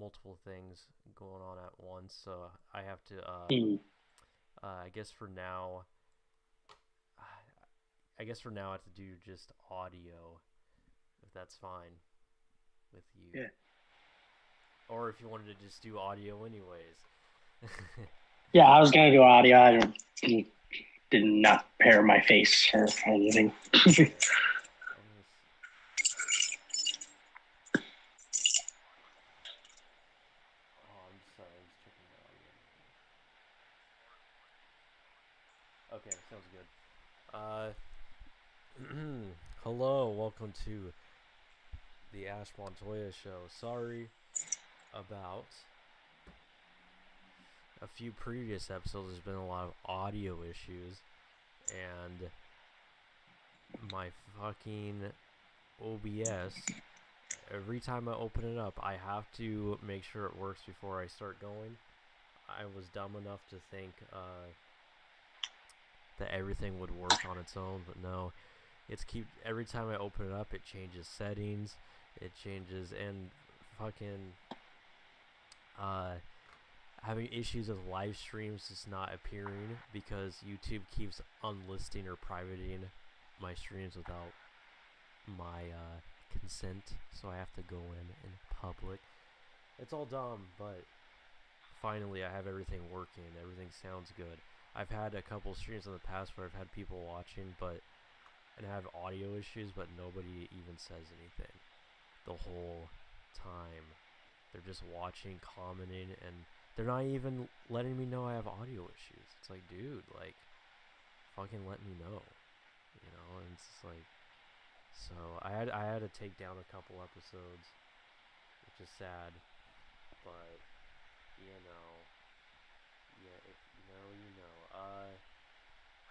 multiple things going on at once, so I have to. Mm. I guess for now, I have to do just audio, if that's fine with you, Yeah. or if you wanted to just do audio anyways. Yeah, I was gonna do audio. Did not prepare my face or anything. Okay. Let me Oh, I'm sorry. I'm just checking the audio. Okay, sounds good. Hello, welcome to the Ash Montoya show. Sorry about a few previous episodes. There's been a lot of audio issues, and my fucking OBS. Every time I open it up, I have to make sure it works before I start going. I was dumb enough to think that everything would work on its own, but no. Every time I open it up, it changes settings, it changes, and fucking having issues with live streams is not appearing because YouTube keeps unlisting or privating my streams without my consent, so I have to go in public. It's all dumb, but finally I have everything working. Everything sounds good. I've had a couple streams in the past where I've had people watching, and have audio issues, but nobody even says anything the whole time. They're just watching, commenting, and they're not even letting me know I have audio issues. It's like, dude, like, fucking let me know, And it's just like, so I had to take down a couple episodes, which is sad, but yeah, if you know.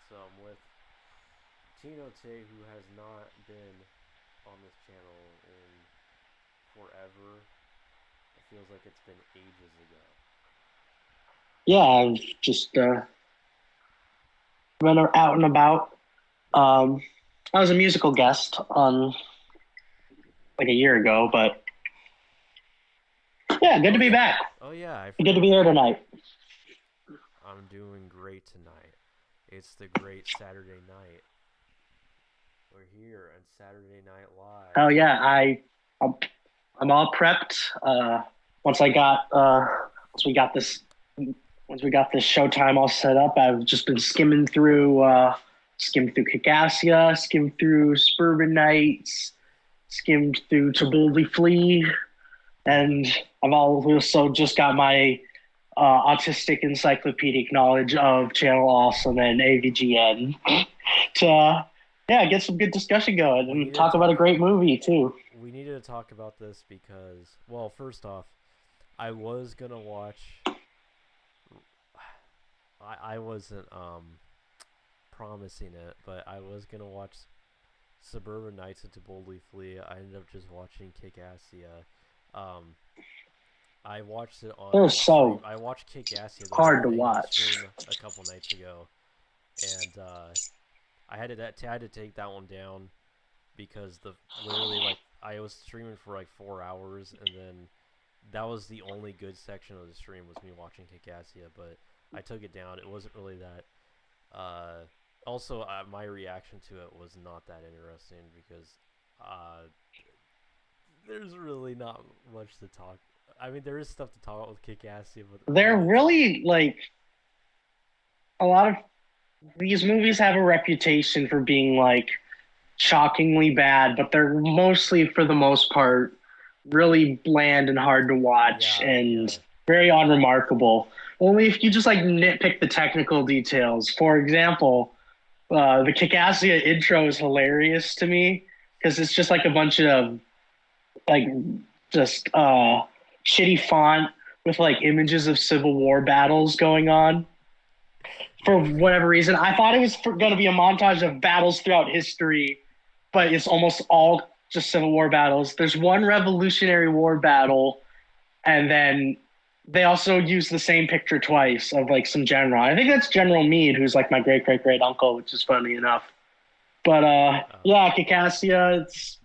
So I'm with Tino Tay, who has not been on this channel in forever. It feels like it's been ages ago. Yeah, I've just been out and about. I was a musical guest on like a year ago, but yeah, good to be back. Oh yeah, I Good to be here tonight. I'm doing great tonight. It's the great Saturday night. We're here on Saturday Night Live. Oh yeah, I'm all prepped. Once we got this Showtime all set up, I've just been skimmed through Kickassia, skimmed through Suburban Nights, skimmed through To Boldly Flee, and I've also just got my autistic encyclopedic knowledge of Channel Awesome and AVGN to get some good discussion going and talk about a great movie too. We needed to talk about this because, well, first off, I was gonna watch. I wasn't promising it, but I was gonna watch Suburban Nights and To Boldly Flee. I ended up just watching Kickassia. I watched it on. I watched Kickassia. Hard to watch. A couple nights ago, and I had to take that one down because I was streaming for like 4 hours, and then that was the only good section of the stream was me watching Kickassia, but I took it down. It wasn't really that. Also, my reaction to it was not that interesting because there's really not much to talk. I mean, there is stuff to talk about with Kickassia, but they're really like a lot of these movies have a reputation for being like shockingly bad, but they're mostly, for the most part, really bland and hard to watch and very unremarkable. Only if you just like nitpick the technical details. For example, the Kickassia intro is hilarious to me because it's just like a bunch of like just shitty font with like images of Civil War battles going on. For whatever reason, I thought it was going to be a montage of battles throughout history, but it's almost all just Civil War battles. There's one Revolutionary War battle, and then they also use the same picture twice of like some general. I think that's General Meade, who's like my great great great uncle, which is funny enough. But yeah, Kickassia, it's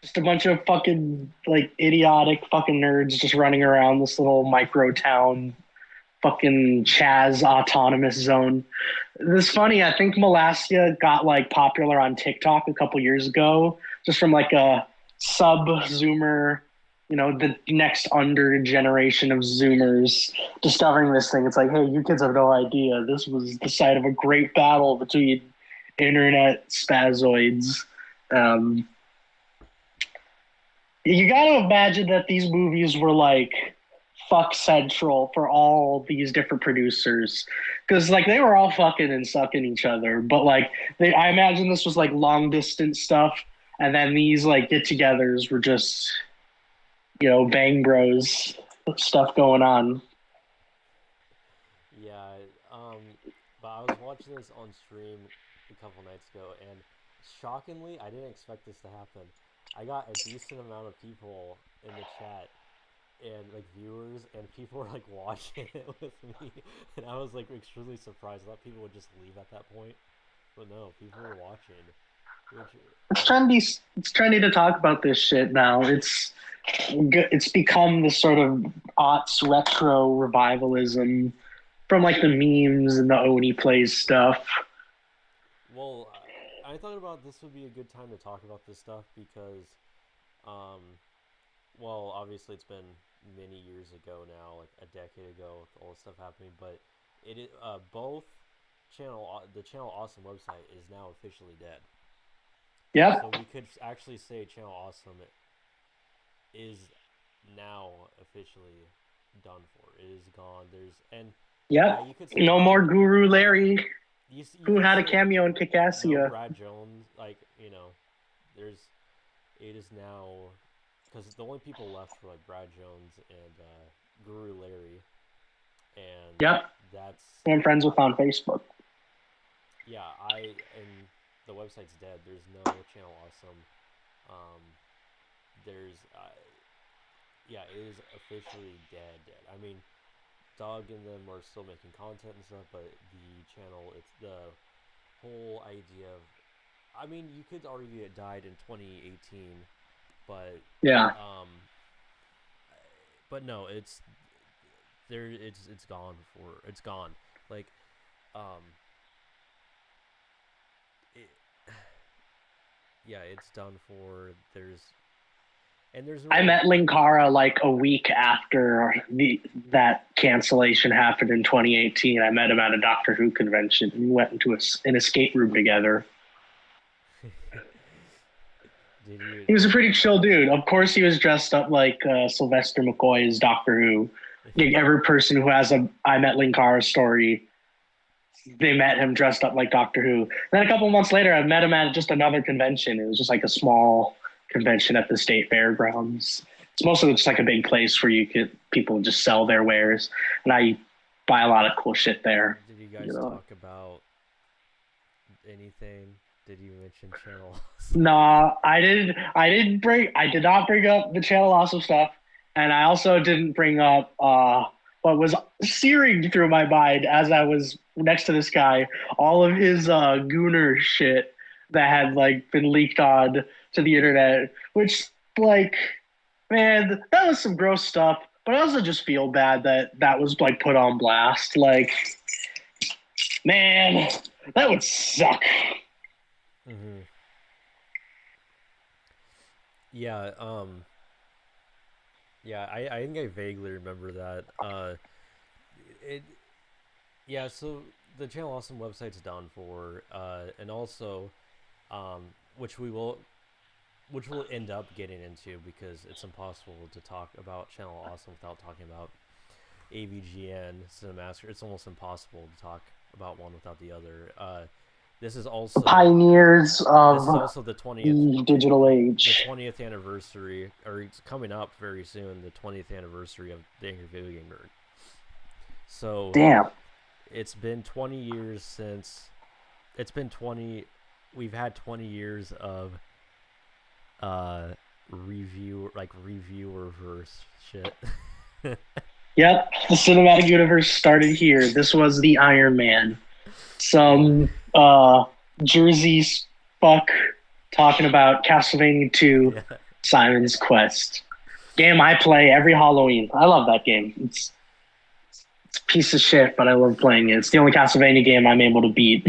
Just a bunch of fucking like idiotic fucking nerds just running around this little micro town, fucking Chaz autonomous zone. This is funny. I think Molestia got like popular on TikTok a couple years ago, just from like a sub Zoomer, the next under generation of Zoomers discovering this thing. It's like, hey, you kids have no idea. This was the site of a great battle between internet spazoids. Um, you got to imagine that these movies were like fuck central for all these different producers because like they were all fucking and sucking each other, but like I imagine this was like long distance stuff, and then these like get-togethers were just bang bros stuff going on. Yeah, but I was watching this on stream a couple nights ago, and shockingly, I didn't expect this to happen. I got a decent amount of people in the chat and like viewers, and people were like watching it with me, and I was like extremely surprised. I thought people would just leave at that point, but no, people were watching. Which, It's trendy to talk about this shit now. It's become this sort of aughts retro revivalism from like the memes and the Oni plays stuff. well, I thought about this would be a good time to talk about this stuff because, um, well, obviously it's been many years ago now, like a decade ago, with all this stuff happening. But both the channel Awesome website is now officially dead. So Yep. we could actually say Channel Awesome is now officially done for. It is gone. Yeah, Yep. you could say No more Guru Larry, you who could had a say cameo in no Kikassia. Brad Jones. Like there's it is now because the only people left were like Brad Jones and Guru Larry, and Yep. that's Who I'm friends with on Facebook. yeah. And the website's dead. There's no Channel Awesome. Um, there's yeah, it is officially dead. Dead. I mean, Doug and them are still making content and stuff, but the channel, it's the whole idea of. I mean, you could argue it died in 2018, but Yeah. um, but no, it's there. It's gone for it's gone. Like um, it, yeah, it's done for. There's I really met Linkara like a week after that cancellation happened in 2018. I met him at a Doctor Who convention. We went into an escape room together. did you He was a pretty chill dude. Of course, he was dressed up like Sylvester McCoy's Doctor Who. Like every person who has a I Met Linkara story, they met him dressed up like Doctor Who. Then a couple months later, I met him at just another convention. It was just like a small convention at the state fairgrounds. It's mostly just like a big place where people just sell their wares, and I buy a lot of cool shit there. did you guys You know. talk about anything? Did you mention channel? Nah, I did not bring up the Channel Awesome stuff, and I also didn't bring up what was searing through my mind as I was next to this guy, all of his Gooner shit that had like been leaked on to the internet, which like man, that was some gross stuff. But I also just feel bad that that was like put on blast. Like, man, that would suck. Mm-hmm. Yeah. Yeah. I think I vaguely remember that. It. Yeah. So the Channel Awesome website's done for. And also, um, which we will which we'll end up getting into because it's impossible to talk about Channel Awesome without talking about AVGN Cinemaster. It's almost impossible to talk about one without the other. This is also Pioneers this is of also the the digital age. 20th anniversary, or it's coming up very soon. The 20th anniversary of the Angry Video Game Nerd. So Damn. it's been 20 years since. It's been 20. We've had 20 years of reviewer verse shit. Yep, the cinematic universe started here. This was the Iron Man. Some Jersey fuck talking about Castlevania 2. Yeah. Simon's Quest. Game I play every Halloween. I love that game. It's a piece of shit, but I love playing it. It's the only Castlevania game I'm able to beat.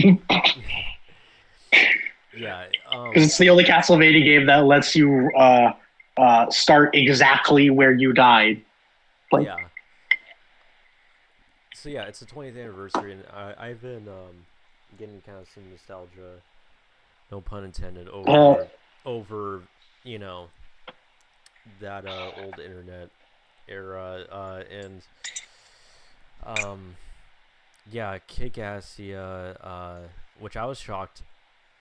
Yeah. Because it's the only Castlevania game that lets you start exactly where you died. Like, Yeah. So yeah, it's the 20th anniversary, and I've been getting kind of some nostalgia, no pun intended, uh, over you know that old internet era, and um yeah, Kick-Assia, which I was shocked,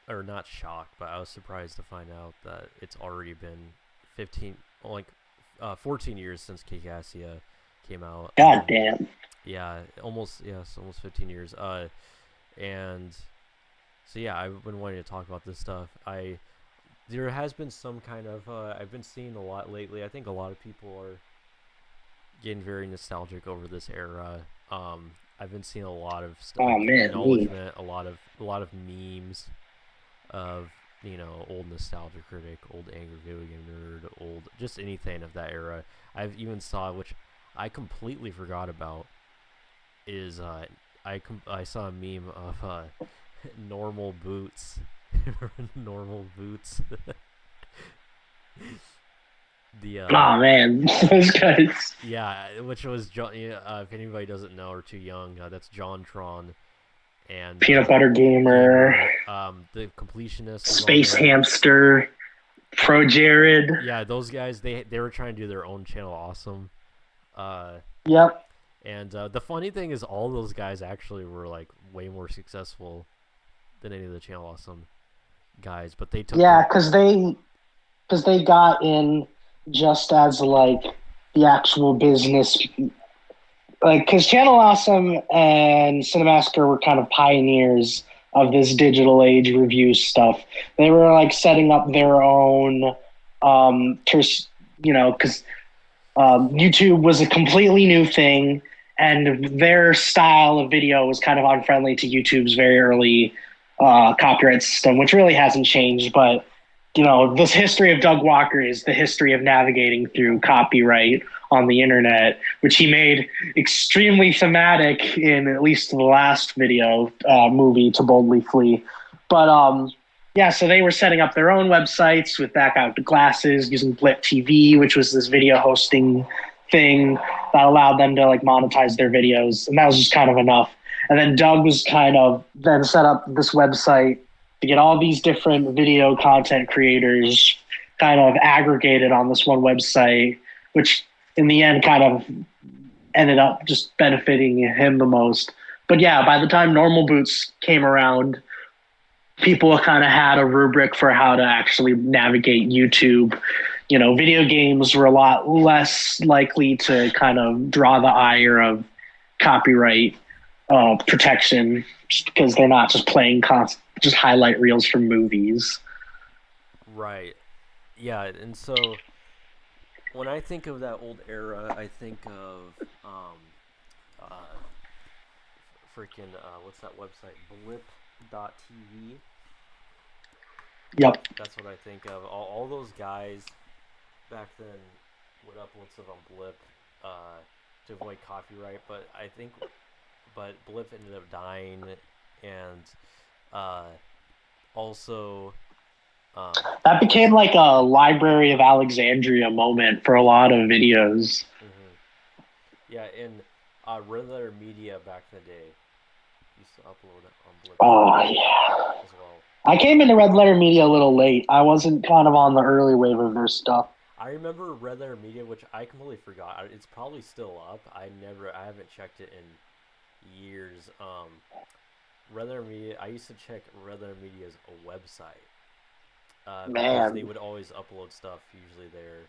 or not shocked, but I was surprised to find out that it's already been 15, like 14 years since Kick-Assia came out. God damn. Yeah, almost, yes, almost 15 years. And so yeah, I've been wanting to talk about this stuff. There has been some kind of I've been seeing a lot lately. I think a lot of people are getting very nostalgic over this era. I've been seeing a lot of Oh like man, me. acknowledgement, a lot of memes of old nostalgia critic, old angry video game nerd, old just anything of that era. I've even saw, which I completely forgot about, is I saw a meme of normal boots, normal boots. the Oh man, those guys. Yeah, which was John. If anybody doesn't know or too young, that's John Tron and Peanut Butter Gamer, Gamer. The completionist was on Space there. Hamster, Pro Jared. Yeah, those guys they were trying to do their own channel, awesome. Uh, Yep. and the funny thing is, all those guys actually were like way more successful than any of the channel awesome guys, but they took Yeah, their because they got in just as like the actual business, like because Channel Awesome and Cinemassacre were kind of pioneers of this digital age review stuff. They were like setting up their own, because YouTube was a completely new thing, and their style of video was kind of unfriendly to YouTube's very early copyright system, which really hasn't changed. But this history of Doug Walker is the history of navigating through copyright on the internet, which he made extremely thematic in at least the last video movie, To Boldly Flee. But yeah, so they were setting up their own websites with back out the glasses using Blip TV, which was this video hosting thing that allowed them to like monetize their videos, and that was just kind of enough. And then Doug was kind of then set up this website to get all these different video content creators kind of aggregated on this one website, which in the end kind of ended up just benefiting him the most. But yeah, by the time Normal Boots came around, people kind of had a rubric for how to actually navigate YouTube. Video games were a lot less likely to kind of draw the ire of copyright protection, just because they're not just playing just highlight reels from movies. right. Yeah, and so when I think of that old era, I think of uh, freaking what's that website? Blip.tv. Yep. That's what I think of. All those guys back then would upload stuff on Blip to avoid copyright, but Blip ended up dying, and uh, also um, That became like a Library of Alexandria moment for a lot of videos. mhm. Yeah, and Red Letter Media back in the day used to upload on Blip Oh TV yeah. as well. I came into Red Letter Media a little late. I wasn't kind of on the early wave of their stuff. I remember Red Letter Media, which I completely forgot. It's probably still up. I haven't checked it in years. Red Letter Media, I used to check Red Letter Media's website because they Man. would always upload stuff usually there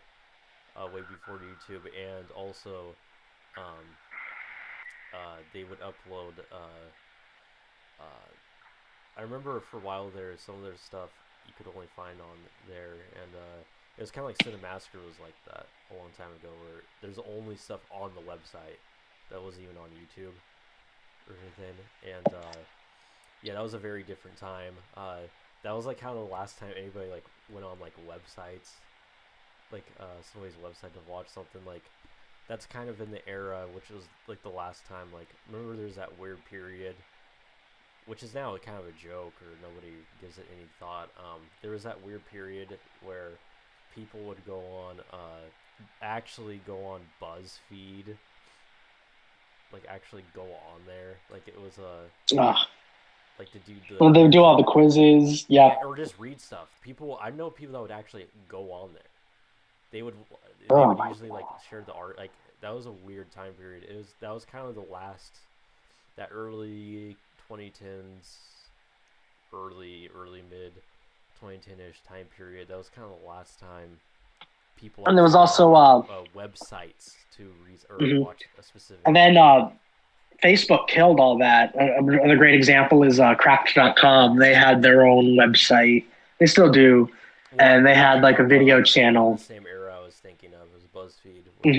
way before YouTube, and also um, they would upload. Uh, I remember for a while there, some of their stuff you could only find on there, and it was kind of like Cinemassacre was like that a long time ago, where there's only stuff on the website that wasn't even on YouTube or anything, and yeah, that was a very different time. That was like kind of the last time anybody like went on like websites somebody's website to watch something, like that's kind of in the era, which was like the last time. Like, remember there's that weird period, which is now kind of a joke or nobody gives it any thought. There was that weird period where people would go on, actually go on BuzzFeed, like actually go on there, like it was Ah, like to do well, they do quiz, all the quizzes. yeah, Yep. or just read stuff. People, I know people that would actually go on there. They would they Oh would my usually like share the art. Like that was a weird time period. That was kind of the last, that early 2010s, early mid 2010ish time period. That was kind of the last time people And there was actually went also on websites to read or mhm. watch a specific And then video. Facebook killed all that. Another great example is Cracked.com. They had their own website. They still do, Well, and they had like a video AVG.com is in the channel. same era I was thinking of as BuzzFeed was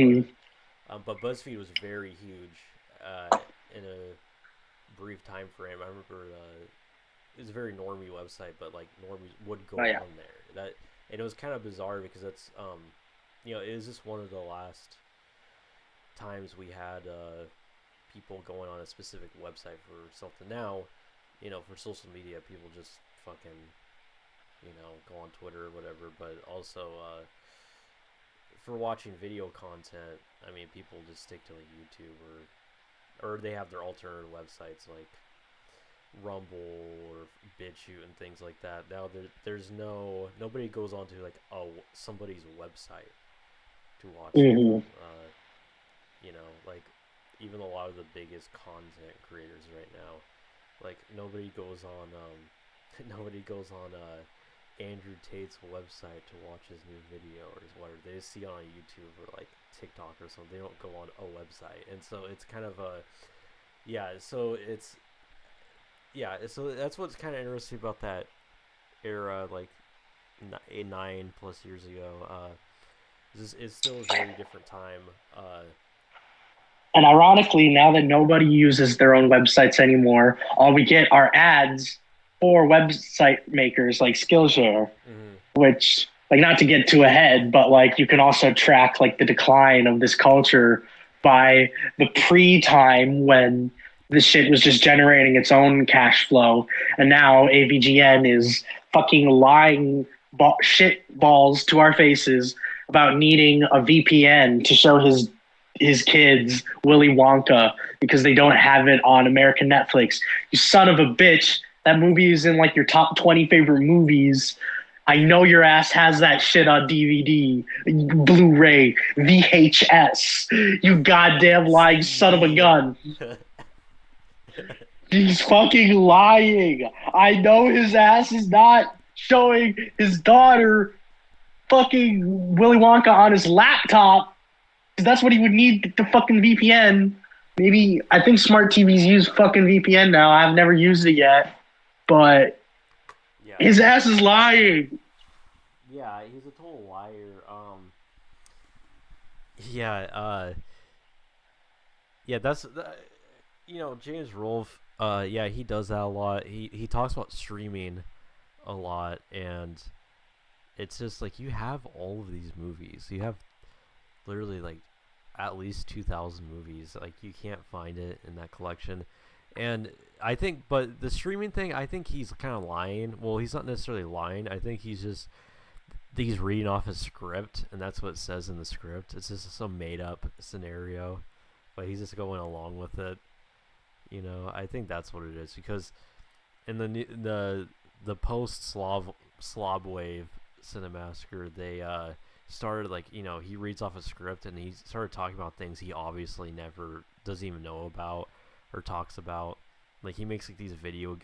Hmm. but BuzzFeed was very huge in a brief time frame. I remember it was a very normie website, but like normies would go Oh yeah. on there. That and it was kind of bizarre because that's it was just one of the last times we had people going on a specific website for something. Now, for social media, people just fucking go on Twitter or whatever. But also for watching video content, I mean, people just stick to like YouTube or they have their alternative websites like Rumble or BitChute and things like that. Now there's nobody goes onto like somebody's website to watch Hmm. something. Like even a lot of the biggest content creators right now, like nobody goes on nobody goes on Andrew Tate's website to watch his new video or whatever. They just see it on YouTube or like TikTok or something. They don't go on a website, and so it's kind of a yeah. So that's what's kind of interesting about that era, like 9+ years ago. It's still a very different time. And ironically, now that nobody uses their own websites anymore, all we get are ads for website makers like Skillshare, Mm-hmm. which, like, not to get too ahead, but like you can also track like the decline of this culture by the pre-time when this shit was just generating its own cash flow, and now AVGN is fucking lying shit balls to our faces about needing a VPN to show his kids Willy Wonka because they don't have it on American Netflix. You son of a bitch! That movie is in like your top 20 favorite movies. I know your ass has that shit on DVD, Blu-ray, VHS. You goddamn lying son of a CD. gun. He's fucking lying. I know his ass is not showing his daughter fucking Willy Wonka on his laptop. 'Cause that's what he would need the fucking VPN. Maybe I think smart TVs use fucking VPN now. I've never used it yet, but Yeah, his ass is lying. yeah, he's a total liar. Yeah, yeah, James Rolfe. Yeah, he does that a lot. He talks about streaming a lot, and it's just like you have all of these movies. You have literally like at least 2,000 movies. Like you can't find it in that collection. And I think, but the streaming thing, I think he's kind of lying. Well, he's not necessarily lying. I think he's reading off a script, and that's what it says in the script. It's just some made up scenario, but he's just going along with it. I think that's what it is because in the post Slob Wave Cinemassacre, they started like he reads off a script and he started talking about things he obviously never doesn't even know about or talks about. Like he makes like these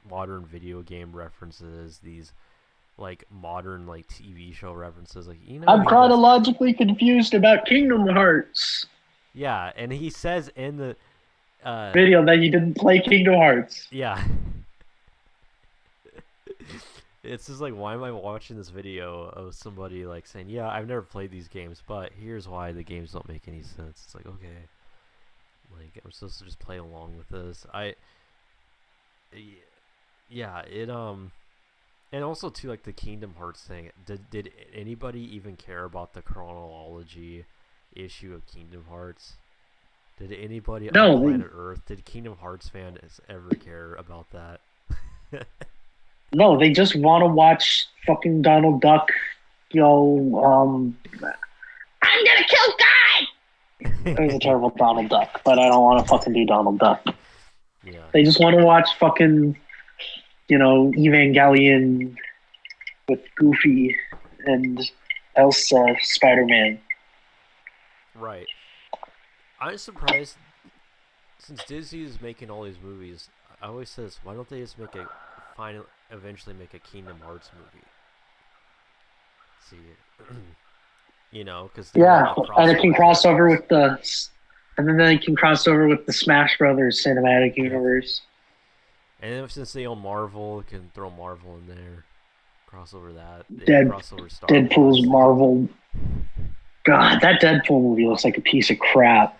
modern video game references, these like modern like TV show references. Like I'm he does. chronologically confused about Kingdom Hearts Yeah, and he says in the video that you didn't play Kingdom Hearts. yeah. It's just like, why am I watching this video of somebody like saying, yeah, I've never played these games, but here's why the games don't make any sense. It's like, okay, like I'm supposed to just play along with this. Yeah, And also too, like the Kingdom Hearts thing. Did anybody even care about the chronology issue of Kingdom Hearts? Did anybody on No, planet Earth, did Kingdom Hearts fans ever care about that? no, they just want to watch fucking Donald Duck. I'm gonna kill God. It was a terrible Donald Duck, but I don't want to fucking do Donald Duck. Yeah. They just want to watch fucking, Evangelion with Goofy and Elsa Spider-Man. Right. I'm surprised, since Disney is making all these movies. I always say this: why don't they just eventually make a Kingdom Hearts movie? See, because Yeah, and it can cross over with and then they can cross over with the Smash Brothers cinematic universe. And then since they own Marvel, it can throw Marvel in there, cross over that. Cross over Star Deadpool's Wars. Marvel. God, that Deadpool movie looks like a piece of crap.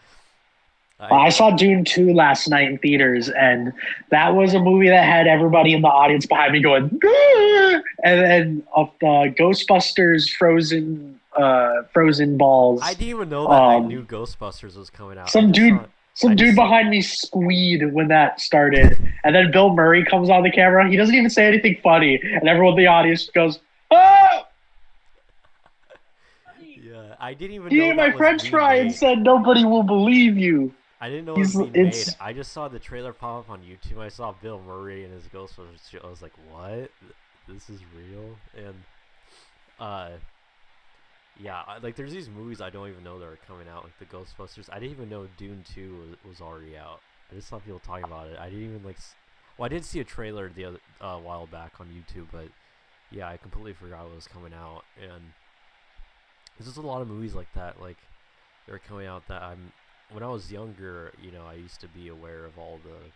I saw Dune 2 last night in theaters, and that was a movie that had everybody in the audience behind me going, Gah! And then of the Ghostbusters Frozen balls. I didn't even know that I knew Ghostbusters was coming out. Some dude behind me squeed when that started, and then Bill Murray comes on the camera. He doesn't even say anything funny, and everyone in the audience goes, "Ah!" Yeah, I didn't even. He ate my French fry and said, "Nobody will believe you." I didn't know it was being made. I just saw the trailer pop up on YouTube. I saw Bill Murray and his Ghostbusters shit. I was like, "What? This is real?" And yeah, like there's these movies I don't even know that are coming out, like the Ghostbusters. I didn't even know Dune 2 was already out. I just saw people talking about it. I didn't even well, I did see a trailer the other while back on YouTube, but yeah, I completely forgot it was coming out. And there's just a lot of movies like that, like they're coming out that when I was younger, I used to be aware of all the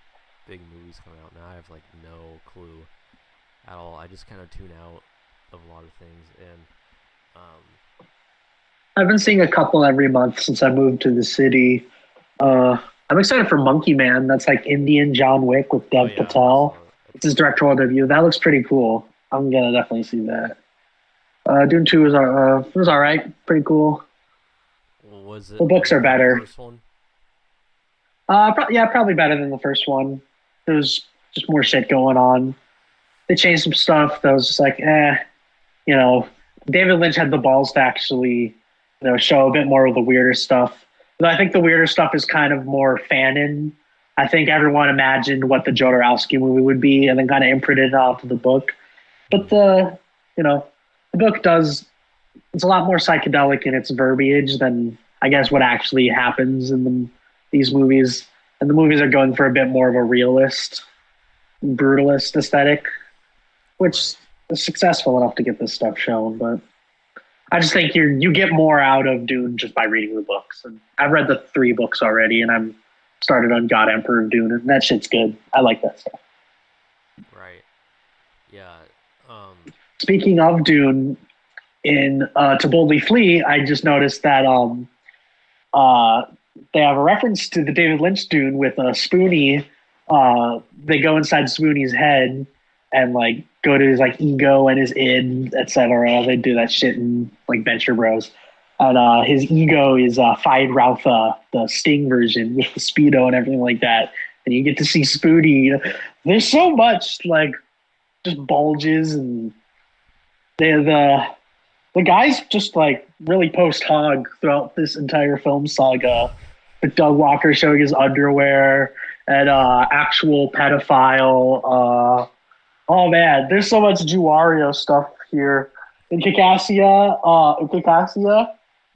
big movies coming out. Now I have like no clue at all. I just kind of tune out of a lot of things, and I've been seeing a couple every month since I moved to the city. I'm excited for Monkey Man. That's like Indian John Wick with Dev Patel. It's his directorial debut. That looks pretty cool. I'm gonna definitely see that. Dune 2 was all right. Pretty cool. Was it? The books are better. The first one? Probably better than the first one. There was just more shit going on. They changed some stuff that was just like, David Lynch had the balls to actually, show a bit more of the weirder stuff. But I think the weirder stuff is kind of more fanon. I think everyone imagined what the Jodorowsky movie would be and then kind of imprinted it onto the book. But the book it's a lot more psychedelic in its verbiage than I guess what actually happens in these movies. And the movies are going for a bit more of a realist, brutalist aesthetic, which is successful enough to get this stuff shown. But I just think you get more out of Dune just by reading the books. And I've read the 3 books already, and I'm started on God Emperor of Dune, and that shit's good. I like that stuff. Right. Yeah. Speaking of Dune, in To Boldly Flee, I just noticed that they have a reference to the David Lynch Dune with Spoonie. They go inside Spoonie's head and like go to his like ego and his id, etc. They do that shit in like Venture Bros. And his ego is Fied Routha, the Sting version with the Speedo and everything like that. And you get to see Spoonie. There's so much like just bulges, and the guy's just like really post hog throughout this entire film saga. With Doug Walker showing his underwear and actual pedophile. Oh man, there's so much Juario stuff here. In Kikassia,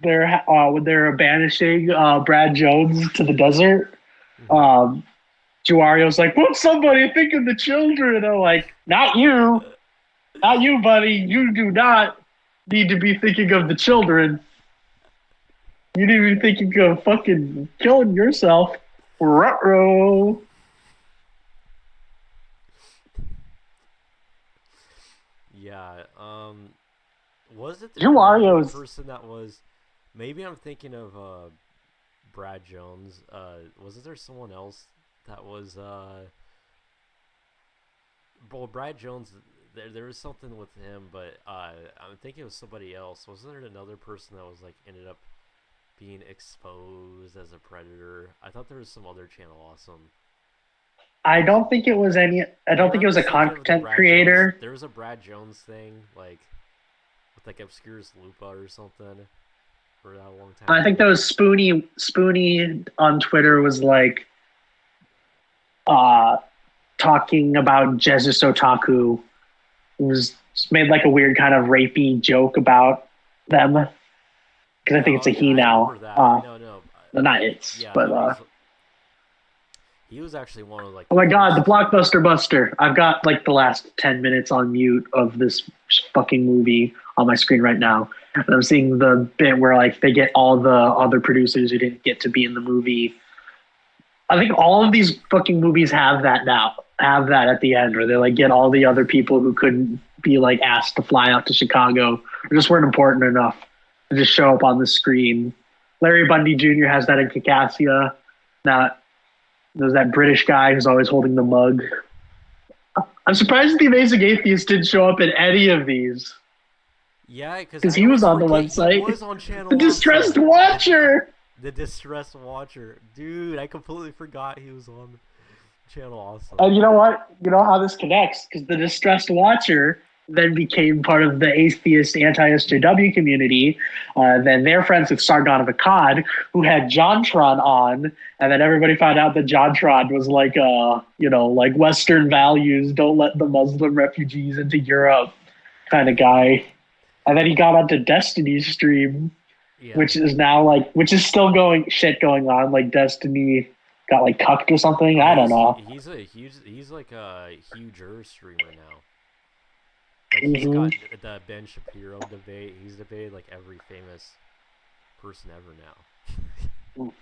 they're when they're banishing Brad Jones to the desert. Juario's like, "Put somebody think of the children." I'm like, "Not you, buddy. You do not need to be thinking of the children. You need to be thinking of fucking killing yourself." Ruh-roh. Yeah. Was it the person that was? Maybe I'm thinking of Brad Jones. Was there someone else that was? Well, Brad Jones. there was something with him, but I'm thinking it was somebody else. Wasn't there another person that was like ended up being exposed as a predator? I thought there was some other channel awesome. I don't think it was any. I don't Maybe think it I'm was a just thinking of the content Brad Jones. creator. There was a Brad Jones thing, like with like Obscurus Lupa or something for that long time I think that ago. was Spoonie. Spoonie on Twitter was like uh, talking about Jesus Otaku. It was made like a weird kind of rapey joke about them because I Yeah, think it's a okay, he I remember now. that. No, no, Not it's, yeah, but no. He was actually one of like oh the my god, the first. Blockbuster Buster! I've got like the last 10 minutes on mute of this fucking movie on my screen right now, and I'm seeing the bit where like they get all the other producers who didn't get to be in the movie. I think all of these fucking movies have that now. Have that at the end, where they like get all the other people who couldn't be like asked to fly out to Chicago or just weren't important enough to just show up on the screen. Larry Bundy Jr. has that in Caucasia. Now there's that British guy who's always holding the mug. I'm surprised the Amazing Atheist didn't show up in any of these Yeah, because because I he was always on the forget he website. was on The Channel Distressed Awesome. Watcher. The Distressed Watcher, dude. I completely forgot he was on Channel Awesome. And you know what? You know how this connects because the Distressed Watcher then became part of the atheist anti-SJW community. Then they're friends with Sargon of Akkad, who had JonTron on, and then everybody found out that JonTron was like, like Western values, don't let the Muslim refugees into Europe kind of guy. And then he got onto Destiny's stream, Yeah, which is now like, which is still going on. Like Destiny got like cucked or something. oh, I don't know. he's like a huger streamer now. Like he's Hmm. got the Ben Shapiro debate. He's debated like every famous person ever now.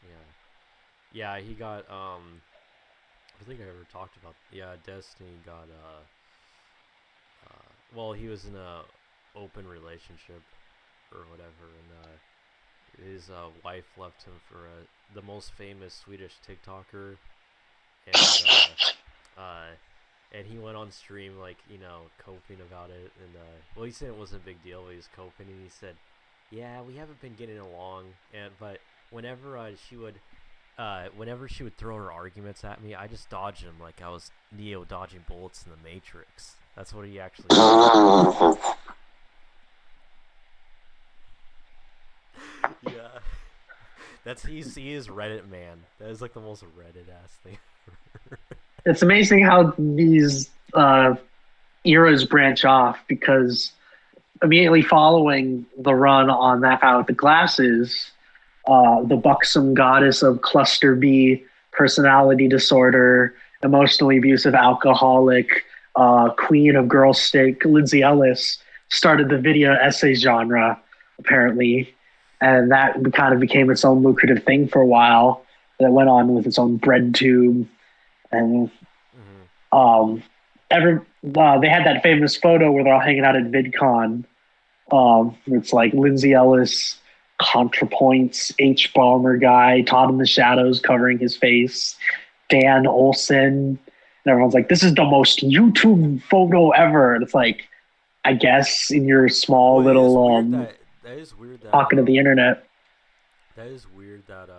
Yeah, yeah. He got I think I ever talked about. Yeah, Destiny got well, he was in a open relationship or whatever, and his wife left him for the most famous Swedish TikToker, and and he went on stream like coping about it, and well, he said it wasn't a big deal, but he was coping, and he said, "Yeah, we haven't been getting along, and but whenever whenever she would throw her arguments at me, I just dodged them like I was Neo dodging bullets in the Matrix." That's what he actually said. Yeah. He is Reddit man. That is like the most Reddit ass thing ever. It's amazing how these eras branch off because immediately following the run on that guy with the glasses, the buxom goddess of cluster B, personality disorder, emotionally abusive alcoholic, queen of girl steak, Lindsay Ellis, started the video essay genre, apparently. And that kind of became its own lucrative thing for a while. That went on with its own bread tube. And Mm-hmm. um, they had that famous photo where they're all hanging out at VidCon. It's like Lindsay Ellis, ContraPoints, H. Balmer guy, Todd in the Shadows covering his face, Dan Olson. And everyone's like, this is the most YouTube photo ever. And it's like, I guess in your small Well, it is little weird that is weird pocket of the internet. that is weird that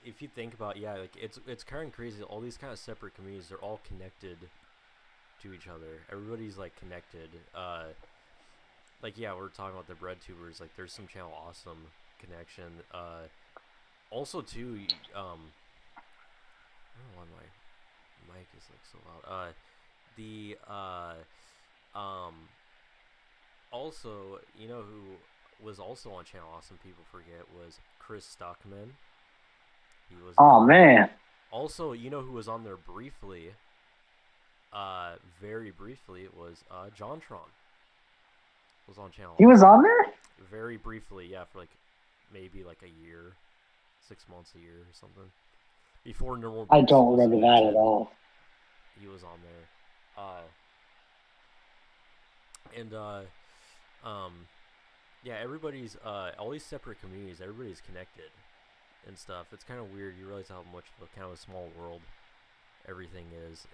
if you think about like it's kind of crazy. All these kind of separate communities, they're all connected to each other. Everybody's like connected. Like yeah, we're talking about the bread tubers. Like there's some channel awesome connection. Also too, I don't know why my mic is like so loud. The also, who was also on channel awesome, people forget, was Chris Stockman. He was Oh man. also, who was on there briefly, very briefly, was JonTron was on channel He was awesome. on there? Very briefly, yeah, for like maybe like a year, 6 months, a year or something. Before normal. I don't remember that at all. He was on there. Yeah, everybody's all these separate communities, everybody's connected and stuff. It's kind of weird. You realize how much of a kind of a small world everything is.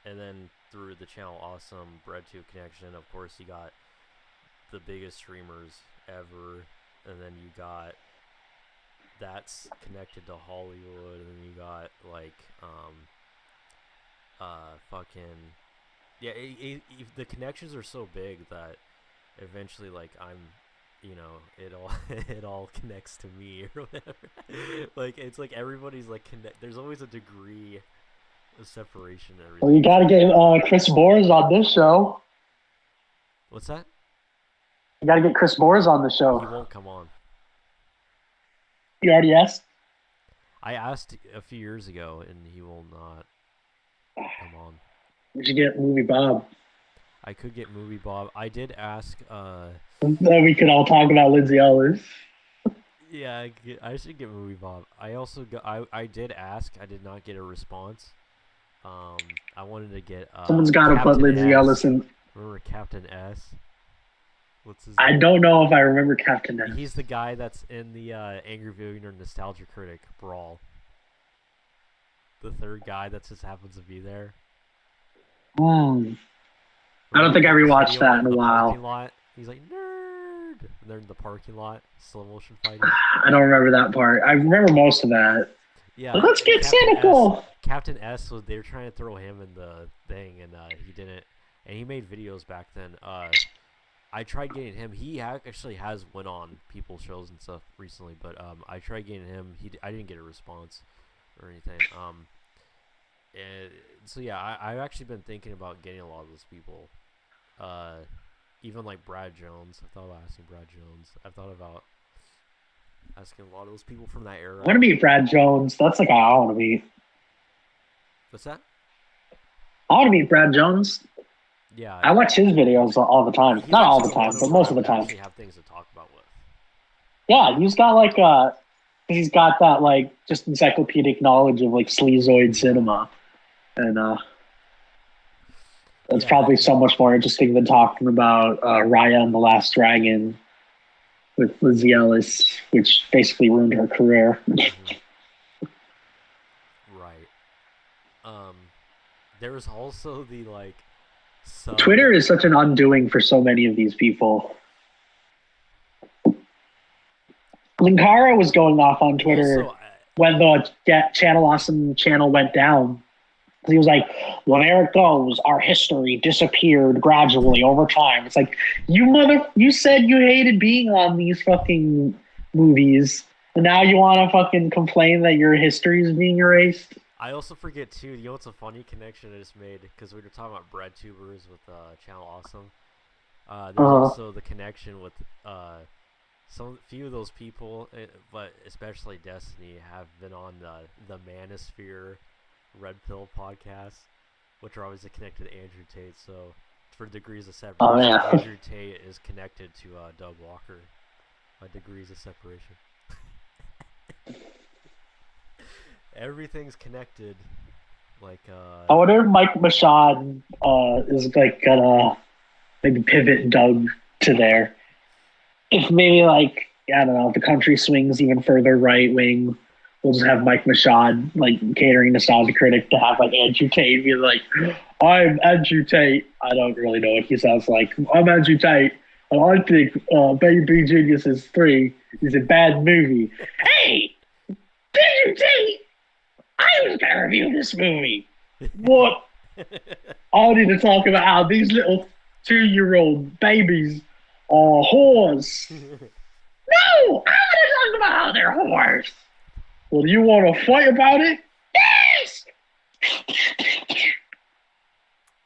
and then through the channel Awesome BreadTube connection, of course, you got the biggest streamers ever, and then you got that's connected to Hollywood, and then you got like fucking yeah. The connections are so big that eventually, like, it all it all connects to me or whatever. Like, it's like everybody's like connect. There's always a degree of separation and Well, you everything. got to get Chris Bores on this show. What's that? You got to get Chris Bores on the He show. won't come on. You already asked? I asked a few years ago, and he will not come on. We should get Movie Bob. I could get Movie Bob. I did ask. Then we could all talk about Lindsay Ellis. Yeah, I should get Movie Bob. I also I did ask. I did not get a response. I wanted to get. Someone's got to put Lindsay Ellis in. Remember Captain S? What's his I name? don't know if I remember Captain S. He's the guy that's in the Angry Video Nostalgia Critic Brawl. The third guy that just happens to be there. I don't think I rewatched that in a while. Lot. He's like, nerd! And they're in the parking lot, slow motion fighting. I don't remember that part. I remember most of that. Yeah. But let's get cynical! Captain S, they were trying to throw him in the thing, and he didn't. And he made videos back then. I tried getting him. He actually has went on people's shows and stuff recently, but I tried getting him. I didn't get a response or anything. And so yeah, I've actually been thinking about getting a lot of those people. Even like Brad Jones. I thought about asking Brad Jones. I've thought about asking a lot of those people from that era. I want to meet Brad Jones. That's the guy I want to meet. What's that? I want to meet Brad Jones. Yeah. I watch his videos all the time. Not all the time, but most of the time. Actually have things to talk about with. Yeah, he's got he's got that like just encyclopedic knowledge of like sleazoid cinema, and that's probably so much more interesting than talking about Raya and the Last Dragon with Lindsay Ellis, which basically ruined her career. Right. There was also the like. Twitter is such an undoing for so many of these people. Linkara was going off on Twitter when the Channel Awesome channel went down. He was like, well, there it goes. Our history disappeared gradually over time. It's like, you said you hated being on these fucking movies, and now you want to fucking complain that your history is being erased? I also forget, too, you know what's a funny connection I just made? Because we were talking about BreadTubers with Channel Awesome. There's also the connection with few of those people, but especially Destiny, have been on the Manosphere Red Pill podcast, which are obviously connected to Andrew Tate. So, for degrees of separation, Andrew Tate is connected to Doug Walker by degrees of separation. Everything's connected. Like, I wonder if Mike Machad is like gonna maybe pivot Doug to there. If maybe like, I don't know, if the country swings even further right wing, we'll just have Mike Machad like catering Nostalgia Critic to have like Andrew Tate be like, I'm Andrew Tate. I don't really know what he sounds like. I'm Andrew Tate, and I think Baby Geniuses 3 is a bad movie. Hey, Andrew Tate, I was gonna review this movie. What? I need to talk about how these little 2-year-old babies are whores. No, I want to talk about how they're whores. Well, do you want to fight about it? Yes!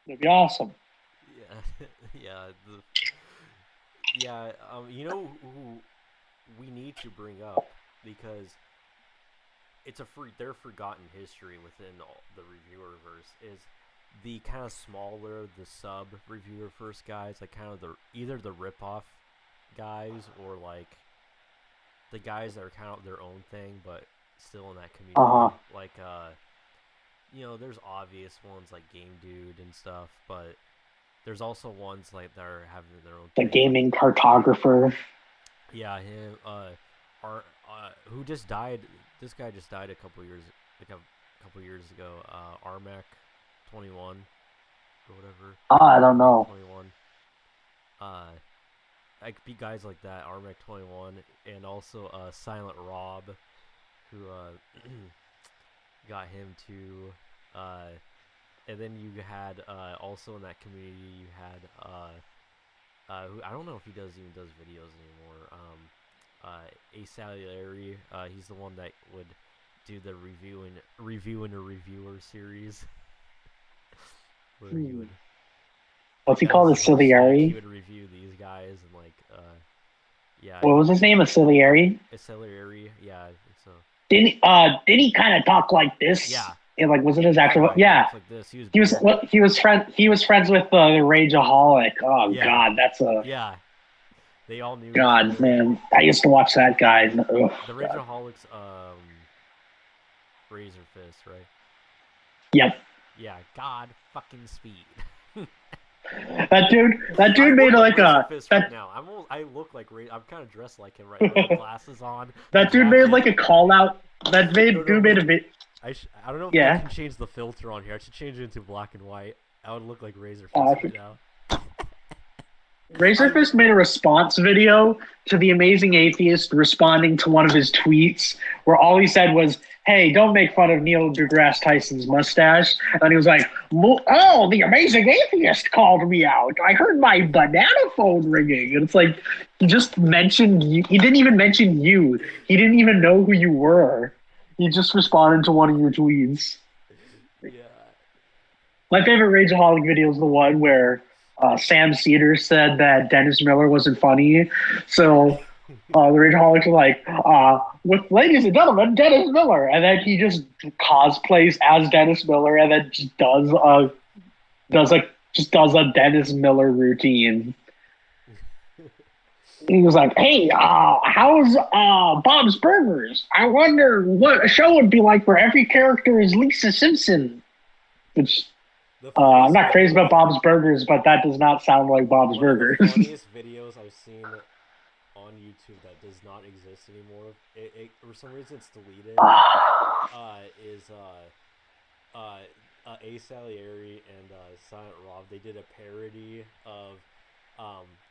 That'd be awesome. You know who we need to bring up, because they're forgotten history within the reviewerverse, is the kind of smaller, the sub reviewerverse guys, like kind of either the ripoff guys or like the guys that are kind of their own thing but still in that community. Like there's obvious ones like Game Dude and stuff, but there's also ones like that are having their own the thing. Gaming Cartographer. Yeah, him. Who just died? This guy just died a couple years ago. Armac 21. or whatever. I don't know. 21. I could beat guys like that, Armac 21, and also Silent Rob, who got him to. And then you had also in that community you had who I don't know if he even does videos anymore. Asalieri, he's the one that would do the review and a reviewer series. Where he would. What's he called? Aciliari? He would review these guys and yeah. What was his name? Aciliari? Aciliari, yeah. So. Didn't he kind of talk like this? Yeah. And was it his actual? Yeah. Like this. He was friends with the Rageaholic. Oh yeah. God, that's a. Yeah. They all knew. God, man, I used to watch that guy. The Rageaholics, Razor Fist, right? Yep. Yeah. God fucking speed. That dude made like a. Right now. I look like I'm kind of dressed like him right now. With glasses on. That dude made like a call out. That dude made a bit. I don't know if I can change the filter on here. I should change it into black and white. I would look like Razor Fist right now. Razor Fist made a response video to the Amazing Atheist responding to one of his tweets where all he said was, "Hey, don't make fun of Neil deGrasse Tyson's mustache." And he was like, "Oh, the Amazing Atheist called me out. I heard my banana phone ringing." And it's like, he just mentioned you. He didn't even mention you. He didn't even know who you were. He just responded to one of your tweets. Yeah. My favorite Rageaholic video is the one where Sam Cedar said that Dennis Miller wasn't funny. So the Rageaholics are like, with ladies and gentlemen, Dennis Miller. And then he just cosplays as Dennis Miller and then just does a Dennis Miller routine. He was like, "Hey, how's Bob's Burgers? I wonder what a show would be like where every character is Lisa Simpson." Which I'm not crazy about Bob's Burgers, but that does not sound like Bob's Burgers. One of the funniest videos I've seen on YouTube that does not exist anymore, it for some reason it's deleted, is A. Salieri and Silent Rob. They did a parody of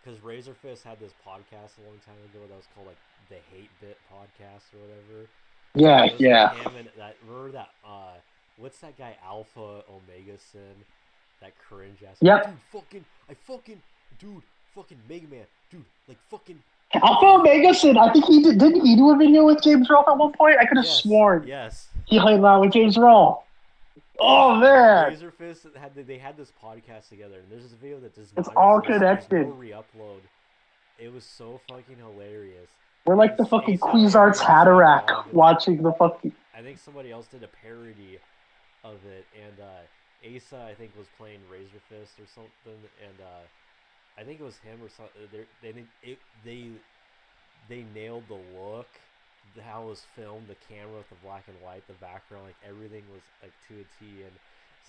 because Razor Fist had this podcast a long time ago that was called like the Hate Bit Podcast or whatever. Yeah. Like him and remember that what's that guy Alpha Omega Sin? That cringe ass. Yep. Dude, fucking Mega Man, dude, like fucking. Alpha Omega Sin. I think he didn't he do a video with James Rolfe at one point? I could have sworn. Yes. He hung out with James Rolfe. Oh man. Razor Fist they had this podcast together, and there's this video that does not. It's all connected. No re-upload. It was so fucking hilarious. We're like the fucking Queasarts Hatterack watching the fucking. I think somebody else did a parody of it, and Asa I think was playing Razor Fist or something, and I think it was him or something. They nailed the look, how it was filmed, the camera with the black and white, the background, like everything was like to a T. And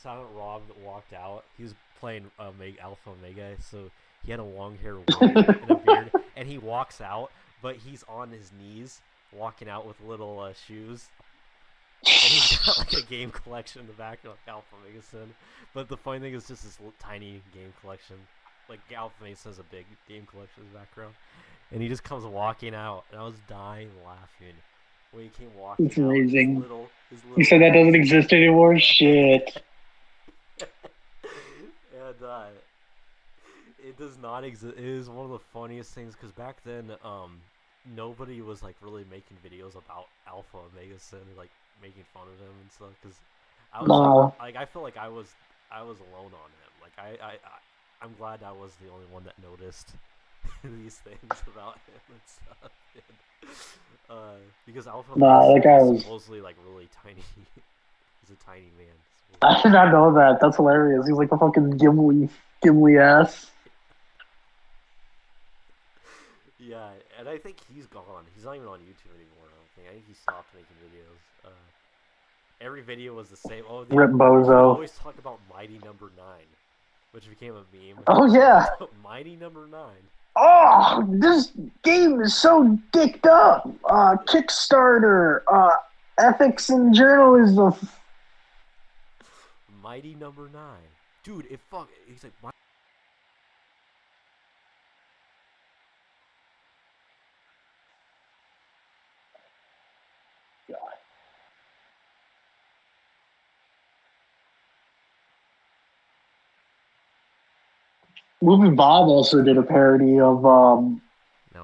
Silent Rob walked out. He was playing Alpha Omega, so he had a long hair wig and a beard, and he walks out, but he's on his knees walking out with little shoes. And he's got like a game collection in the background, like Alpha Omega Sin. But the funny thing is just this little tiny game collection. Like Alpha Omega Sin has a big game collection in the background. And he just comes walking out, and I was dying laughing when he came walking out. It's amazing. His little You said that doesn't exist anymore? Shit. And it does not exist. It is one of the funniest things, because back then, nobody was like really making videos about Alpha Omega Sin, like making fun of him and stuff. Because I was like I feel like I was alone on him. Like I'm glad I was the only one that noticed these things about him and stuff. Because Alpha that guy was supposedly like really tiny. He's a tiny man. I did not know that. That's hilarious. He's like a fucking Gimli ass. Yeah, and I think he's gone. He's not even on YouTube anymore. I think he stopped making videos. Every video was the same. Oh, Rip Bozo. They always talk about Mighty Number 9, which became a meme. Oh yeah. Mighty Number 9. Oh, this game is so dicked up. Kickstarter, ethics and journalism. Mighty Number 9. dude, it fuck. He's like, why? Movie Bob also did a parody of Now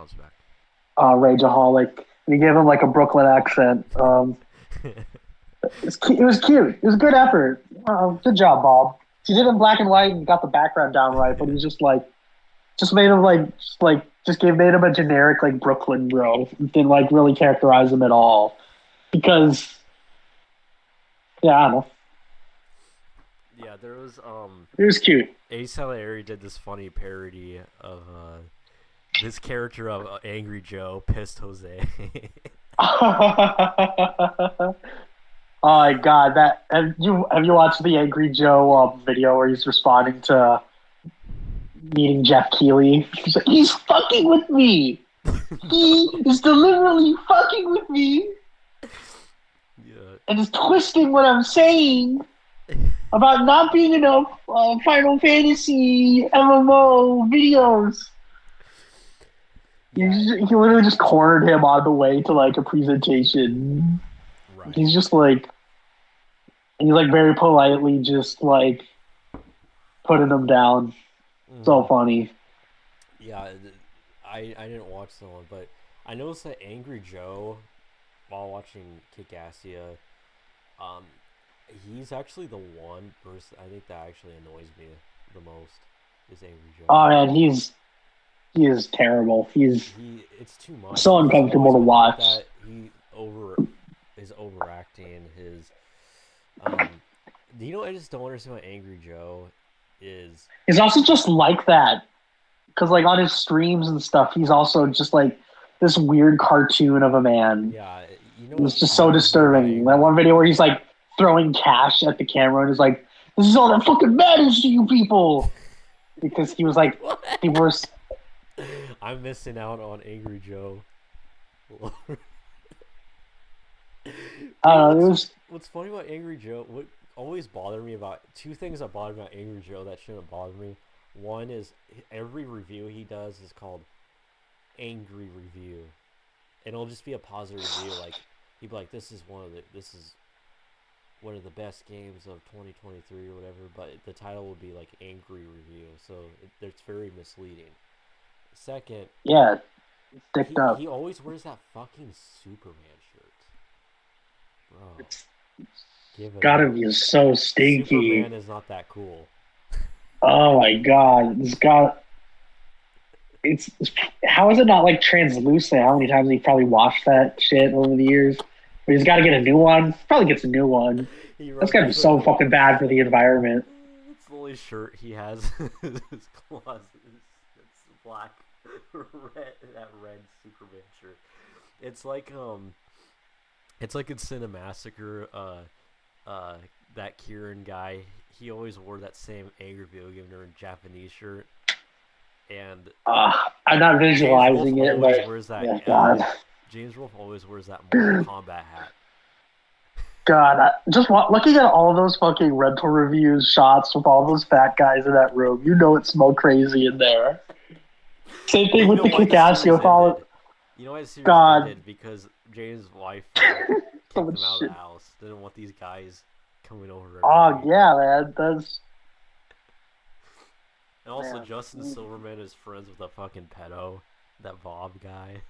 it's back. Rageaholic. And he gave him like a Brooklyn accent. It was cute. It was a good effort. Good job, Bob. He did it in black and white and got the background down right, but he was just made him made him a generic like Brooklyn bro. Didn't like really characterize him at all because yeah, I don't know. Yeah, there was It was cute. Ace Salieri did this funny parody of this character of Angry Joe, Pissed Jose. Oh my god, that have you watched the Angry Joe video where he's responding to meeting Jeff Keighley? He's like, he's fucking with me. He is deliberately fucking with me Yeah. and is twisting what I'm saying about not being enough Final Fantasy MMO videos. Yeah. He literally just cornered him on the way to like a presentation. Right. He's just like, he's like very politely just like putting him down. So funny. Yeah, I didn't watch the one, but I noticed that Angry Joe, while watching Kickassia, he's actually the one person I think that actually annoys me the most is Angry Joe. Oh man, he is terrible. It's too much. So He's uncomfortable always to been watch. like that. He is overacting his. You know, I just don't understand what Angry Joe is. He's also just like that because like on his streams and stuff, he's also just like this weird cartoon of a man. Yeah, you know, It's just so disturbing. That one video where he's like throwing cash at the camera and he's like, "This is all that fucking matters to you people," because he was like the worst. I'm missing out on Angry Joe. I don't know. It was What's funny about Angry Joe? What always bothered me about two things that bothered me about Angry Joe that shouldn't bother me. One is every review he does is called Angry Review, and it'll just be a positive review. Like he'd be like, this is one of the best games of 2023 or whatever." But the title would be like Angry Review, so it's very misleading. Second, yeah, sticked up. he always wears that fucking Superman shirt, bro. Give it Gotta up. be so stinky. Superman is not that cool. Oh my god, it's how is it not like translucent? How many times he probably washed that shit over the years? But he's got to get a new one. Probably gets a new one. That's gotta be so fucking bad for the environment. It's the only shirt he has in his closet. It's black, that red Superman shirt. It's like in Cinemassacre, that Kieran guy, he always wore that same Angry Video Game Nerd Japanese shirt. And I'm not visualizing it, but yeah, God. James Wolfe always wears that Mortal Kombat hat. God, looking at all those fucking rental reviews shots with all those fat guys in that room, you know it's smell crazy in there. Same thing with the Kickassia with all of. You know why the series ended? Because James' wife kicked him out of the house. Didn't want these guys coming over. Oh yeah, man, that's. And also, Justin Silverman is friends with a fucking pedo, that Bob guy.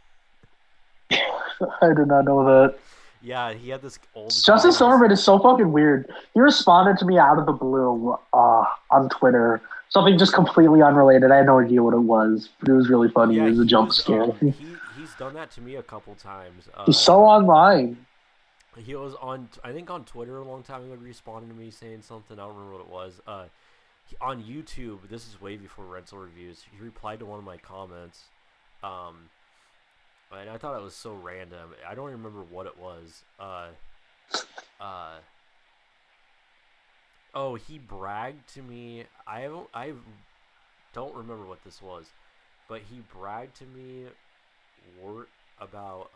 I did not know that. Yeah, he had this old. Justin Silverman is so fucking weird. He responded to me out of the blue on Twitter. Something just completely unrelated. I had no idea what it was, but it was really funny. Yeah, it was a jump scare. He's done that to me a couple times. He's so online. He was on, I think, on Twitter a long time ago. He responded to me saying something. I don't remember what it was. On YouTube, this is way before rental reviews. He replied to one of my comments, and I thought it was so random. I don't remember what it was. Oh, he bragged to me. I don't remember what this was, but he bragged to me about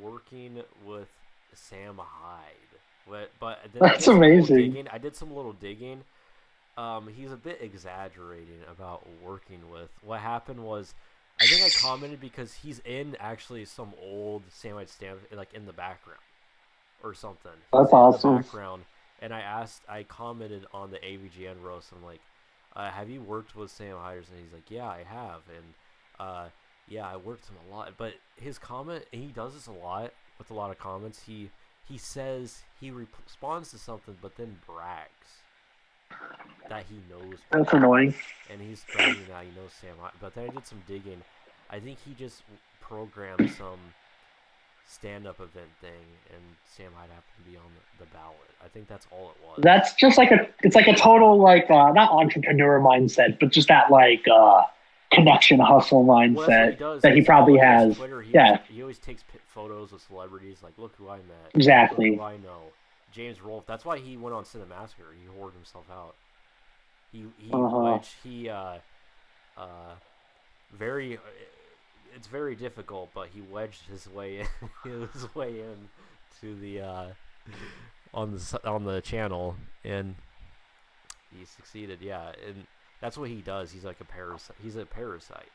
working with Sam Hyde. But then I That's did some little amazing. digging. He's a bit exaggerating about working with. What happened was, I think I commented because he's in actually some old Sam Hyde stand like in the background or something. He's That's in the awesome. background, and I commented on the AVGN roast. I'm like, have you worked with Sam Hyde? And he's like, yeah, I have, and yeah, I worked with him a lot. But his comment, and he does this a lot with a lot of comments. He says he responds to something, but then brags that he knows That's people, annoying. and he's bragging that he knows Sam Hyde. But then I did some digging. I think he just programmed some stand-up event thing, and Sam Hyde happened to be on the ballot. I think that's all it was. That's just like it's like a total like not entrepreneur mindset, but just that like connection hustle Well, that's what he mindset does. that he If you probably look at his has. Twitter, Yeah, he always takes photos of celebrities. Like, look who I met. Look who exactly. I know. James Rolfe. That's why he went on Cinemassacre. He whored himself out. He Uh-huh. wedged uh very. It's very difficult, but he wedged his way in, his way in to the on the channel, and he succeeded. Yeah, and that's what he does. He's like a parasite. He's a parasite.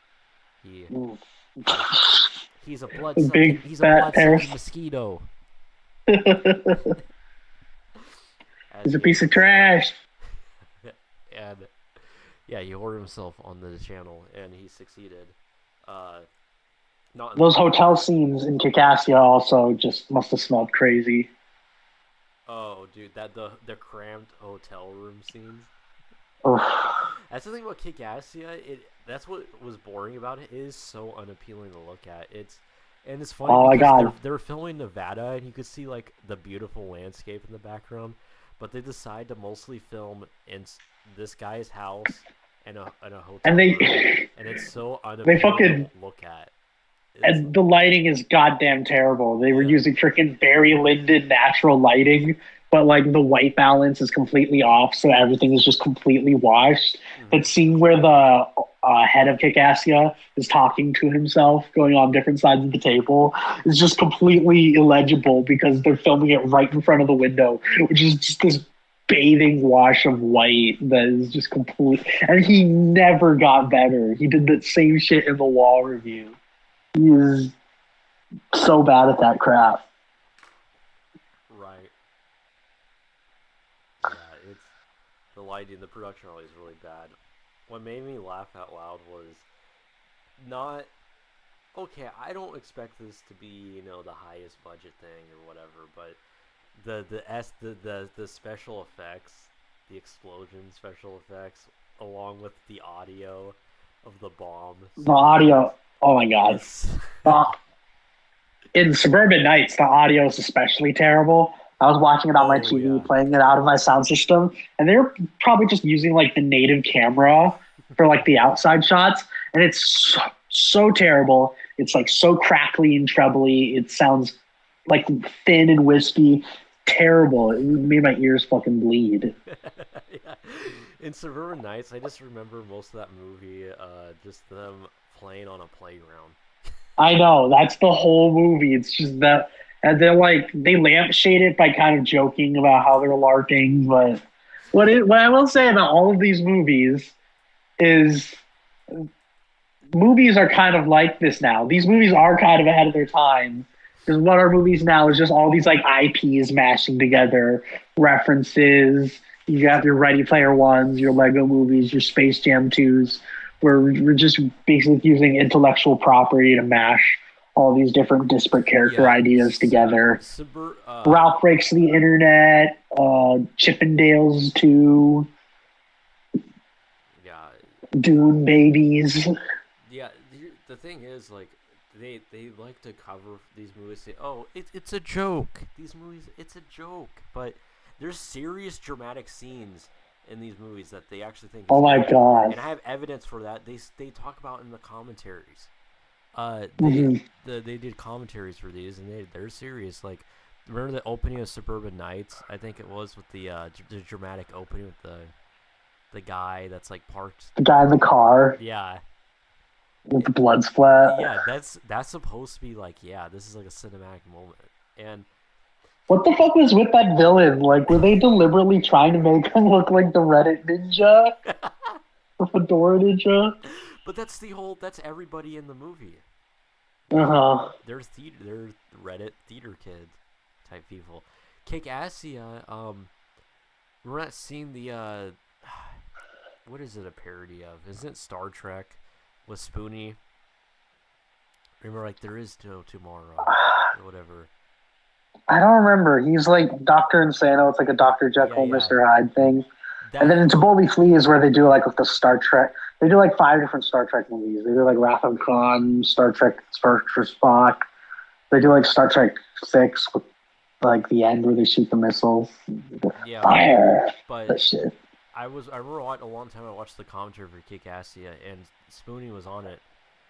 He Mm. he's a blood sucking. Big He's a fat blood sucking Paris. mosquito, as He's a he piece of would say. trash. And yeah, he whored himself on the channel, and he succeeded. Uh, Not in the Those best hotel way. scenes in Kikassia also just must have smelled crazy. Oh, dude, the cramped hotel room scenes. Oof. That's the thing about Kickassia. That's what was boring about it. It is so unappealing to look at. It's funny Oh my because god. they're filming Nevada, and you could see like the beautiful landscape in the background, but they decide to mostly film in this guy's house and a And hotel room, they and it's so they unappealing to fucking look at. It's and the lighting is goddamn terrible. They were yeah. using freaking Barry Lyndon natural lighting, but like the white balance is completely off, so everything is just completely washed. That Mm-hmm. scene where the head of Kikassia is talking to himself, going on different sides of the table, is just completely illegible because they're filming it right in front of the window, which is just this bathing wash of white that is just complete. And he never got better. He did the same shit in the wall review. He is so bad at that crap. Right. Yeah, it's the lighting, the production always really bad. What made me laugh out loud was not okay. I don't expect this to be the highest budget thing or whatever, but the special effects, the explosion special effects, along with the audio of the bomb The sounding audio, oh my god. is Uh, in Suburban Nights, the audio is especially terrible. I was watching it on my oh TV, yeah. playing it out of my sound system, and they were probably just using like the native camera for like the outside shots, and it's so terrible. It's like so crackly and trebly. It sounds like thin and wispy. Terrible. It made my ears fucking bleed. Yeah. In Suburban Nights, I just remember most of that movie, just them playing on a playground. I know that's the whole movie. It's just that, and they're like they lampshade it by kind of joking about how they're larping. But what I will say about all of these movies is movies are kind of like this now. These movies are kind of ahead of their time. Because what are movies now is just all these like IPs mashing together, references. You have your Ready Player Ones, your Lego movies, your Space Jam 2s, where we're just basically using intellectual property to mash all these different disparate character Yeah, ideas together. Subur. Ralph Breaks the Internet, Chippendales 2, Yeah, Dune Babies. yeah. The thing is, like, they like to cover these movies. Say, oh, it's a joke. These movies, it's a joke. But there's serious dramatic scenes in these movies that they actually think is Oh my funny, god. and I have evidence for that. They talk about in the commentaries. Mm-hmm. They did commentaries for these, and they're serious. Like, remember the opening of Suburban Nights? I think it was with the dramatic opening with the guy that's like parked. The guy in the car Yeah, with the blood splat. yeah. That's supposed to be like, yeah, this is like a cinematic moment, and What the fuck was with that villain? Like, were they deliberately trying to make him look like the Reddit ninja? The Fedora ninja? But that's everybody in the movie. Uh-huh. They're Reddit theater kid type people. Kick-Assia, we're not seeing the, what is it a parody of? Isn't it Star Trek with Spoonie? Remember, like, there is no tomorrow, or whatever. I don't remember. He's like Dr. Insano. It's like a Dr. Jekyll, Yeah. Mr. Hyde thing. That, And then into Boldly Flee is where they do like with the Star Trek. They do like 5 different Star Trek movies. They do like Wrath of Khan, Star Trek Spock. They do like Star Trek 6 with like the end where they shoot the missiles. yeah, Fire. but That shit. I remember a long time I watched the commentary for Kick-Assia, and Spoonie was on it,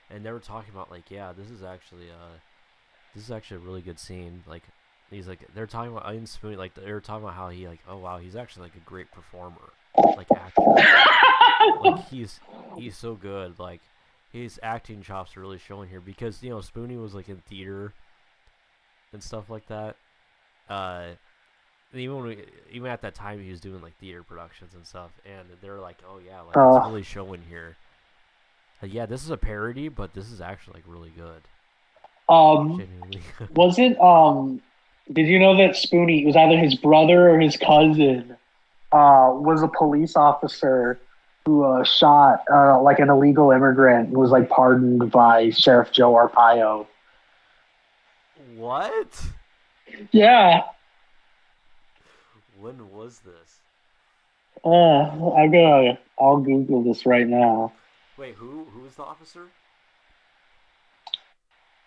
and they were talking about like, yeah, this is actually a really good scene. Like, he's like, they're talking about in Spoonie, like they were talking about how he like, oh wow, he's actually like a great performer, like actor. Like he's so good. Like his acting chops are really showing here because Spoonie was like in theater and stuff like that. Even at that time he was doing like theater productions and stuff, and they're like, oh yeah, like it's really showing here. Yeah, this is a parody, but this is actually like really good. Genuinely. Was it did you know that Spoonie was either his brother or his cousin was a police officer who shot like an illegal immigrant who was like pardoned by Sheriff Joe Arpaio? What? Yeah. When was this? I'll Google this right now. Wait, who is the officer?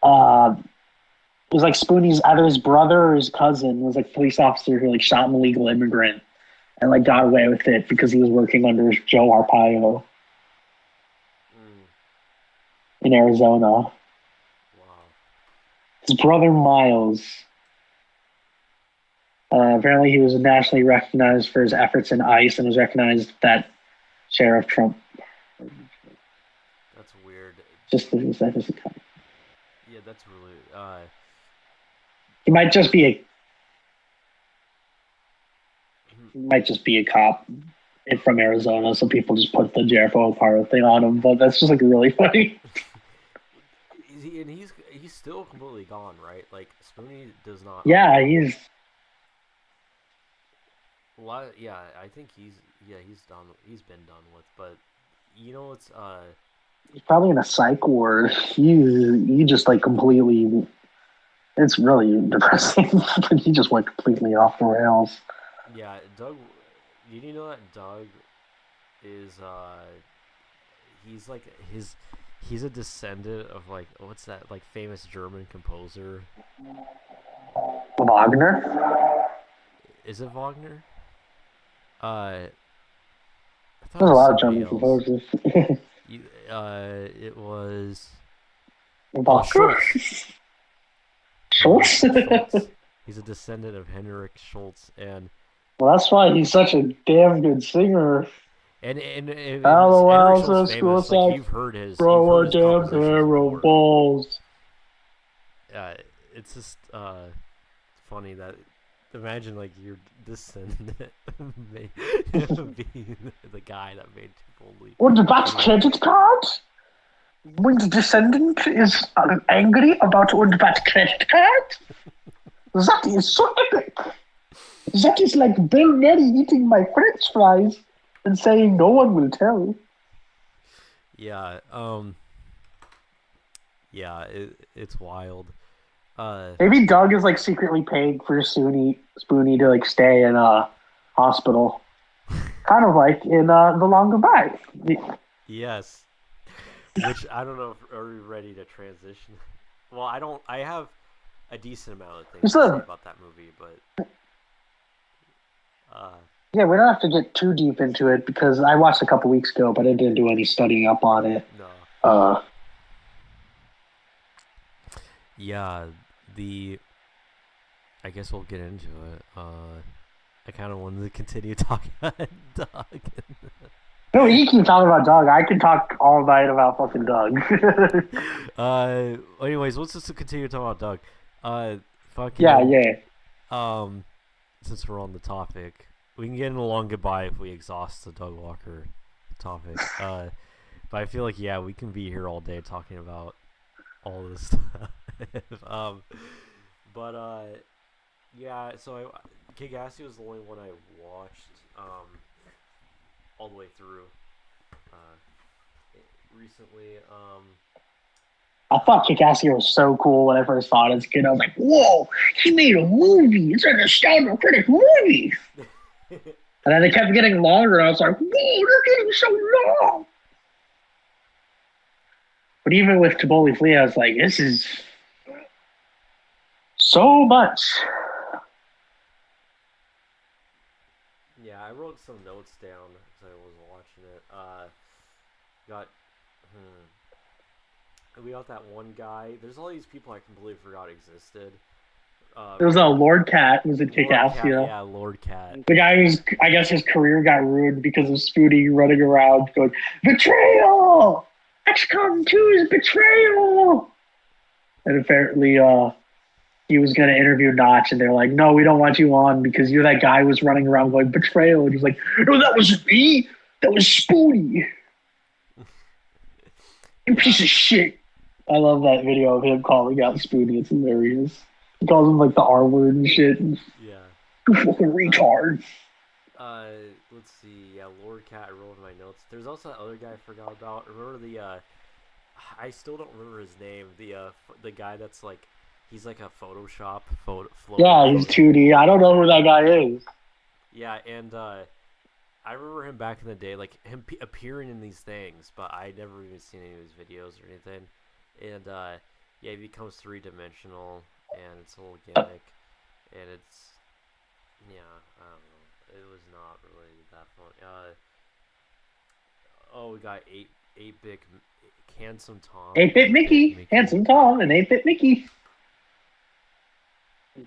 It was like Spoonie's either his brother or his cousin was like a police officer who like shot an illegal immigrant and like got away with it because he was working under Joe Arpaio in Arizona. Wow. His brother Miles. Apparently, he was nationally recognized for his efforts in ICE and was recognized that Sheriff Trump. That's weird. Just his efforts. Yeah, that's really. He might just be a cop from Arizona, so people just put the Jericho Aparo thing on him. But that's just like really funny. He's still completely gone, right? Like Spoonie does not. Yeah, he's. Yeah, I think he's done. He's been done with. But it's He's probably in a psych ward. He just like completely. It's really depressing. He just went completely off the rails. Yeah, Doug. Did you know that Doug is he's a descendant of like what's that like famous German composer? Wagner? Is it Wagner? There's a lot of German composers. It was Wagner. Schultz? He's a descendant of Henrik Schultz, and well, that's why he's such a damn good singer. And Henrik Schultz famous, like, you've heard his damn pair of balls. It's just funny that imagine like your descendant being the guy that made Chipotle. Und was credit card? When the descendant is angry about und what credit card? That is so epic. That is like Bill Murray eating my French fries and saying no one will tell. Yeah, it's wild. Maybe Doug is like secretly paying for Spoonie to like stay in a hospital, kind of like in The Long Goodbye. Yes, which I don't know. Are we ready to transition? Well, I don't. I have a decent amount of things to say about that movie, but yeah, we don't have to get too deep into it because I watched a couple weeks ago, but I didn't do any studying up on it. No. Yeah, I guess we'll get into it. I kind of wanted to continue talking about Doug. No, you keep talking about Doug. I can talk all night about fucking Doug. Anyways, let's just continue talking about Doug. Yeah. Since we're on the topic, we can get in a long goodbye if we exhaust the Doug Walker topic. But I feel like we can be here all day talking about all this stuff. So Kick-Assy was the only one I watched all the way through recently. I thought Kick-Assy was so cool when I first saw it as a kid. I was like, whoa, he made a movie. It's a nostalgia critic movie. And then it kept getting longer, and I was like, whoa, they're getting so long. But even with Taboli Flea, I was like, this is so much. Yeah, I wrote some notes down as I was watching it. We got that one guy. There's all these people I completely forgot existed. There was a Lord Cat was in Kick-Assy. Yeah, Lord Cat. The guy who's, I guess his career got ruined because of Spoonie running around going, betrayal! XCOM 2 is betrayal! And apparently he was going to interview Notch, and they're like, no, we don't want you on because you're that guy who was running around going, betrayal. And he's like, no, that wasn't me. That was Spoonie. You piece of shit. I love that video of him calling out Spoonie. It's hilarious. He calls him like the R word and shit. Yeah. You fucking retard. Let's see. Yeah, Lord Cat. I wrote in my notes. There's also that other guy I forgot about. Remember the I still don't remember his name. The guy that's like, he's like a Photoshop Yeah, he's 2D. I don't know who that guy is. Yeah, and I remember him back in the day, like him appearing in these things, but I never even seen any of his videos or anything. And he becomes 3-dimensional, and it's a little gimmick, and it's I don't know. It was not really that fun. We got 8-bit Handsome Tom. 8-bit Mickey. Handsome Tom and 8-bit Mickey.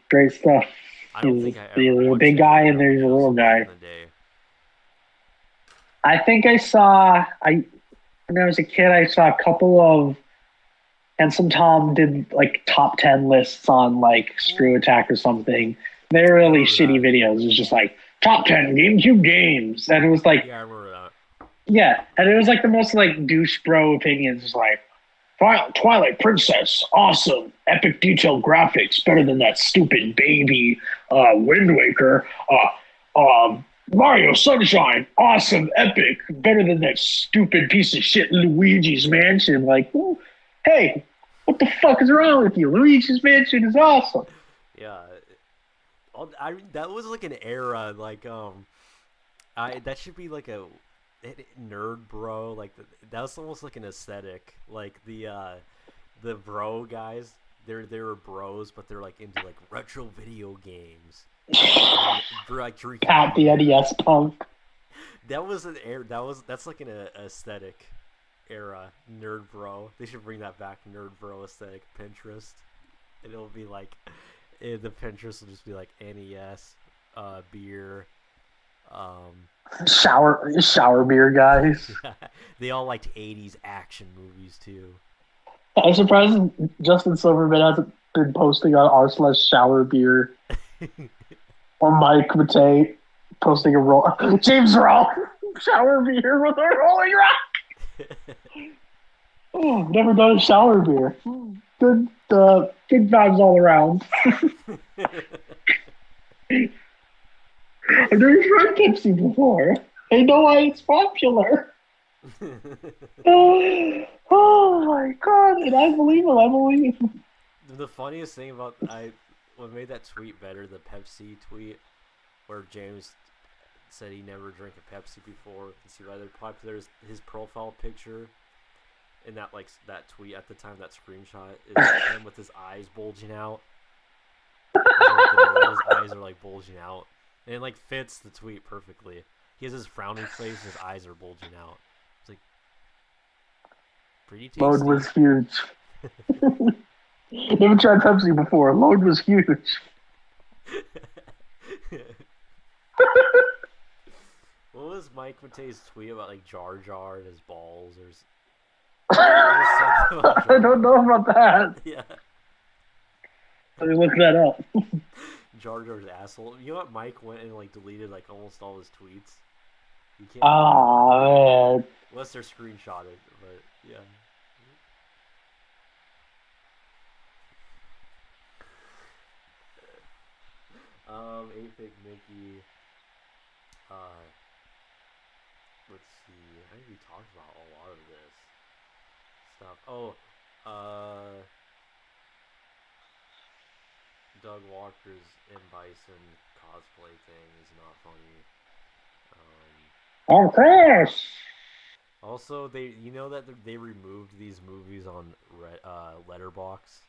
Great stuff. I don't think I There's ever a big guy and there's a little guy. I think I saw, when I was a kid, I saw a couple of, Handsome Tom did like top 10 lists on like Screw Attack or something. They were really shitty videos. It was just like, top 10 GameCube games. And it was like, yeah, I remember that. Yeah, and it was like the most like douche bro opinions. It's like, Twilight Princess, awesome, epic detailed graphics, better than that stupid baby Wind Waker. Mario Sunshine, awesome, epic, better than that stupid piece of shit Luigi's Mansion. Like, well, hey, what the fuck is wrong with you? Luigi's Mansion is awesome. Yeah, that was like an era. Like, that should be like a nerd bro. Like that was almost like an aesthetic. Like the bro guys, they were bros, but they're like into like retro video games. For like drinking Pat the NES punk. That was an era. That's like an aesthetic era. Nerd bro. They should bring that back. Nerd bro aesthetic. Pinterest. And it'll be like, the Pinterest will just be like NES, beer, shower beer guys. They all liked 80s action movies too. I'm surprised Justin Silverman hasn't been posting on r/shower beer. Or Mike Matei posting a roll. James Roll shower beer with a Rolling Rock. Oh, never done a shower beer. Good vibes all around. I've never tried Pepsi before. I know why it's popular. Oh my god, and I believe him. The funniest thing about what made that tweet better, the Pepsi tweet, where James said he never drank a Pepsi before. You see rather popular his profile picture in that tweet at the time, that screenshot is him with his eyes bulging out. His eyes are like bulging out. And it like fits the tweet perfectly. He has his frowning face and his eyes are bulging out. It's like pretty tasty. Load was huge. Never tried Pepsi before. Load was huge. What was Mike Matei's tweet about like Jar Jar and his balls or? I don't know about that. Yeah. Let me look that up. Jar Jar's asshole. You know what? Mike went and like deleted like almost all his tweets. You can't Oh, man. unless they're screenshotted, but yeah. Aphic Mickey. Uh, let's see. I think we talked about a lot of this stuff. Oh, Doug Walker's M Bison cosplay thing is not funny. Of course. Also, you know that they removed these movies on Letterbox.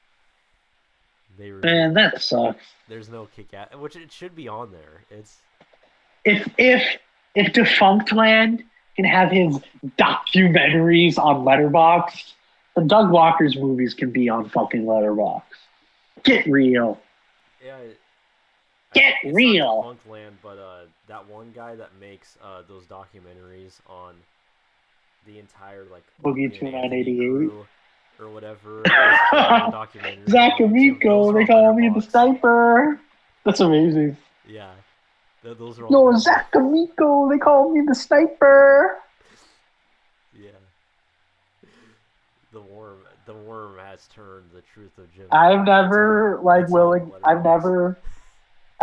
They Man, removed. that sucks. There's no kick out, which it should be on there. It's If Defunct Land can have his documentaries on Letterbox, then Doug Walker's movies can be on fucking Letterbox. Get real. yeah. Get It's real. not Defunctland, but that one guy that makes those documentaries on the entire like Boogie Opie and 2988. Anthony crew or whatever. Documentary. Zach Amico, they call me the sniper. That's amazing. Yeah, those are all. Yo, Zach Amico, they call me the sniper. Yeah. The worm has turned the truth of Jim. I've never I've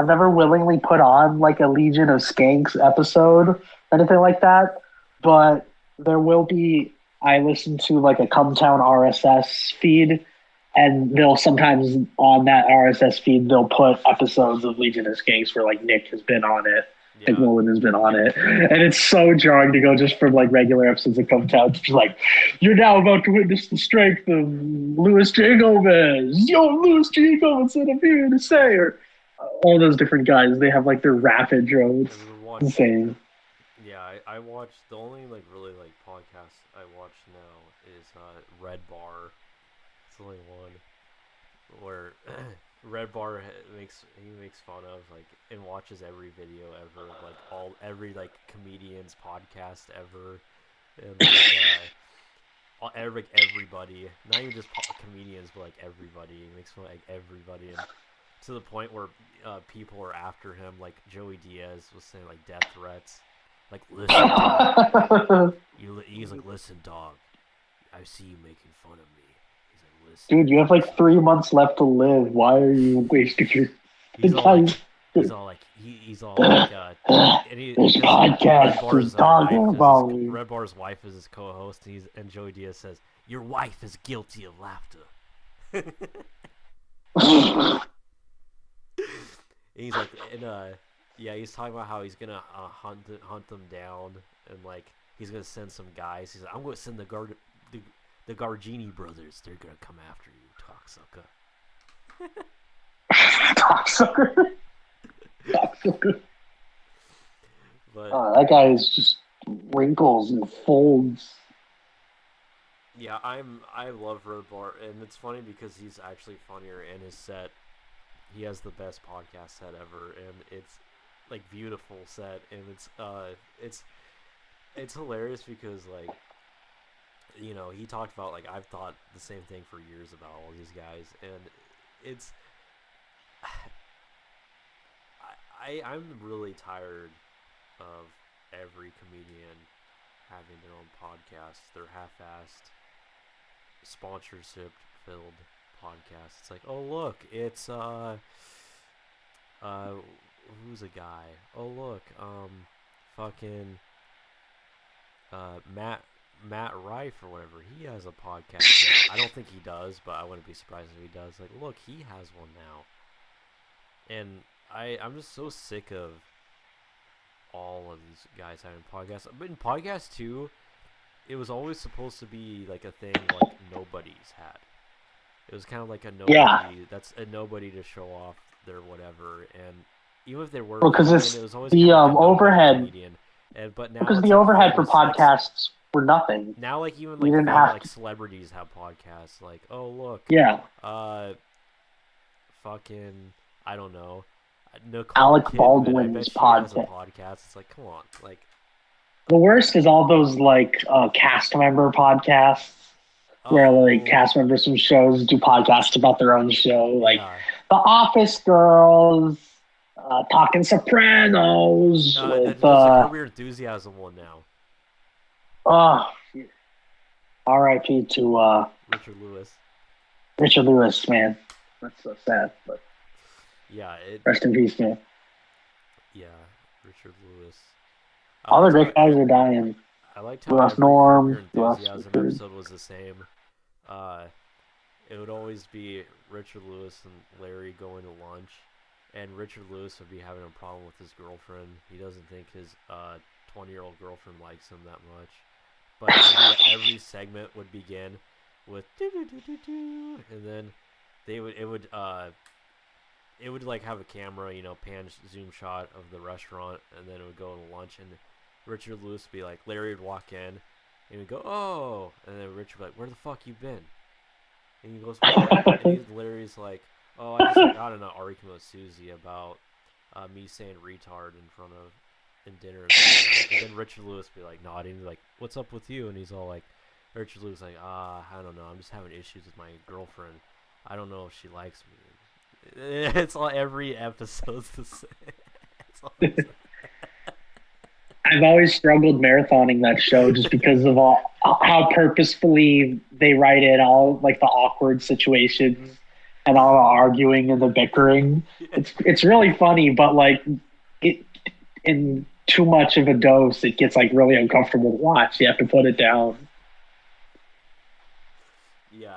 never willingly put on like a Legion of Skanks episode or anything like that, but there will be. I listen to like a Cumtown RSS feed, and they'll sometimes on that RSS feed they'll put episodes of Legion of Skanks where like Nick has been on it, Nick Mullen has been on it, and it's so jarring to go just from like regular episodes of Cumtown to just like you're now about to witness the strength of Louis J. Gomez. Yo, Louis J. Gomez, what I'm here to say, or all those different guys. They have like their rap intros. Insane. Yeah, I watch the only like really like podcast I watch now is Red Bar. It's the only one where Red Bar makes fun of like and watches every video ever, like every like comedian's podcast ever, and like, everybody, not even just comedians, but like everybody. He makes fun of like everybody, and to the point where people are after him, like Joey Diaz was saying like death threats. Like, listen, dog. He's like, listen, dog. I see you making fun of me. He's like, listen. Dude, you have like 3 months left to live. Why are you wasting your time? He's all like, this podcast is talking about me. Red Bar's wife is his co-host, and Joey Diaz says, your wife is guilty of laughter. He's like, yeah, he's talking about how he's gonna hunt them down, and like he's gonna send some guys. He's like, I'm gonna send the Gargini brothers. They're gonna come after you, cocksucker. Cocksucker. But that guy is just wrinkles and folds. Yeah, I love Red Bar, and it's funny because he's actually funnier in his set. He has the best podcast set ever, and it's like beautiful set, and it's hilarious because like he talked about like I've thought the same thing for years about all these guys, and it's I'm really tired of every comedian having their own podcast. They're half-assed, sponsorship filled podcasts. It's like, oh look, it's who's a guy? Oh look, fucking Matt Rife or whatever. He has a podcast now. I don't think he does, but I wouldn't be surprised if he does. Like, look, he has one now. And I'm just so sick of all of these guys having podcasts. But in podcasts too, it was always supposed to be like a thing like nobody's had. It was kind of like a nobody. Yeah. That's a nobody to show off their whatever. And even if there were, because it was always the kind of like overhead. But now Because the like overhead for famous, podcasts were nothing. Now, like even You didn't like have like celebrities have podcasts. Like, oh look, Yeah. Fucking I don't know. Nicole Alec Kidman, Baldwin's I bet she has a podcast. podcast. It's like, come on, like The worst is all those like cast member podcasts where like cast members from shows do podcasts about their own show, like yeah. The Office Girls, Talking Sopranos with There's a Curb Your Enthusiasm one now. oh, R.I.P. to Richard Lewis. Richard Lewis, man. That's so sad, but Yeah, rest in peace, man. Yeah, Richard Lewis. All the great guys are dying. I liked We how lost every Curb Your Norm, we lost Enthusiasm Richard. episode was the same. It would always be Richard Lewis and Larry going to lunch, and Richard Lewis would be having a problem with his girlfriend. He doesn't think his 20-year-old girlfriend likes him that much. But every segment would begin with do do do do do, and then it would like have a camera, pan zoom shot of the restaurant, and then it would go to lunch, and Richard Lewis would be like, Larry would walk in, and he'd go, oh, and then Richard would be like, where the fuck you been? And he goes, what? And Larry's like, oh, I just got in an argument with Susie about me saying retard in dinner. And then Richard Lewis would be like nodding, like, what's up with you? And he's all like, Richard Lewis like, I don't know, I'm just having issues with my girlfriend. I don't know if she likes me. It's all every episode's the same. I've always struggled marathoning that show just because of how purposefully they write in all like the awkward situations and all the arguing and the bickering. It's really funny, but like it in too much of a dose, it gets like really uncomfortable to watch. You have to put it down. Yeah,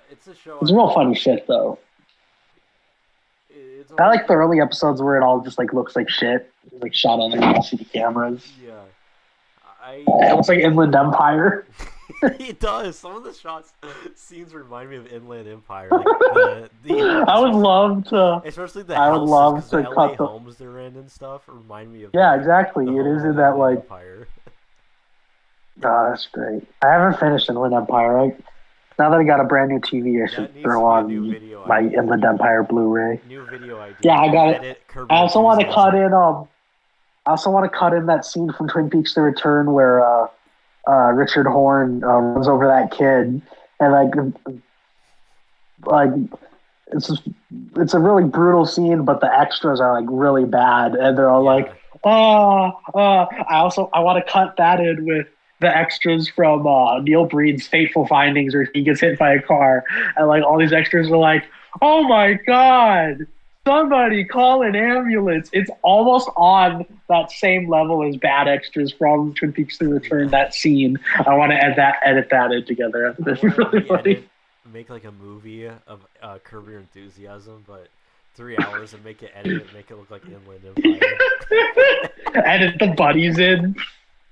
it's a show. It's real funny shit though. I like the early episodes where it all just like looks like shit, like shot on like LCD cameras. Yeah, it looks like Inland Empire. It does. Some of the scenes remind me of Inland Empire. Like I would love to, especially the houses, I would love to the LA cut homes they're in and stuff remind me of. Yeah, exactly. It is in that like. Empire. Oh, that's great. I haven't finished Inland Empire. Now that I got a brand new TV, I should throw on my Inland Empire Blu-ray. New video idea. Yeah, I got it. I also want to cut in. I also want to cut in that scene from Twin Peaks: The Return where Richard Horn runs over that kid, and like it's a really brutal scene, but the extras are like really bad, and they're all like, I want to cut that in with the extras from Neil Breen's Fateful Findings, where he gets hit by a car, and like all these extras are like, "Oh my god, somebody call an ambulance!" It's almost on that same level as bad extras from Twin Peaks: The Return. That scene, I want to edit that in together. That's really funny. Make like a movie of Curb Your Enthusiasm, but 3 hours, and make it look like Inland Empire. Edit the buddies in.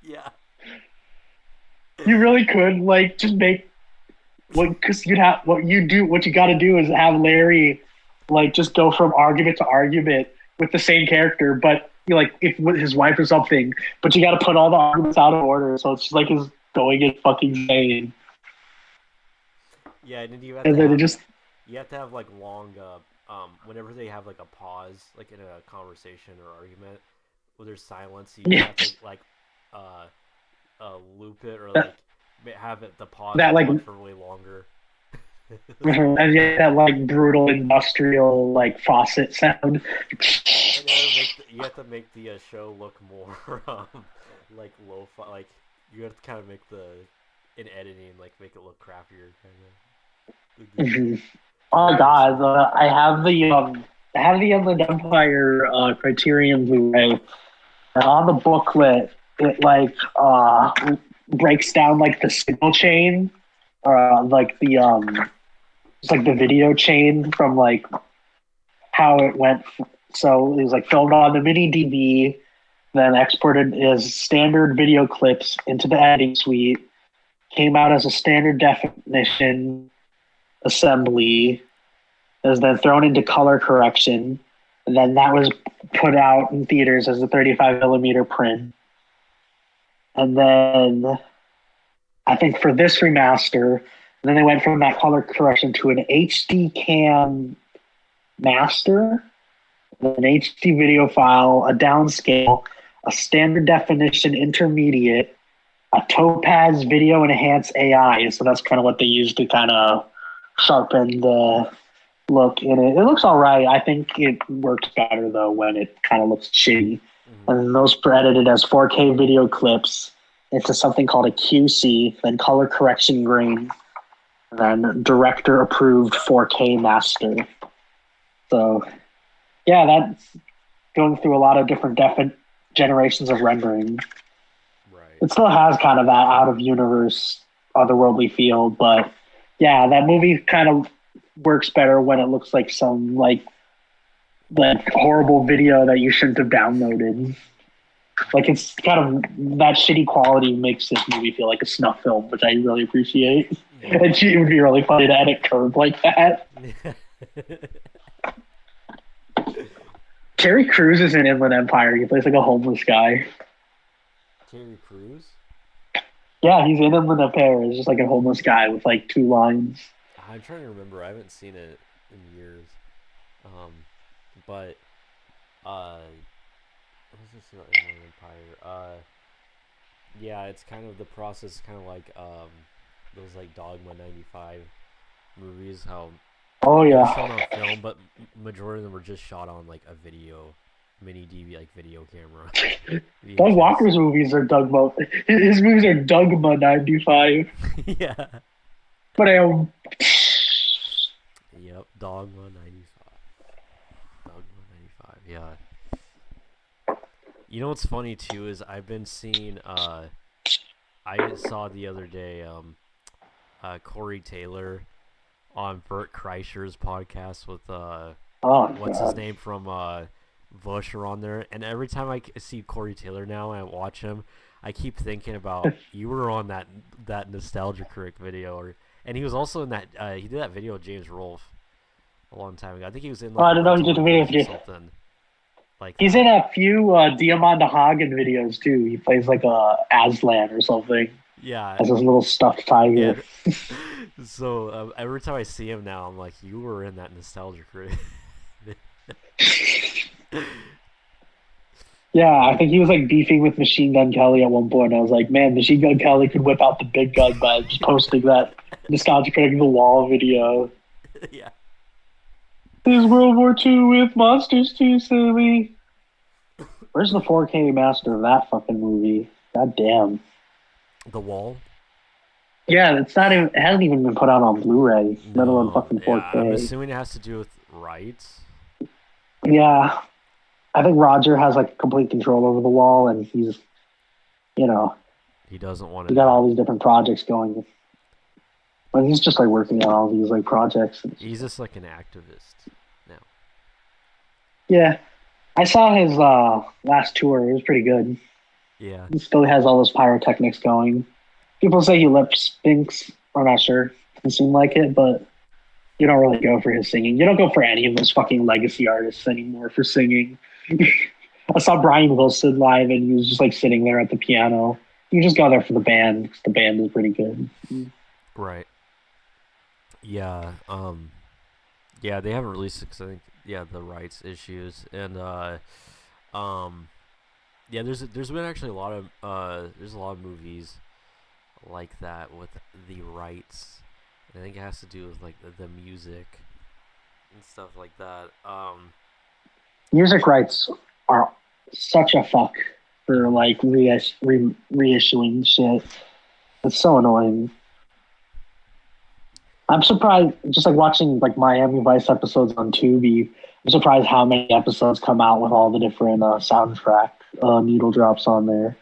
Yeah. You really could like just make because you got to do is have Larry like just go from argument to argument with the same character, but like if with his wife or something, but you got to put all the arguments out of order, so it's just like his going in fucking insane. Yeah, and then you have to have like long whenever they have like a pause like in a conversation or argument where there's silence, you have to like loop it or like have it the pause that like for way longer. And yeah, that like brutal industrial like faucet sound. And you have to make the show look more like lo-fi. Like you have to kind of make in editing like make it look crappier kind of. Oh god, I have the Inland Empire Criterion Blu-ray, and on the booklet it like breaks down like the signal chain, like the it's like the video chain from like how it went. So it was like filmed on the mini DV, then exported as standard video clips into the editing suite, came out as a standard definition assembly, is then thrown into color correction, and then that was put out in theaters as a 35 millimeter print. And then I think for this remaster, and then they went from that color correction to an HD cam master, an HD video file, a downscale, a standard definition intermediate, a Topaz video enhance AI. So that's kind of what they used to kind of sharpen the look in it. It looks all right. I think it works better though when it kind of looks shitty. Mm-hmm. And those are edited as 4K video clips into something called a QC, then color correction grain, and then director approved 4K master. So yeah, that's going through a lot of different generations of rendering. Right. It still has kind of that out of universe, otherworldly feel, but yeah, that movie kind of works better when it looks like some like horrible video that you shouldn't have downloaded. Like it's kind of that shitty quality makes this movie feel like a snuff film, which I really appreciate. Yeah. And it would be really funny to edit curve like that. Terry Crews is in Inland Empire. He plays like a homeless guy. Terry Crews? Yeah, he's in Inland Empire. He's just like a homeless guy with like 2 lines. I'm trying to remember. I haven't seen it in years. But what's this about Inland Empire? Yeah, it's kind of the process, kind of like those like Dogma '95 movies. How Oh they were yeah. shown on film, but majority of them were just shot on like a mini DV, like video camera. Doug VHS. Walker's movies are Dogma. His movies are Dogma 95. Yeah. But Yep. Dogma '95. Dogma '95. Yeah. You know what's funny too is I've been seeing. I saw the other day. Corey Taylor on Bert Kreischer's podcast with what's his name from Busher on there, and every time I see Corey Taylor now and I watch him, I keep thinking about you were on that Nostalgia Critic video, and he was also in that he did that video with James Rolfe a long time ago. I think he was in. Like, I don't know. He did a video with you. Something. Like he's in a few Diamanda Hagen videos too. He plays like a Aslan or something. Yeah. As his little stuffed tiger. Yeah. So every time I see him now, I'm like, you were in that Nostalgia Critic. Yeah, I think he was like beefing with Machine Gun Kelly at one point. I was like, man, Machine Gun Kelly could whip out the big gun by just posting that Nostalgia Critic the Wall video. Yeah. This is World War II with monsters too silly. Where's the 4K master of that fucking movie? God damn. The Wall? Yeah, it's not even. It hasn't even been put out on Blu-ray, let alone fucking 4K. Yeah, I'm assuming it has to do with rights. Yeah, I think Roger has like complete control over The Wall, and he's, he doesn't want he to. got all these different projects going. But he's just like working on all these like projects. He's just like an activist now. Yeah, I saw his last tour. It was pretty good. Yeah. He still has all those pyrotechnics going. People say he lip syncs. I'm not sure. Doesn't seem like it, but you don't really go for his singing. You don't go for any of those fucking legacy artists anymore for singing. I saw Brian Wilson live, and he was just like sitting there at the piano. You just go there for the band because the band is pretty good. Right. Yeah. Yeah, they haven't released it because I think the rights issues and yeah, there's been actually a lot of movies like that with the rights. I think it has to do with like the music and stuff like that. Music rights are such a fuck for like reissuing shit. It's so annoying. I'm surprised, just like watching like Miami Vice episodes on Tubi. I'm surprised how many episodes come out with all the different soundtrack needle drops on there.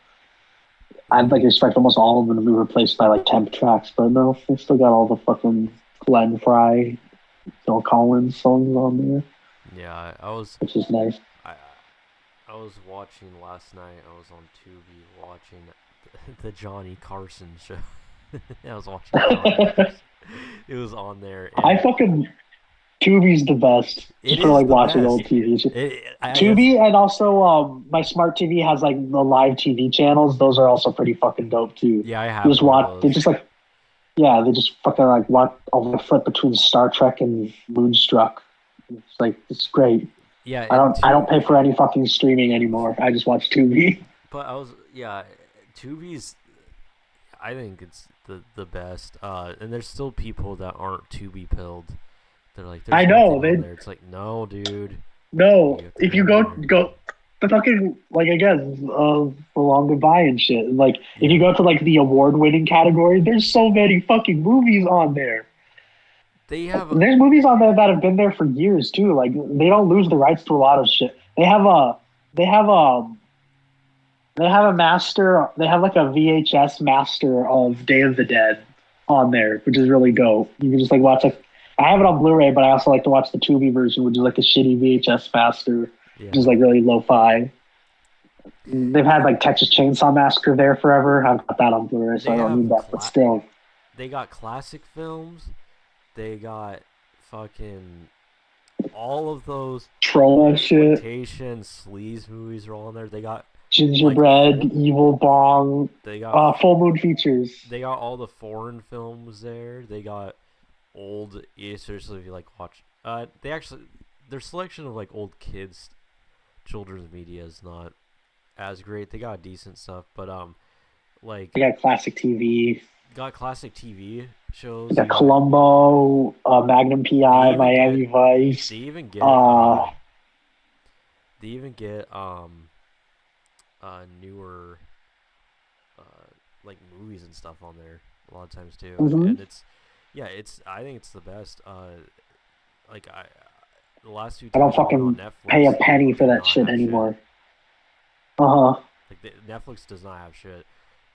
I'd like expect almost all of them to be replaced by like temp tracks, but no, they still got all the fucking Glenn Frey, Phil Collins songs on there. Yeah, which is nice. I was watching last night. I was on Tubi watching the Johnny Carson show. I was watching. It was on there. I fucking Tubi's the best for like watching old TV. Tubi and also my smart TV has like the live TV channels. Those are also pretty fucking dope too. Yeah, I have. You just watch. They just like, yeah, they just fucking like watch. I'll flip between Star Trek and Moonstruck. It's like it's great. Yeah, I don't pay for any fucking streaming anymore. I just watch Tubi. But Tubi's. I think it's the best. And there's still people that aren't Tubi pilled They're like, I there's know nothing on they there. It's like, no, dude, no. you have to If go you on go there. go the fucking like again, the long goodbye and shit. Like if you Yeah, go to like the award winning category, there's so many fucking movies on there. they have. There's movies on there that have been there for years too. Like they don't lose the rights to a lot of shit. They have a they have a master. They have like a VHS master of Day of the Dead on there, which is really dope. You can just like watch like I have it on Blu-ray, but I also like to watch the Tubi version, which is like a shitty VHS master, which is Yeah, like really lo-fi. They've had like Texas Chainsaw Massacre there forever. I've got that on Blu-ray, so they I don't have need that. But still, they got classic films. They got fucking all of those Troll shit, exploitation sleaze movies are all in there. They got like Gingerbread, Evil Bong, they got Full Moon Features. they got all the foreign films there. They got old, seriously, if you like watch, they actually their selection of like old kids children's media is not as great. They got decent stuff, but like They got classic TV. got classic TV They shows. got You got Columbo, Magnum they PI, even get Miami Vice. they even get Uh, they even get newer like movies and stuff on there a lot of times too, mhm. and it's yeah, it's I think it's the best. Like I the last two I don't times I went on fucking pay Netflix, a they penny for did that not shit have shit. anymore. Uh huh. Like Netflix does not have shit,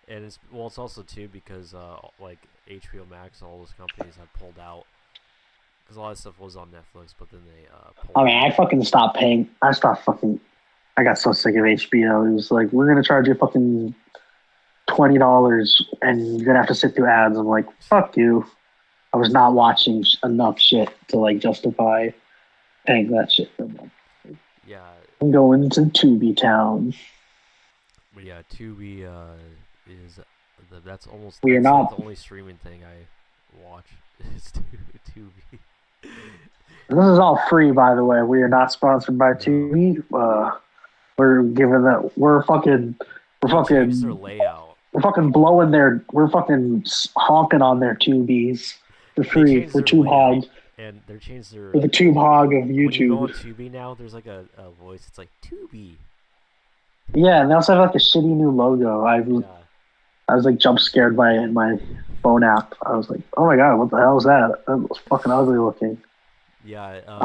and it's also too because like HBO Max, all those companies have pulled out because a lot of stuff was on Netflix, but then they I pulled mean, I out. fucking stopped paying. I stopped fucking. I got so sick of HBO. It was like, we're gonna charge you fucking $20, and you're gonna have to sit through ads. I'm like, fuck you. I was not watching enough shit to like justify paying that shit for a month. Yeah, I'm going to Tubi Town. but yeah, Tubi is We are that's like the not. only streaming thing I watch is Tubi. This is all free, by the way. We are not sponsored by No, Tubi. We're giving that. We're they changed their fucking, layout. we're fucking blowing their. We're fucking honking on their Tubies for They free. changed We're their tube layout, hogs. and they changed We're their the tube hog of when you go YouTube. on Tubi now, there's like a voice. It's like Tubi. Yeah, and they also have like a shitty new logo. Yeah, I was like jump scared by it in my phone app. I was like, oh my god, what the hell is that? That was fucking ugly looking. yeah. I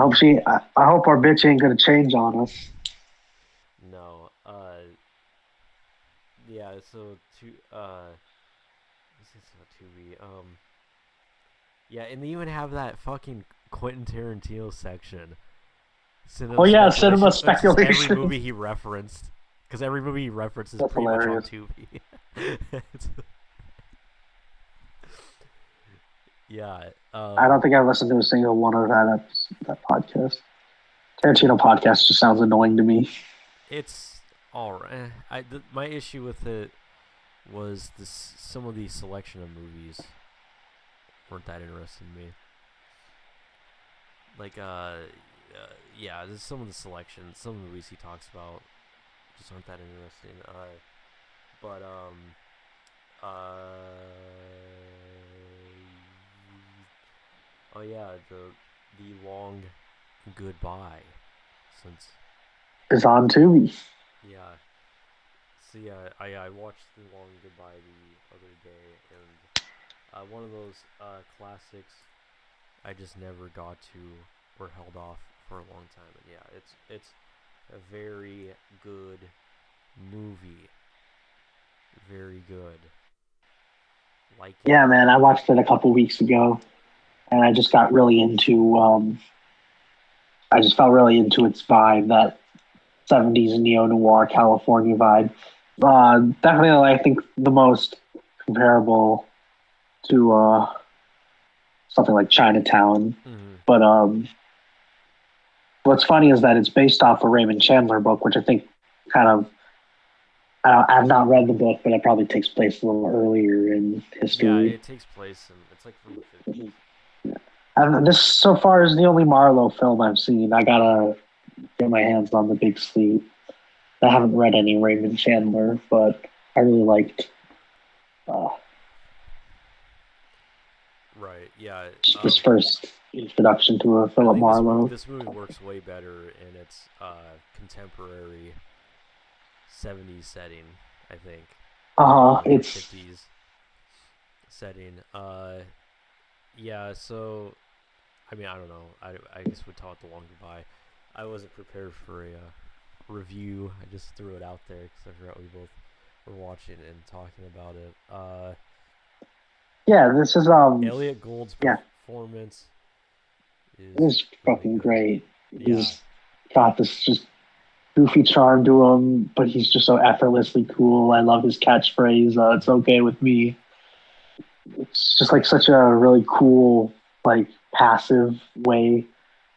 hope our bitch ain't gonna change on us. No. Yeah. So this is about Tubi. Yeah, and they even have that fucking Quentin Tarantino section. Oh Cinema yeah, cinema speculation. It's just every speculation. movie he referenced, because every movie he references That's pretty much on hilarious. Tubi. Yeah. I don't think I've listened to a single one of that podcast. Tarantino podcast just sounds annoying to me. It's all right. My issue with it was this. Some of the selection of movies weren't that interesting to me. Like yeah, there's some of the selections, some movies he talks about just aren't that interesting. But uh, oh yeah, the long goodbye since It's on Tubi. yeah. So yeah, I watched the long goodbye the other day, and one of those classics I just never got to or held off for a long time. And yeah, it's a very good movie. Very good. Like it. Yeah, man, I watched it a couple weeks ago, and I just got really into. I just felt really into its vibe, that '70s neo noir California vibe. Definitely, I think the most comparable to something like Chinatown. Mm-hmm. But what's funny is that it's based off a Raymond Chandler book, which I think kind of I've not read the book, but it probably takes place a little earlier in Yeah, history. it takes place in it's like from the 50s. And this so far is the only Marlowe film I've seen. I gotta get my hands on the big sleeve. I haven't read any Raymond Chandler, but I really liked uh, Right. Yeah. this first introduction to a I Philip think Marlowe. this movie works way better in its contemporary '70s setting. I think than Uh, like a it's '50s setting. Yeah. So I mean, I don't know. I guess we talked a long goodbye. I wasn't prepared for a review. I just threw it out there because I forgot we both were watching and talking about it. yeah, this is Elliot Gould's yeah, performance is it's really fucking good. great. Yeah, He's got this just goofy charm to him, but he's just so effortlessly cool. I love his catchphrase. It's okay with me. It's just like such a really cool, like passive way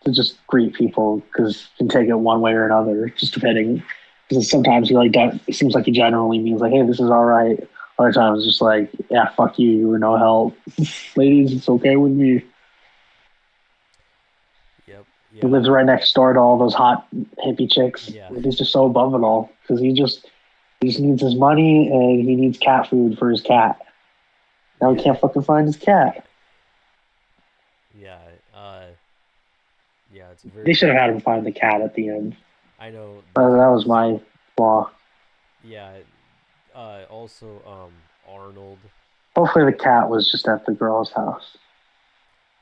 to just greet people because you can take it one way or another, just depending. Because sometimes he like it seems like he generally means like, hey, this is all right. Other times, just like, yeah, fuck you, you were no help, ladies. It's okay with me. yep, He yeah, lives right next door to all those hot hippie chicks. yeah, He's just so above it all because he just needs his money and he needs cat food for his cat. Now he yeah, can't fucking find his cat. yeah. Yeah, it's a They very should good. have had him find the cat at the end. I know the That cat was was. my flaw. Yeah. Also, Arnold. Hopefully, the cat was just at the girl's house.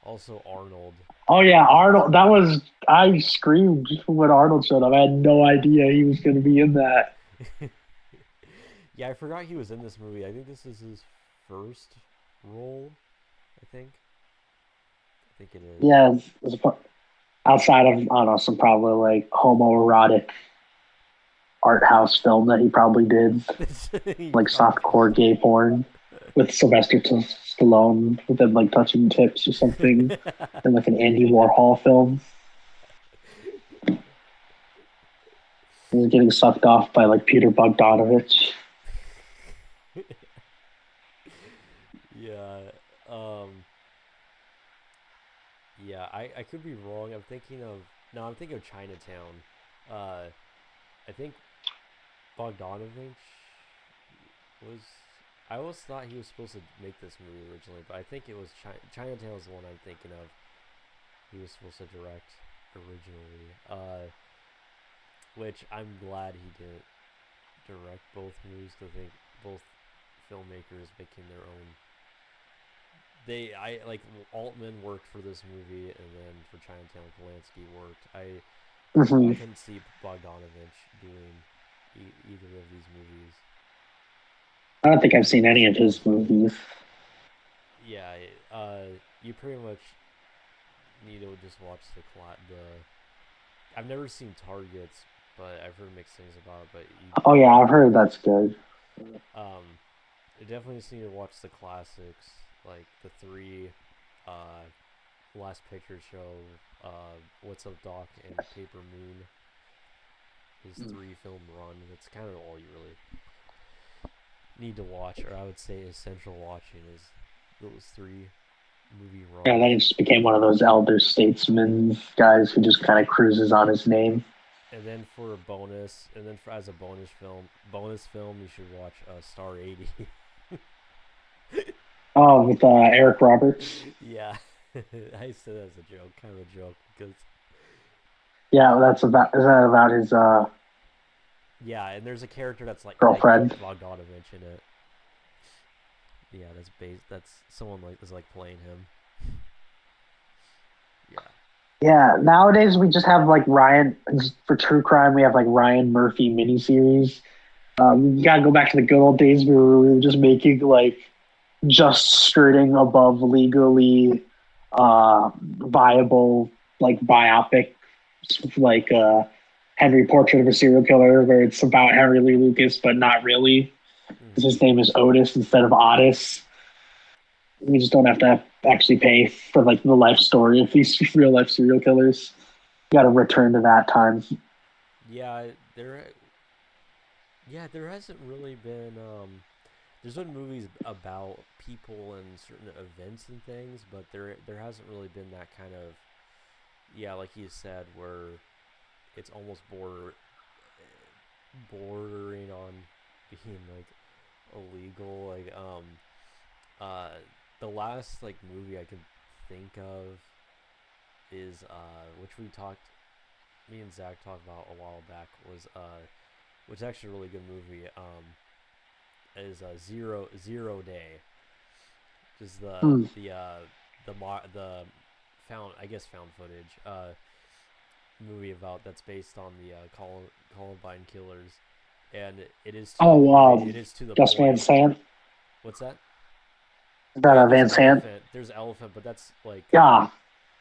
Also, Arnold. Oh yeah, He's in this Arnold. That movie. was I screamed when Arnold showed up. I had no idea he was going to be in that. Yeah, I forgot he was in this movie. I think this is his first role. I think. I think it is. Yeah, outside of I don't know some probably like homoerotic art house film that he probably did, He like probably softcore gay porn with Sylvester Stallone with them like touching tips or something, did. and like an Andy Warhol film. He was getting sucked off by like Peter Bogdanovich. Yeah. Um. Yeah. I could be wrong. I'm thinking of. No, I'm thinking of Chinatown. Uh. I think Bogdanovich was. I always thought he was supposed to make this movie originally, but I think it was Chinatown is the one I'm thinking of. He was supposed to direct originally. Which I'm glad he didn't direct both movies because I think both filmmakers making their own. I like Altman worked for this movie, and then for Chinatown, Polanski worked. I Hmm. couldn't see Bogdanovich doing either of these movies. I don't think I've seen any of his movies. Yeah, you pretty much need to just watch the. I've never seen Targets, but I've heard mixed things about it. But Oh yeah, I've heard that's good. you definitely just need to watch the classics, like the three, uh, Last Picture Show, What's Up Doc, and Paper Moon. His three film run. That's kind of all you really need to watch, or I would say essential watching is those three movie Yeah, then runs. he just became one of those elder statesmen guys who just kind of cruises on his name. And then for a bonus, and then for as a bonus film, you should watch Star 80. Oh, with Eric Roberts. Yeah, I said that as a joke, kind of a joke, because Yeah, that's about. Is that about his yeah, and there's a character that's like girlfriend? Bogdanovich in it. Yeah, that's based. That's someone like is like playing him. Yeah, Yeah. Nowadays we just have like Ryan for true crime. We have like Ryan Murphy miniseries. You gotta go back to the good old days where we were just making like just skirting above legally viable like biopic like Henry Portrait of a Serial Killer, where it's about Henry Lee Lucas, but not really. Because mm-hmm. his name is Otis instead of Otis. We just don't have to actually pay for like the life story of these real life serial killers. You got to return to that time. Yeah, there hasn't really been. There's been movies about people and certain events and things, but there hasn't really been that kind of yeah, like you said, where it's almost bordering on being like illegal. Uh, the last like movie I can think of is which me and Zach talked about a while back was which is actually a really good movie. Is Zero Day. Just Hmm. the found footage movie about that's based on the Columbine killers, and Oh, it is to the Gus Van point. Sant. What's that? Is Oh that yeah, a Van Sant? There's elephant, but that's like Yeah,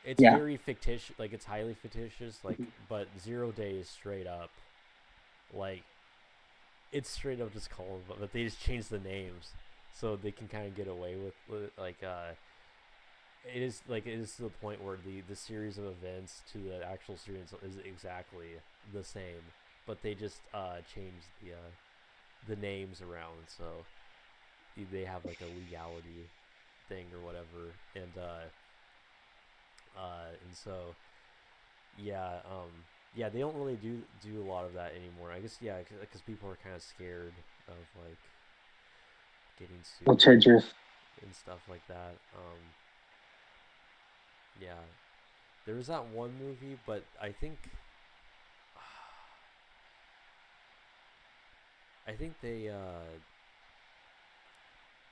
it's yeah. very fictitious. Like it's highly fictitious. Like, but Zero Day is straight up like it's straight up just Columbine, but they just change the names so they can kind of get away with like it is to the point where the series of events to the actual series is exactly the same, but they just change the names around so they have like a legality thing or whatever, and so yeah, they don't really do a lot of that anymore. I guess yeah, because people are kind of scared of like getting sued Litigious. and stuff like that. Yeah, there was that one movie, but I think they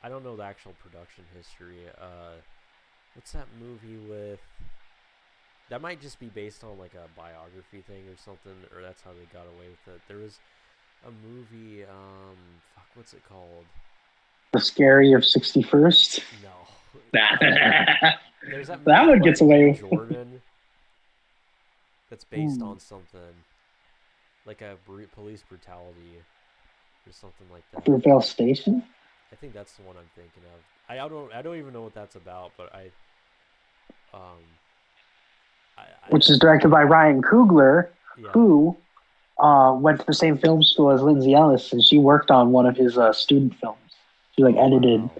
I don't know the actual production history. What's that movie with? That might just be based on like a biography thing or something, or that's how they got away with it. There was a movie. Fuck, what's it called? The Scary of 61st. No. That There's that movie with one gets Michael B. away with. Jordan that's based on something like a police brutality or something like that. Fruitvale Station, I think that's the one I'm thinking of. I don't even know what that's about, but um which is directed by Ryan Coogler, yeah. who went to the same film school as Lindsay Ellis, and she worked on one of his student films. She like Oh edited wow.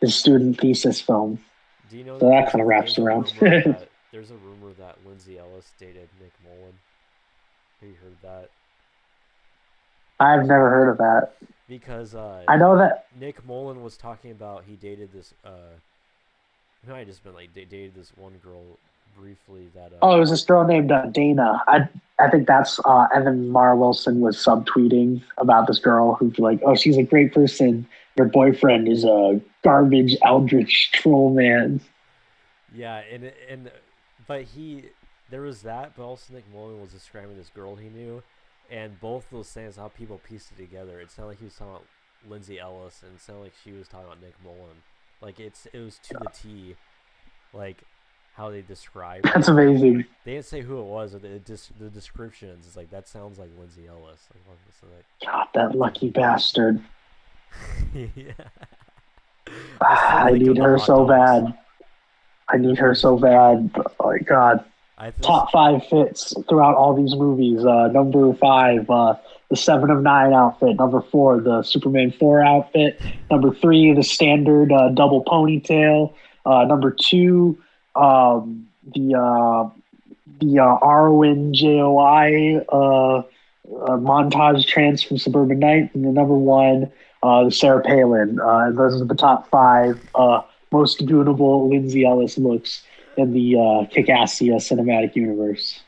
his student thesis film. Do you know So that that kind of wraps around. there's a rumor that Lindsay Ellis dated Nick Mullen? Have you heard that? I've never heard of that. Because I know that. Nick Mullen was talking about he dated this it might have just been like they dated this one girl briefly that Oh, it was this girl named Dana. I think that's and then Mara Wilson was subtweeting about this girl who's like, oh, she's a great person. Your boyfriend is a garbage eldritch troll man. yeah, and but there was that, but also Nick Mullen was describing this girl he knew, and both those things how people pieced it together. It sounded like he was talking about Lindsay Ellis, and it sounded like she was talking about Nick Mullen. Like it was to the T, like how they described That's it. amazing. They didn't say who it was, or the descriptions. It's like that sounds like Lindsay Ellis. God, that lucky bastard. Yeah. I need her so bad. I need her so bad. Oh my God. Top 5 fits throughout all these movies. Number 5, the 7 of 9 outfit. Number 4, the Superman 4 outfit. Number 3, the standard double ponytail. Number 2, the RONJOI montage trance from Suburban Night. And the number 1, the Sarah Palin. And those are the top 5 most goonable Lindsay Ellis looks in the Kick-Ass cinematic universe.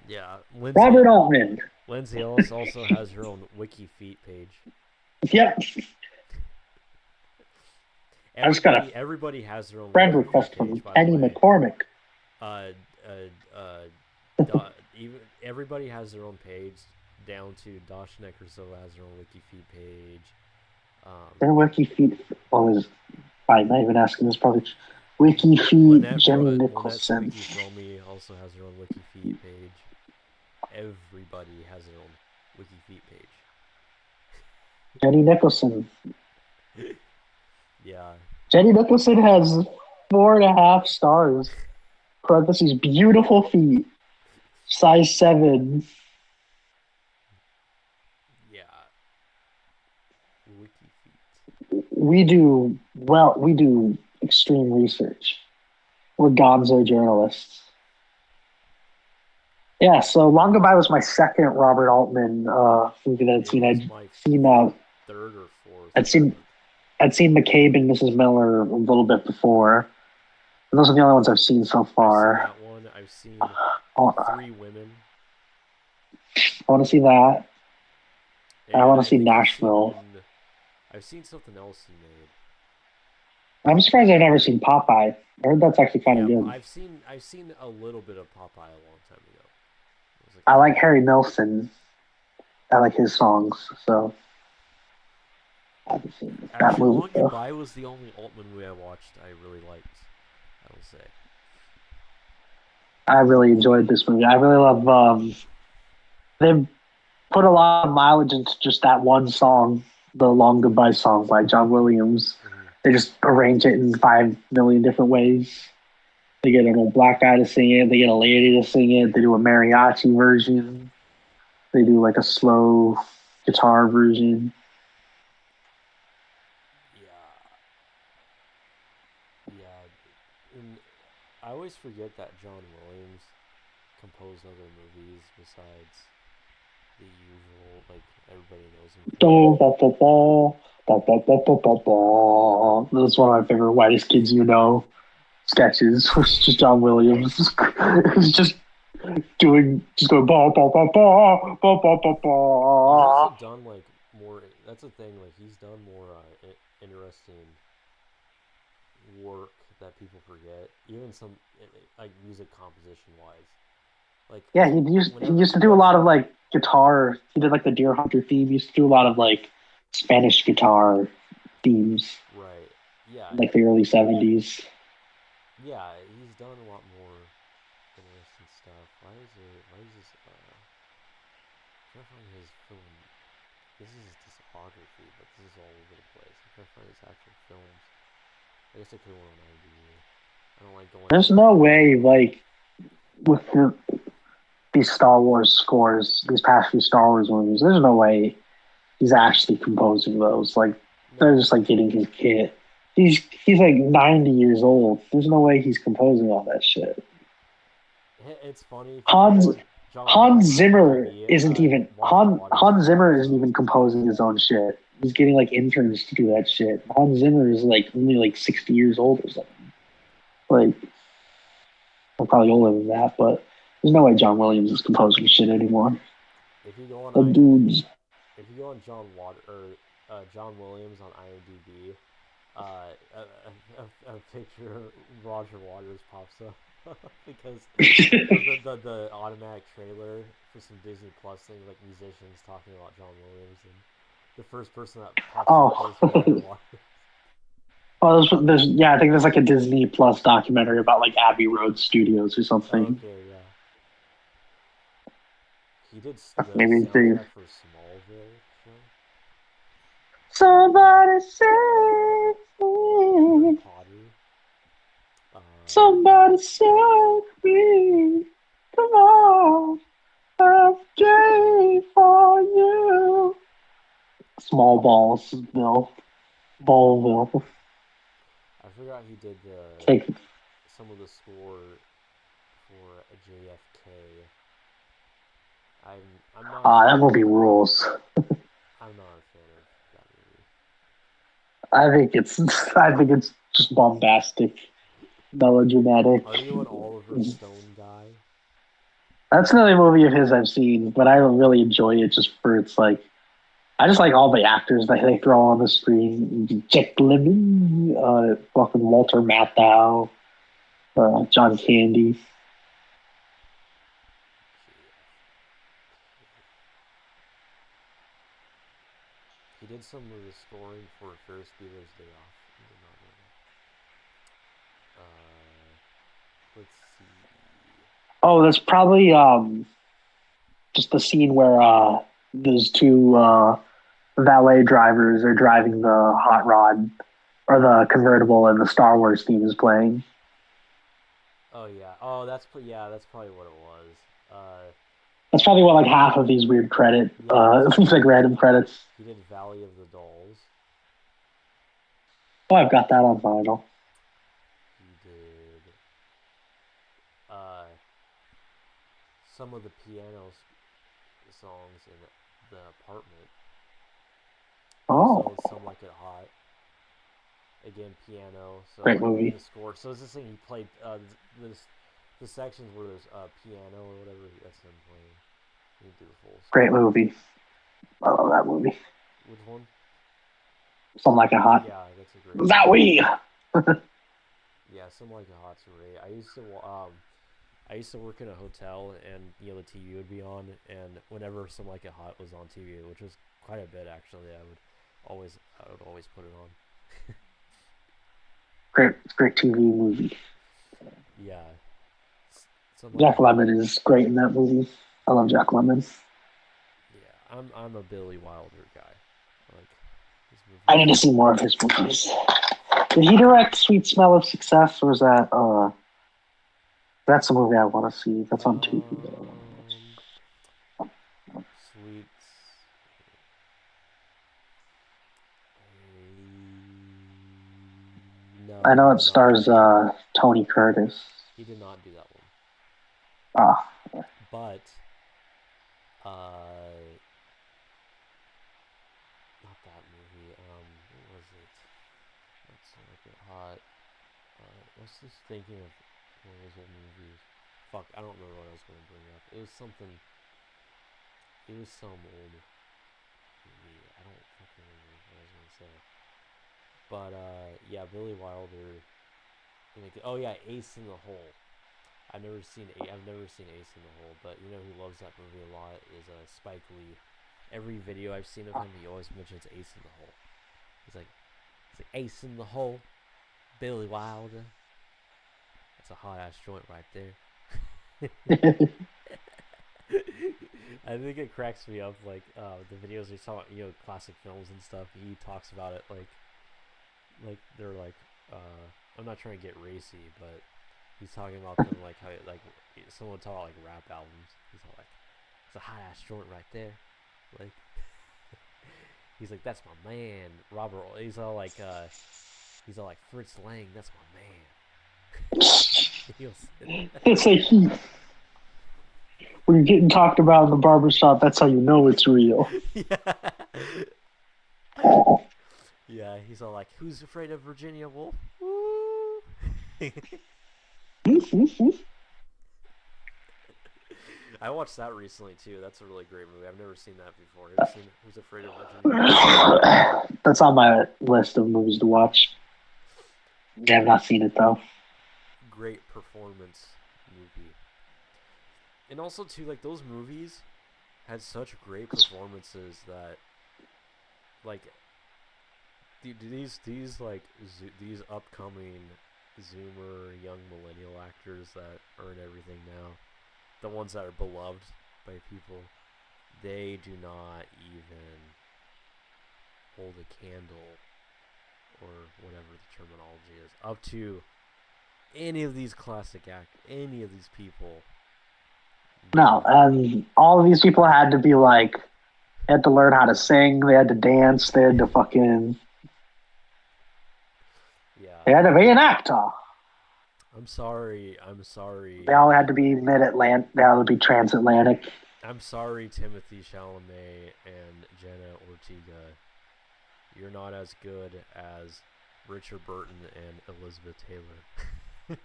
Yeah, Robert Altman. Lindsay Ellis also has her own Wiki Feet page. Yep. I just got everybody has their own friend request from Kenny McCormick. Even everybody has their own page, down to Dosh Neckerso has her own Wiki Feet page. Their Wiki Feet is I'm not even asking this probably. Wiki Feet, Jenny Nicholson. Wiki also has her own Wiki Feet page. Everybody has their own Wiki Feet page. Jenny Nicholson. Yeah. Jenny Nicholson has 4.5 stars. Parentheses, beautiful feet. Size 7. Yeah. Wiki Feet. We do extreme research. We're gonzo journalists. Yeah, so Long Goodbye was my second Robert Altman movie that I'd seen. I'd seen third or fourth. I'd seen McCabe and Mrs. Miller a little bit before. And those are the only ones I've seen so far. I've seen that one. I've seen I Three Women, want to see that. I and want to I see think Nashville. I've seen something else he made. I'm surprised I've never seen Popeye. I heard that's actually kind of Yeah, good. I've seen a little bit of Popeye a long time ago. It was like I a like couple. Harry Nilsson. I like his songs, so I haven't seen that Actually, movie Long though. Goodbye was the only Altman movie I watched I really liked. I will say. I really enjoyed this movie. I really love. They put a lot of mileage into just that one song, the Long Goodbye song by John Williams. Mm-hmm. They just arrange it in 5 million different ways. They get an old black guy to sing it. They get a lady to sing it. They do a mariachi version. They do like a slow guitar version. Yeah, yeah. And I always forget that John Williams composed other movies besides the usual, like everybody knows him for. That's one of my favorite Whitest Kids You Know sketches. It's just John Williams. He's just going He's also ba. done like more. That's the thing. Like he's done more interesting work that people forget. Even some like music composition wise. Like Yeah, because he whenever used he to do a does lot of like guitar. He did like the Deer Hunter theme. He used to do a lot of like Spanish guitar themes, right, yeah, like the early '70s. yeah, he's done a lot more interesting stuff. Why is it? Why is this? I'm trying to find his film. This is his discography, but this is all over the place. I'm trying to find his actual films. I guess I could have went on IMDb. I don't like going There's on. no way, like with these Star Wars scores, these past few Star Wars movies. There's no way he's actually composing those. Like they're No, just like getting his kit. He's like 90 years old. There's no way he's composing all that shit. it's funny if you go Hans on John Hans Williams Zimmer IMDb. isn't even Roger Waters Hans pop Zimmer isn't up. even composing his own shit. He's getting like interns to do that shit. Hans Zimmer is like only like 60 years old or something. Like I'm probably older than that, but there's no way John Williams is composing shit anymore. If you go on The dude's if you go on John Williams on IMDb, a picture of Roger Waters pops up because of the automatic trailer for some Disney Plus thing, like musicians talking about John Williams, and the first person that pops up oh is Roger Waters. oh there's yeah I think there's like a Disney Plus documentary about like Abbey Road Studios or something. Okay, yeah. He did the Maybe they soundtrack for Smallville show, somebody save Harry me, Potter. Um, somebody save me, come on, I've game for you. Small balls, Bill. Ballville. I forgot he did Take some of the score for JFK. I'm I'm not that movie rules. I'm not a fan of that movie. I think it's I think it's just bombastic, melodramatic. Are you an Oliver Stone guy? That's another movie of his I've seen, but I don't really enjoy it just for its like I just like all the actors that they throw on the screen. Jack Lemmon, fucking Walter Matthau, John Candy. He did some of the scoring for Ferris Bueller's Day Off. I did not know that. Let's see. Oh, that's probably just the scene where those two valet drivers are driving the hot rod or the convertible, and the Star Wars theme is playing. Oh yeah. Oh, that's probably what it was. That's probably what like half of these weird credit, Yeah, that's what these it like was. random credits. He did Valley of the Dolls. Oh, I've got that on vinyl. He did uh, some of the piano songs in the apartment. Oh, Also, Some Like It Hot. Again, piano. So great like in movie. the score. So it's this thing he played. This The sections where there's piano or whatever, that's him playing. You do the full Great song. movie. I love that movie. Which one? Something like a hot. Yeah, that's a great That movie. we. Yeah, Some Like It Hot's great. I used to work in a hotel, and the TV would be on, and whenever Some Like It Hot was on TV, which was quite a bit actually, I would always put it on. Great TV movie. Yeah, Some Like It Jack Hot. Lemmon is great in that movie. I love Jack Lemmon. Yeah, I'm a Billy Wilder guy. Like his I need to movies. see more of his movies. Did he direct Sweet Smell of Success, or is that that's a movie I want to see. That's on TV that I want Sweet. No, to. I know he it did not stars direct that one. Tony Curtis. He did not do that one. Ah, But uh, not that movie. What was it? Let's look at hot. I was just thinking of one of those old movies. Fuck, I don't remember what I was going to bring up. It was something. It was some old movie. I don't fucking remember what I was going to say. But yeah, Billy Wilder. Oh yeah, Ace in the Hole. I've never seen Ace in the Hole, but you know who loves that movie a lot is Spike Lee. Every video I've seen of him, he always mentions Ace in the Hole. He's like Ace in the Hole, Billy Wilder. That's a hot ass joint right there. I think it cracks me up, like the videos he's talking, classic films and stuff. He talks about it like they're like I'm not trying to get racy, but he's talking about them like how like someone talk about like rap albums. He's all like, it's a hot ass joint right there. Like he's like, that's my man, Robert. He's all like Fritz Lang, that's my man. it's like when you're getting talked about in the barbershop, that's how you know it's real. Yeah. Yeah, he's all like, who's afraid of Virginia Woolf? Woo! I watched that recently too. That's a really great movie. I've never seen that before. Have you seen Who's Afraid of Virginia Woolf? That's on my list of movies to watch. I have not seen it though. Great performance movie. And also too, like those movies had such great performances that like these these upcoming Zoomer young millennial actors that earn everything now, the ones that are beloved by people, they do not even hold a candle or whatever the terminology is up to any of these any of these people. No, and all of these people had to be like, had to learn how to sing, they had to dance, they had to fucking, they had to be an actor. I'm sorry. They all had to be mid-Atlantic, they all had to be transatlantic. I'm sorry, Timothy Chalamet and Jenna Ortega. You're not as good as Richard Burton and Elizabeth Taylor.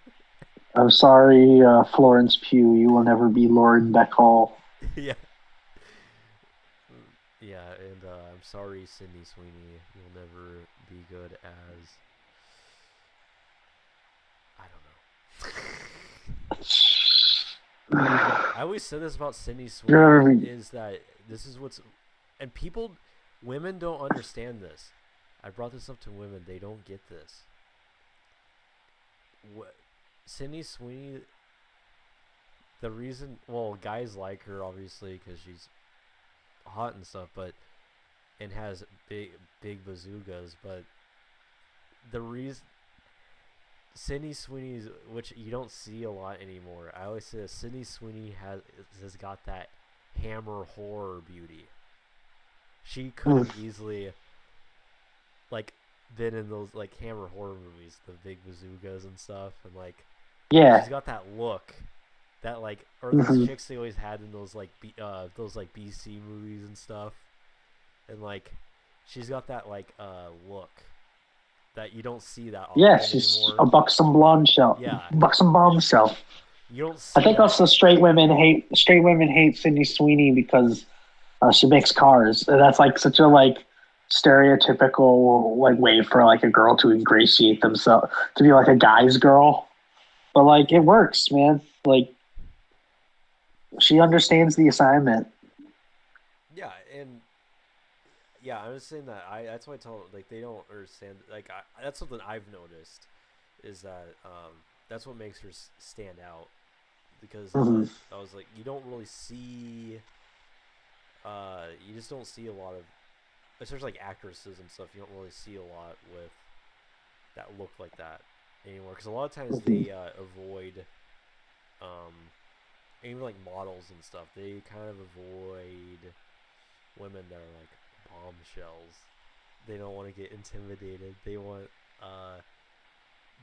I'm sorry, Florence Pugh, you will never be Lauren Bacall. Yeah. Yeah, and I'm sorry, Sydney Sweeney. You'll never be good as... I don't know. I always said this about Sydney Sweeney, is that this is what's... And women don't understand this. I brought this up to women. They don't get this. Sydney Sweeney, the reason... Well, guys like her, obviously, because she's hot and stuff, and has big bazookas, but the reason... Sydney Sweeney's, which you don't see a lot anymore. I always say that Sydney Sweeney has got that hammer horror beauty. She could have easily like been in those like hammer horror movies, the big bazookas and stuff, and like she's got that look, that like or those chicks they always had in those like those like BC movies and stuff, and like she's got that like look that you don't see that often Yeah, she's anymore. a buxom blonde shell. Yeah. Buxom bombshell. You don't I see think that. also straight women hate Sydney Sweeney because she makes cars. And that's like such a like stereotypical like way for like a girl to ingratiate themselves to be like a guy's girl. But like it works, man. Like she understands the assignment. Yeah, and yeah, I'm just saying that that's why I tell like they don't understand. Like that's something I've noticed is that that's what makes her stand out because Hmm. I was like you don't really see you just don't see a lot of especially like actresses and stuff. You don't really see a lot with that look like that anymore because a lot of times Hmm. they avoid um even like models and stuff. They kind of avoid women that are like bombshells. They don't want to get intimidated. They want uh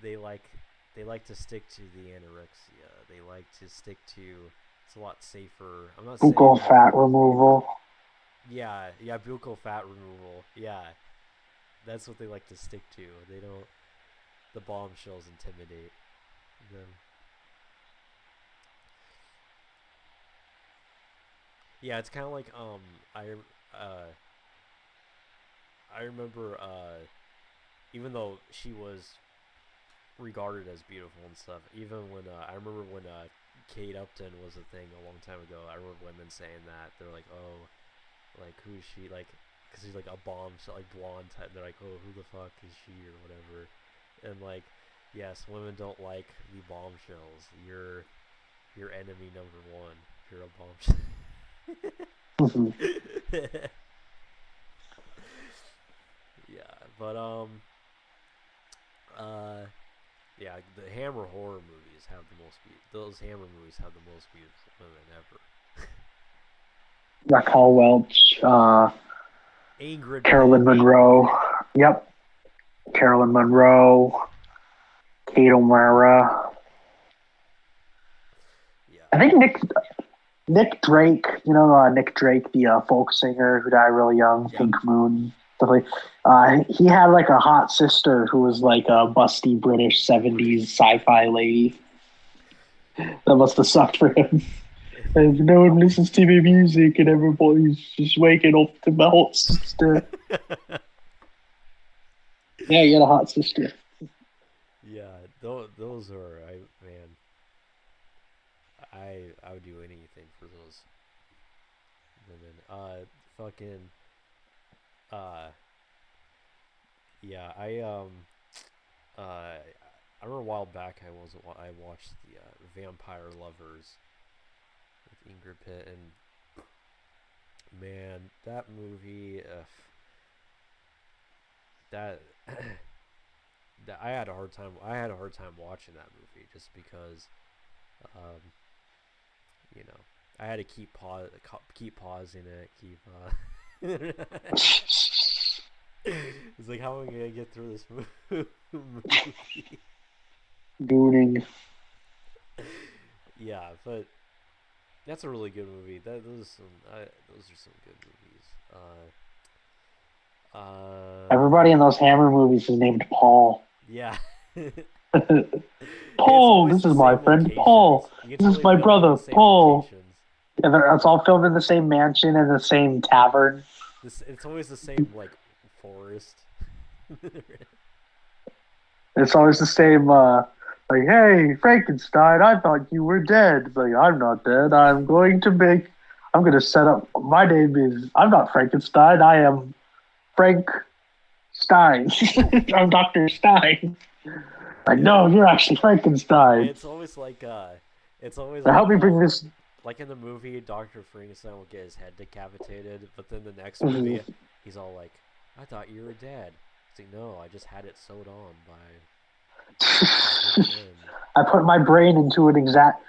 they like they like to stick to the anorexia. They like to stick to it's a lot safer. I'm not saying Buccal that fat removal. yeah, buccal fat removal. Yeah. That's what they like to stick to. They don't the bombshells intimidate them. Yeah, it's kind of like uh I remember even though she was regarded as beautiful and stuff. Even when I remember when Kate Upton was a thing a long time ago. I remember women saying that they're like, oh, like who is she? Like, because she's like a bomb, like blonde type. They're like, oh, who the fuck is she or whatever. And like, yes, women don't like the bombshells. You're your enemy number one. You're a bombshell. Hmm. Yeah, but uh yeah, the Hammer horror movies have the most those Hammer movies have the most beautiful women ever. Raquel Welch, Ingrid Pitt. Carolyn Monroe. Yep, Carolyn Monroe, Kate O'Mara. Yeah. I think Nick Drake, Nick Drake, the folk singer who died really young, Yeah. Pink Moon, stuff like. He had like a hot sister who was like a busty British '70s sci-fi lady. That must have sucked for him. And no one listens to my music, and everybody's just waking up to my hot sister. Yeah, you had a hot sister. Yeah, those are I man, I would do anything for those women. Fucking uh yeah, I remember a while back I watched the Vampire Lovers with Ingrid Pitt and man, that movie that that I had a hard time. I had a hard time watching that movie just because, um, you know, I had to keep pausing it, keep. It's like how am I gonna get through this movie? Gooning. Yeah, but that's a really good movie. Those are some good movies. Everybody in those Hammer movies is named Paul. Yeah. It's Paul, always this the is my same friend Paul. locations. You can This tell is they my filmed in brother the same Paul. locations. Yeah, it's all filmed in the same mansion and the same tavern. It's always the same like forest. It's always the same. Like, hey, Frankenstein, I thought you were dead. It's like, I'm not dead. I'm going to set up. My name is. I'm not Frankenstein. I am Frank Stein. I'm Doctor Stein. Like, Yeah, no, you're actually Frankenstein. it's always Now help me bring this. like in the movie Doctor Frankenstein will get his head decapitated, but then the next movie Mhm. he's all like, "I thought you were dead." It's like, no, I just had it sewed on by my good friend. I put my brain into an exact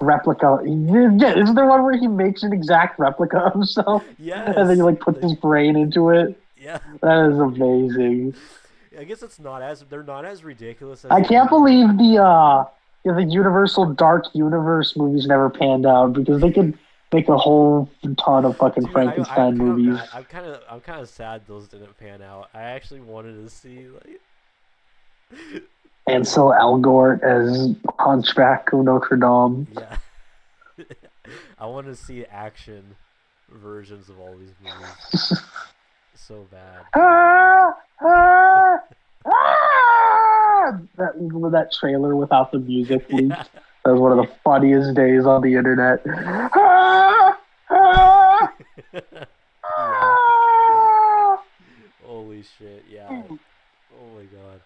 replica. Yeah, isn't there one where he makes an exact replica of himself and then he Yes, like puts his brain into it? yeah. That is amazing. I guess it's not as they're not as ridiculous as I the can't movie. believe the Universal Dark Universe movies never panned out because they could make a whole ton of fucking Dude, I'm Frankenstein kind of movies. mad. I'm kind of sad those didn't pan out. I actually wanted to see like Ansel Elgort as Hunchback of Notre Dame. Yeah. I want to see action versions of all these movies. So bad. Ah, ah, ah! That trailer without the music Yeah. leaked. That was one of the funniest days on the internet. Ah, ah, Yeah. ah! Holy shit. Yeah. Oh my god.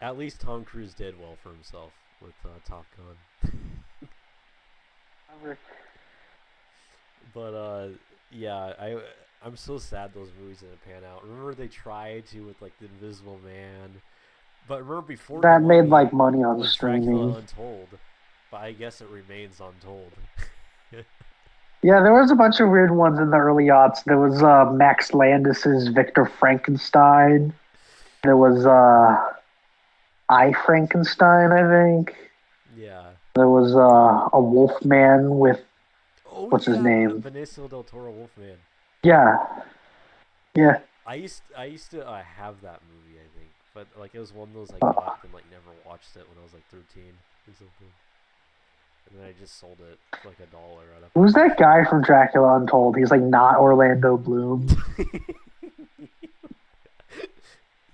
At least Tom Cruise did well for himself with Top Gun. But yeah, I'm so sad those movies didn't pan out. Remember they tried to with like the Invisible Man, but remember before the That made Mummy like money on was Dracula streaming. Untold, but I guess it remains untold. Yeah, there was a bunch of weird ones in the early aughts. There was Max Landis's Victor Frankenstein. There was I Frankenstein, I think. Yeah. There was a Wolfman with Oh what's his yeah, name? Benicio del Toro Wolfman. Yeah, yeah. I used to have that movie, I think, but like it was one of those I Uh, got and like never watched it when I was like 13 or something, and then I just sold it for like $1 at who's a that guy from Dracula Untold? He's like not Orlando Bloom.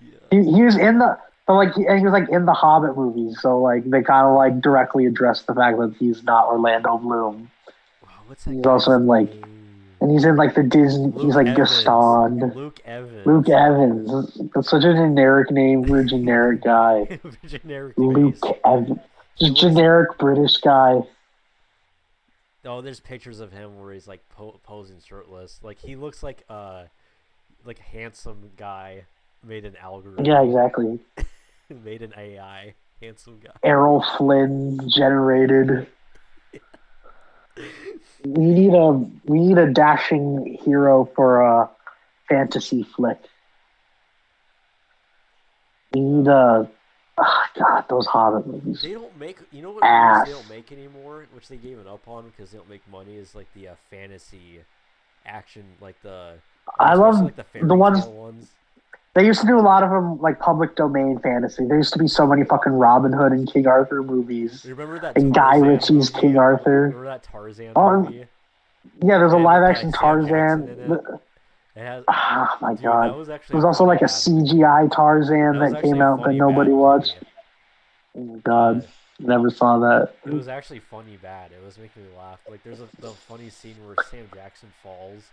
Yeah. He was in and he was like in the Hobbit movies, so like they kind of like directly addressed the fact that he's not Orlando Bloom. Wow, what's that He's also guy's in like, name? and he's in like the Disney. He's Luke like Evans. Gaston. Luke Luke Evans. Evans. That's such a generic name for a generic guy. Generic Luke face. Evans. He Just looks. generic British guy. Oh, there's pictures of him where he's like posing shirtless. Like he looks like a handsome guy made an Yeah, algorithm, exactly. made an AI handsome guy. Errol Flynn generated. We need a dashing hero for a fantasy flick. We need a God, those Hobbit movies. They don't make, you know what movies Ass. they don't make anymore, which they gave it up on because they don't make money, is like the fantasy action, like I especially love like the fairy the ones tale ones. they used to do a lot of them like public domain fantasy. There used to be so many fucking Robin Hood and King Arthur movies. You remember that And Guy Tarzan Ritchie's movie? King Arthur. Remember that Tarzan Oh, movie? yeah, there's a And live with action Sam Jackson in Tarzan. it. It has, Oh my dude, god. that was actually There's a also funny like a bad CGI Tarzan That was that actually came a out that funny nobody bad watched. movie. Oh my Uh, god. Never saw that. it was actually funny bad. It was making me laugh. Like there's the funny scene where Sam Jackson falls,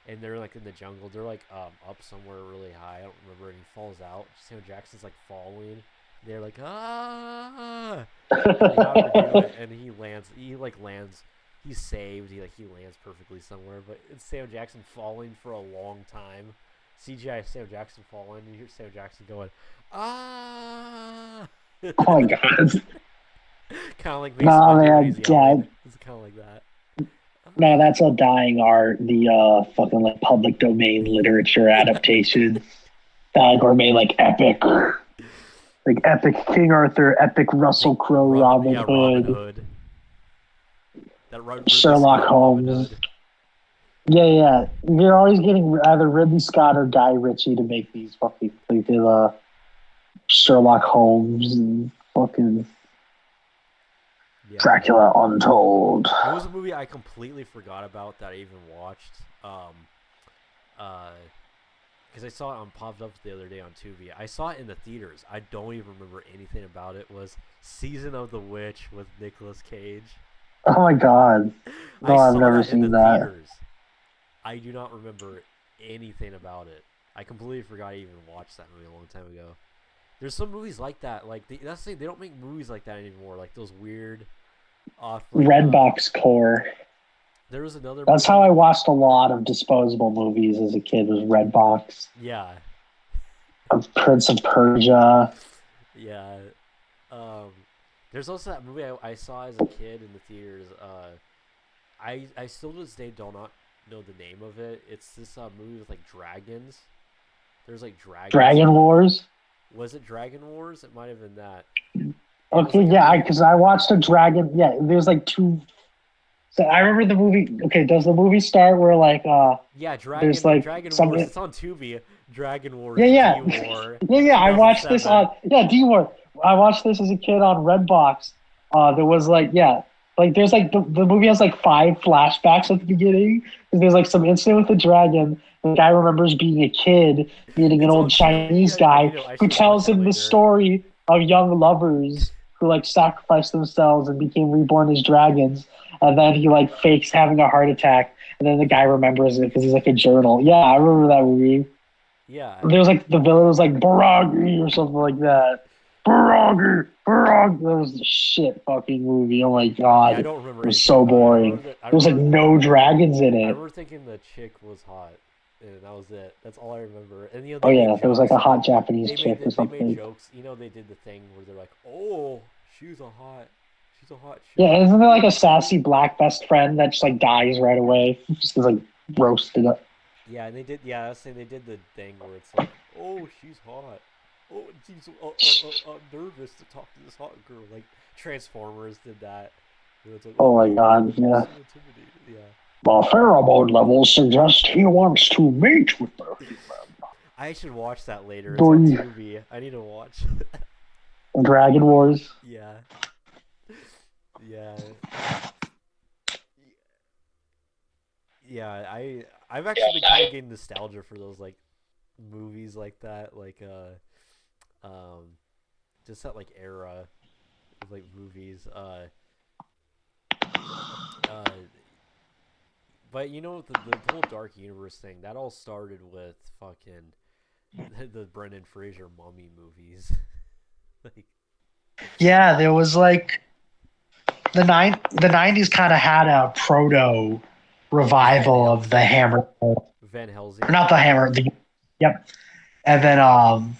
and they're like in the jungle. They're like up somewhere really high. I don't remember. And he falls out. Sam Jackson's like falling. They're like ah. And they got him to do it, and he lands. He like lands. He's saved. He lands perfectly somewhere. But it's Sam Jackson falling for a long time. CGI Sam Jackson falling. And you hear Sam Jackson going ah. Oh my god. Kind of like Mason Nah, Mendez when man, he's yelling. God. It's kind of like that. No, that's a dying art. The fucking like public domain literature adaptation. Or made like epic. Like epic King Arthur, epic Russell Crowe, Robin Hood. Robin Hood. That Ridley Sherlock Scott Robin Holmes. Hood. Yeah. You're always getting either Ridley Scott or Guy Ritchie to make these fucking like the Sherlock Holmes and fucking Yeah. Dracula Untold. It was a movie I completely forgot about that I even watched. Because I saw it on popped up the other day on Tubi. I saw it in the theaters. I don't even remember anything about it. Was Season of the Witch with Nicolas Cage. Oh my god. No, I I've saw never that in seen the that. theaters. I do not remember anything about it. I completely forgot I even watched that movie a long time ago. There's some movies like that. Like that's the thing, they don't make movies like that anymore. Like those weird, off. Like, Redbox Core. There was another. That's movie. how I watched a lot of disposable movies as a kid. Was Redbox. Yeah. Prince of Persia. Yeah. There's also that movie I saw as a kid in the theaters. I still to this day do not know the name of it. It's this movie with like dragons. There's like dragons. Dragon Wars. Was it Dragon Wars? It might have been that. Okay, yeah, because I watched a dragon. Yeah, there's like two. So I remember the movie. Okay, does the movie start where like Yeah, Dragon. there's like Dragon something. Wars. It's on Tubi. Dragon Wars, Yeah, D yeah, War, yeah, yeah. I watched this 2007. on D-War. I watched this as a kid on Redbox. There was like there's like the movie has like five flashbacks at the beginning. 'Cause there's like some incident with the dragon. The guy remembers being a kid, meeting an It's old on Tubi. Chinese guy I who should watch tells it him the later. story of young lovers who like sacrificed themselves and became reborn as dragons. And then he like fakes having a heart attack, and then the guy remembers it because he's like a journal. Yeah, I remember that movie. Yeah, There was like the villain was like Baragi or something like that. Baragi, Baragi. That was a shit fucking movie. Oh my yeah. god, I it don't remember was anything so about it. boring. I There was like remember no dragons in I it. remember thinking the chick was hot, and that was it. That's all I remember. And Oh they made yeah, there was like jokes. a hot Japanese chick or They made something. jokes. They did the thing where they're like, "Oh, she's a hot chick." Yeah, isn't there like a sassy black best friend that just like dies right away? Just gets like roasted up. Yeah, and they did. Yeah, I was saying they did the thing where it's like, "Oh, she's hot. Oh, she's nervous to talk to this hot girl." Like Transformers did that. It's like, Oh "Oh, my god, she's yeah. so intimidated." Yeah. Well, pheromone levels suggest he wants to mate with the I should watch that later. It's on human. Tubi. I need to watch. Dragon Wars. Yeah. Yeah. Yeah, I've actually been kind of getting nostalgia for those like movies like that, like just that like era of like movies. Uh but the whole Dark Universe thing, that all started with fucking the Brendan Fraser mummy movies. Like Yeah, there was like the 90s kind of had a proto oh, it was Van revival of the Helsing. Hammer, or Van Helsing. not the Hammer. Yep, and then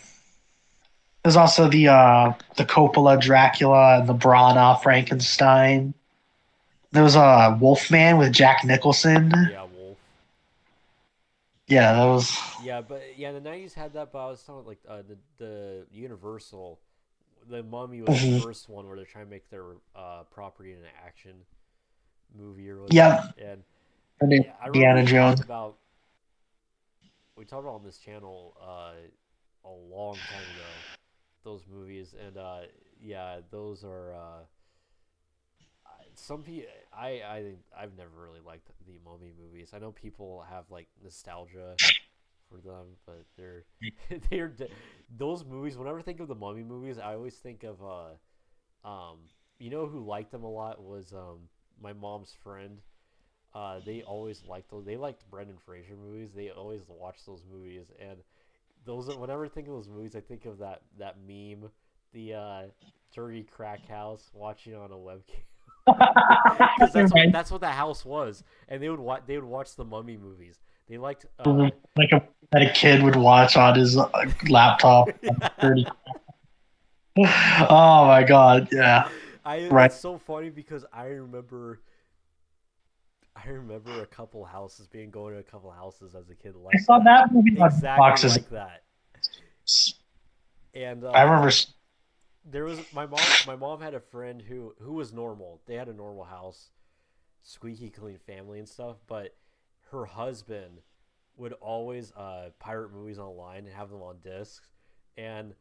there's also the Coppola Dracula and the Brana Frankenstein. There was a Wolfman with Jack Nicholson. Yeah, Wolf. Yeah, that was. Yeah, but yeah, the '90s had that. But I was talking like the Universal, the Mummy was the Mhm. first one where they're trying to make their property an action movie or whatever. Yep, And and yeah, I remember Indiana Jones. we talked about on this channel a long time ago those movies, and yeah, those are some people. I think I've never really liked the Mummy movies. I know people have like nostalgia for them, but they're those movies. Whenever I think of the Mummy movies, I always think of who liked them a lot was my mom's friend. They always liked those. They liked Brendan Fraser movies. They always watched those movies, and whenever I think of those movies, I think of that meme, the dirty crack house watching on a webcam. Because Right. that's what that house was, and they would watch the Mummy movies. They liked Like that a kid would watch on his laptop. Oh my god, yeah. Right. it's so funny because I remember a couple houses going to a couple houses as a kid I like saw that, that movie on exactly boxes. like that. And I remember. there was my mom had a friend who was normal. They had a normal house, squeaky clean family and stuff, but her husband would always pirate movies online and have them on discs, and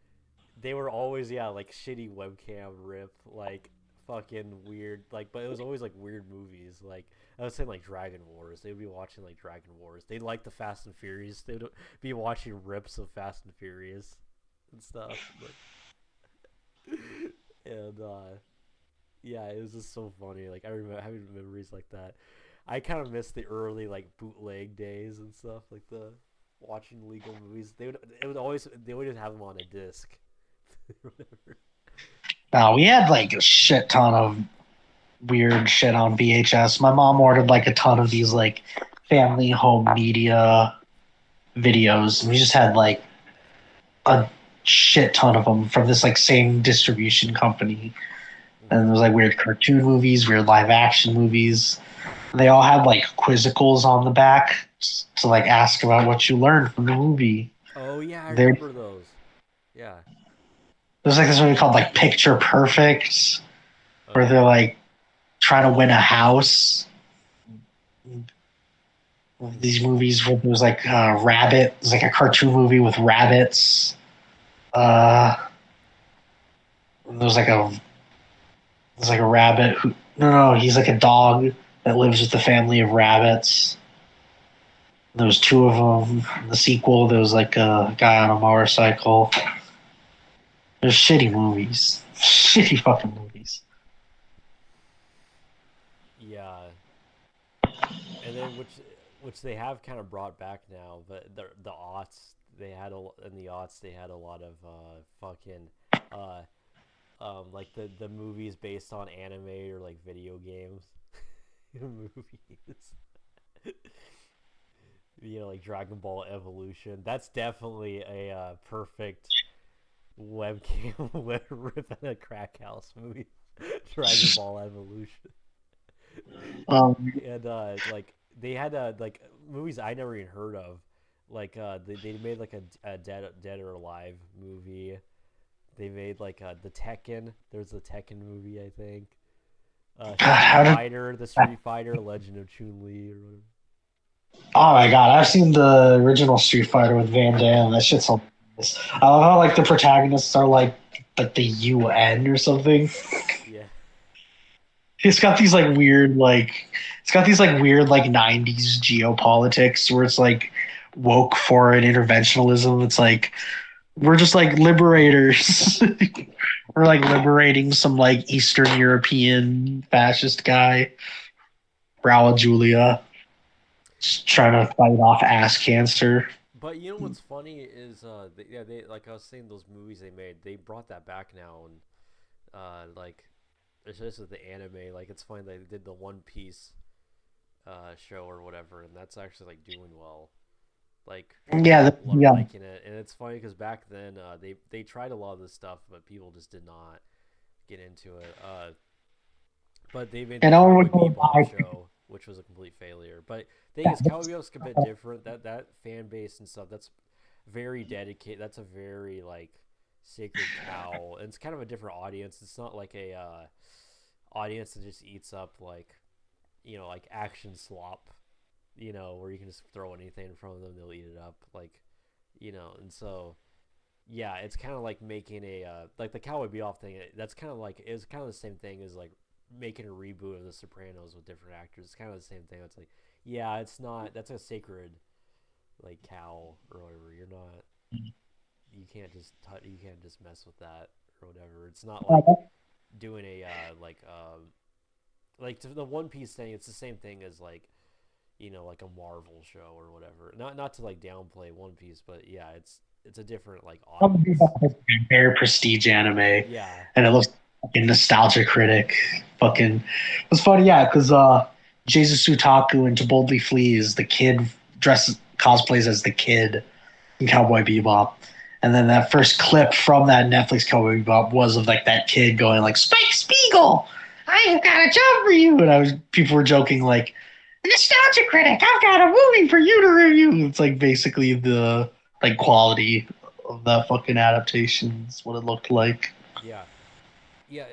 they were always like shitty webcam rip, like fucking weird, like, but it was always like weird movies. Like I was saying, like Dragon Wars, they would be watching like Dragon Wars. They like the Fast and Furious, they would be watching rips of Fast and Furious and stuff. And yeah, it was just so funny. Like I remember having memories like that. I kind of miss the early like bootleg days and stuff, like the watching legal movies. They would just have them on a disc. No, we had like a shit ton of weird shit on VHS. My mom ordered like a ton of these like family home media videos. We just had like a shit ton of them from this like same distribution company. And there was like weird cartoon movies, weird live action movies. They all had like quizzicals on the back to like ask about what you learned from the movie. Oh yeah, I There, remember those. Yeah. there's like this movie called like Picture Perfect, where they're Okay. like trying to win a house. Hmm. these movies where there's like rabbit. There's like a cartoon movie with rabbits. Uh, there's like a there's like a rabbit who no, he's like a dog that lives with a family of rabbits. There was two of them. In the sequel, there was like a guy on a motorcycle. There's shitty movies, shitty fucking movies. Yeah, and then which they have kind of brought back now, but the aughts they had in the aughts they had a lot of fucking uh like the movies based on anime or like video games movies. Like Dragon Ball Evolution. That's definitely a perfect webcam rip in a crack house movie. Dragon Ball Evolution. Um, And like they had like movies I never even heard of. Like they made like a Dead or Alive movie. They made like the Tekken. There's the Tekken movie, I think. God, how did The Street Fighter, Legend of Chun Li, or whatever. Oh my god, I've seen the original Street Fighter with Van Damme. That shit's hilarious. I love how like the protagonists are like the UN or something. Yeah, It's got these like weird like it's got these like weird like '90s geopolitics where it's like woke foreign interventionalism. It's like we're just like liberators. We're like liberating some like Eastern European fascist guy, Raul Julia, just trying to fight off ass cancer. but you know what's funny is they like I was saying those movies they made they brought that back now and like it's just with the anime like it's funny they did the One Piece show or whatever and that's actually like doing well like Yeah, people are yeah. liking it and it's funny because back then they tried a lot of this stuff but people just did not get into it but they made the And no one Cowboy would go Bebop buy. show, which was a complete failure. But the thing is, Cowboy Bebop's a bit different. That fan base and stuff, that's very dedicated. That's a very like sacred cow, and it's kind of a different audience. It's not like a audience that just eats up like like action slop, where you can just throw anything in front of them, they'll eat it up, like and so yeah, it's kind of like making a like the Cowboy Bebop thing. That's kind of like it's kind of the same thing as like making a reboot of The Sopranos with different actors. It's kind of the same thing. It's like yeah, it's not that's a sacred like cow or whatever. You're not you can't just mess with that or whatever. It's not like doing a like to the One Piece thing. It's the same thing as like like a Marvel show or whatever. Not to like downplay One Piece, but yeah, it's a different like audience. Very prestige anime, Yeah, and it looks fucking nostalgia critic. Fucking, it's funny, yeah, because Jesus Sutaku and To Boldly Flee is the kid dressed cosplays as the kid in Cowboy Bebop, and then that first clip from that Netflix Cowboy Bebop was of like that kid going like Spike Spiegel, I've got a job for you, and people were joking like nostalgia critic, I've got a movie for you to review. It's like basically the like quality of that fucking adaptations, what it looked like. yeah, yeah.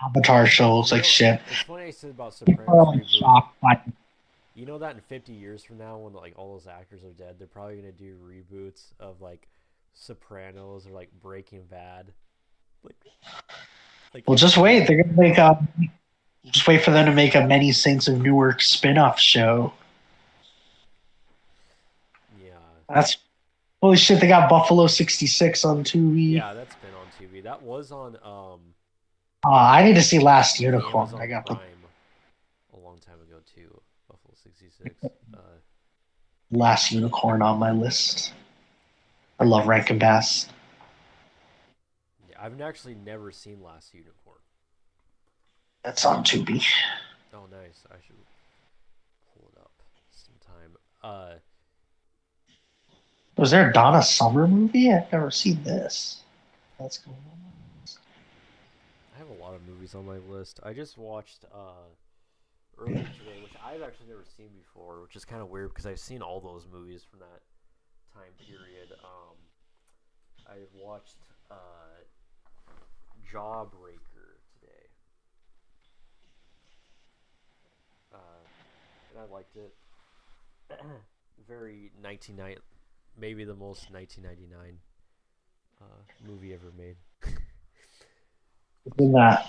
Avatar show looks like shit. It's funny I said about People are Sopranos like reboot. shocked by You know that in 50 years from now, when like all those actors are dead, they're probably gonna do reboots of like Sopranos or like Breaking Bad. Like, like well just wait, they're gonna make a just wait for them to make a Many Saints of Newark spin-off show. yeah, That's holy shit, they got Buffalo 66 on Tubi. yeah. That's been on TV. That was on I need to see Last Unicorn. I Amazon got the Prime a long time ago too. Buffalo 66. Last Unicorn on my list. I love Rankin Bass. Yeah, I've actually never seen Last Unicorn. That's on Tubi. Oh, nice. I should pull it up sometime. Was there a Donna Summer movie? I've never seen this. That's going on. I have a lot of movies on my list. I just watched earlier today, which I've actually never seen before, which is kind of weird because I've seen all those movies from that time period. I watched Jawbreaker today, and I liked it. Very 1990, maybe the most 1999 movie ever made. In that.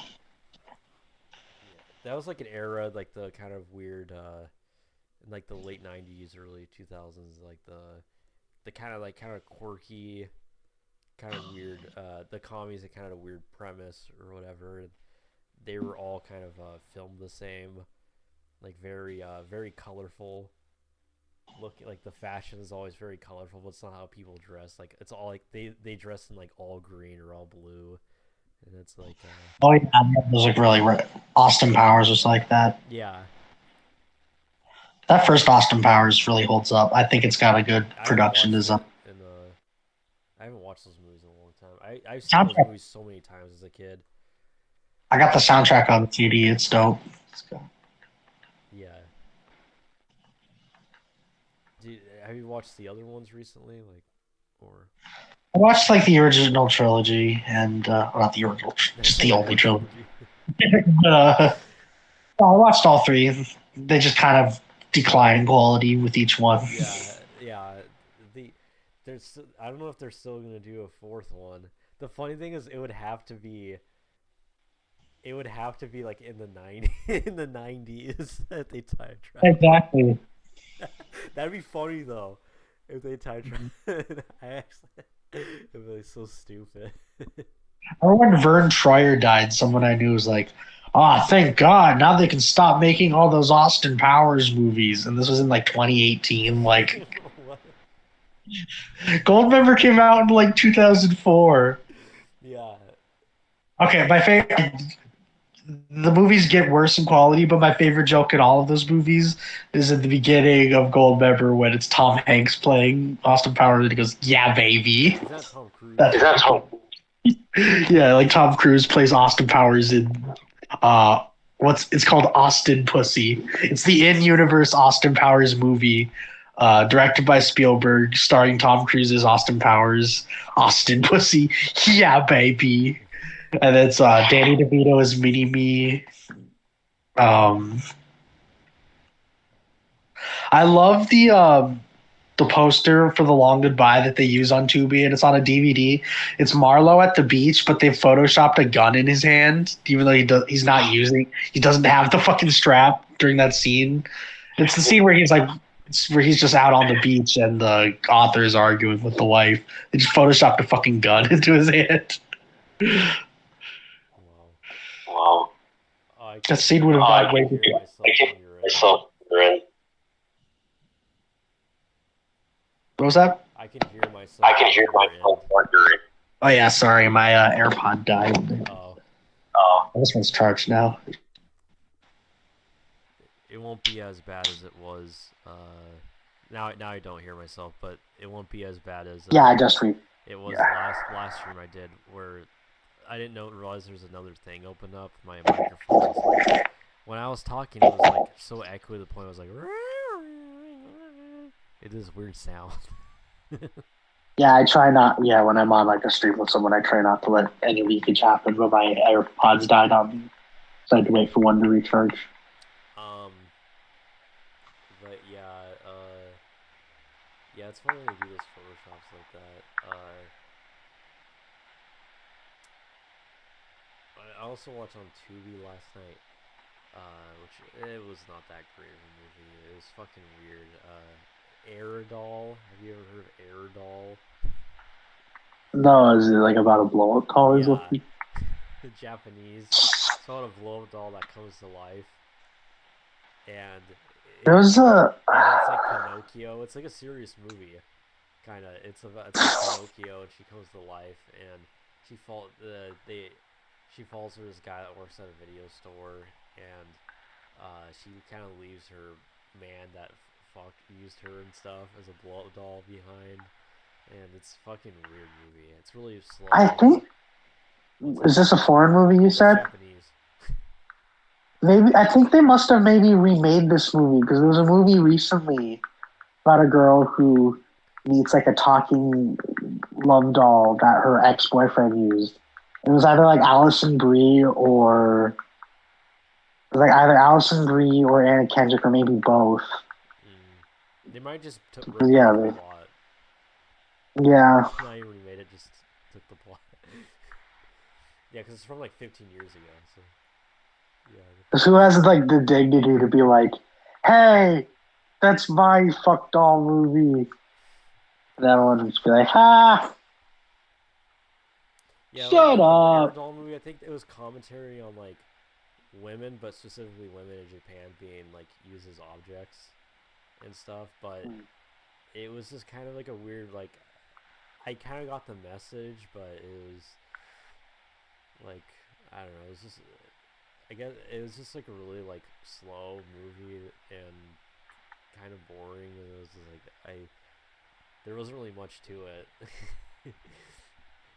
Yeah, that was like an era, like the kind of weird, in like the late '90s, early 2000s, like the kind of quirky, kind of weird. The comedies had kind of a weird premise or whatever. And they were all kind of filmed the same, like very colorful. Look, like the fashion is always very colorful, but it's not how people dress. Like it's all like they dress in like all green or all blue, and it's like Oh yeah, that was like really. Austin Powers was like that. yeah. That first Austin Powers really holds up. I think it's got a good I haven't production watched design. it in I haven't watched those movies in a long time. I've seen those Soundtrack. movies so many times as a kid. I got the soundtrack on CD. It's dope. Yeah. Have you watched the other ones recently? Like, or I watched like the original trilogy and well, not the original, that's just a the lot only of trilogy. trilogy. uh, I watched all three. They just kind of decline in quality with each one. Yeah. The there's I don't know if they're still gonna do a fourth one. The funny thing is, it would have to be like in the 90 in the 90s that they time travel. Exactly. That'd be funny though if they time travel. I actually it would be like so stupid. I remember when Vern Troyer died, someone I knew was like, "Oh, thank God! Now they can stop making all those Austin Powers movies." And this was in like 2018. Like, What? Goldmember came out in like 2004. Yeah. Okay, my favorite. The movies get worse in quality, but my favorite joke in all of those movies is at the beginning of Goldmember when it's Tom Hanks playing Austin Powers and he goes, "Yeah, baby." Is that Tom Cruise? Is that Tom? Yeah, like Tom Cruise plays Austin Powers in what's it's called Austin Pussy. It's the in-universe Austin Powers movie, directed by Spielberg, starring Tom Cruise as Austin Powers. Austin Pussy, yeah, baby. And it's Danny DeVito as Mini Me. Um, I love the poster for the Long Goodbye that they use on Tubi, and it's on a DVD. It's Marlowe at the beach, but they photoshopped a gun in his hand, even though he doesn't have the fucking strap during that scene. It's the scene where he's just out on the beach and the author is arguing with the wife. They just photoshopped a fucking gun into his hand. Wow. Wow. I That can scene would have I got can way hear too. myself on your end. What was that? I can hear myself on your end. Oh yeah, sorry, my AirPod died. Oh, This one's charged now. it won't be as bad as it was. Now I don't hear myself, but it won't be as bad as Yeah, I just re. it was Yeah. last stream I did, where I didn't realize there's another thing opened up. My microphone was like, when I was talking, it was like so echoey to the point I was like, it is weird sound. Yeah, I try not. Yeah, when I'm on like a stream with someone, I try not to let any leakage happen. But my AirPods died on me, so I had to wait for one to recharge. But yeah, it's funny when they do those photoshops like that. I also watched on Tubi last night, which it was not that great of a movie. It was fucking weird. Aerodol. Have you ever heard of Aerodol? No, is it like about a blow up call or Yeah, something? the Japanese sort of blow up doll that comes to life, and There was a. it's like Pinocchio. It's like a serious movie, kind of. It's like Pinocchio, and she comes to life, and she falls for this guy that works at a video store, and she kind of leaves her man that used her and stuff as a blow up doll behind, and it's fucking weird movie. It's really slow. I think. Is this a foreign movie you said? Japanese. Maybe I think they must have maybe remade this movie because there was a movie recently about a girl who meets like a talking love doll that her ex boyfriend used. It was either like Alison Brie or it was like either Alison Brie or Anna Kendrick or maybe both. They might just rip Yeah, off the plot. yeah. Not even remade it, just took the plot. Yeah, because it's from like 15 years ago. So yeah. Who has like the dignity to be like, hey, that's my fuck doll movie? That one would just be like, ha, Yeah, like shut the up. Doll movie. I think it was commentary on like women, but specifically women in Japan being like used as objects and stuff. But it was just kind of like a weird like. I kind of got the message, but it was like I don't know. It was just I guess it was just like a really like slow movie and kind of boring. And it was just, like there wasn't really much to it.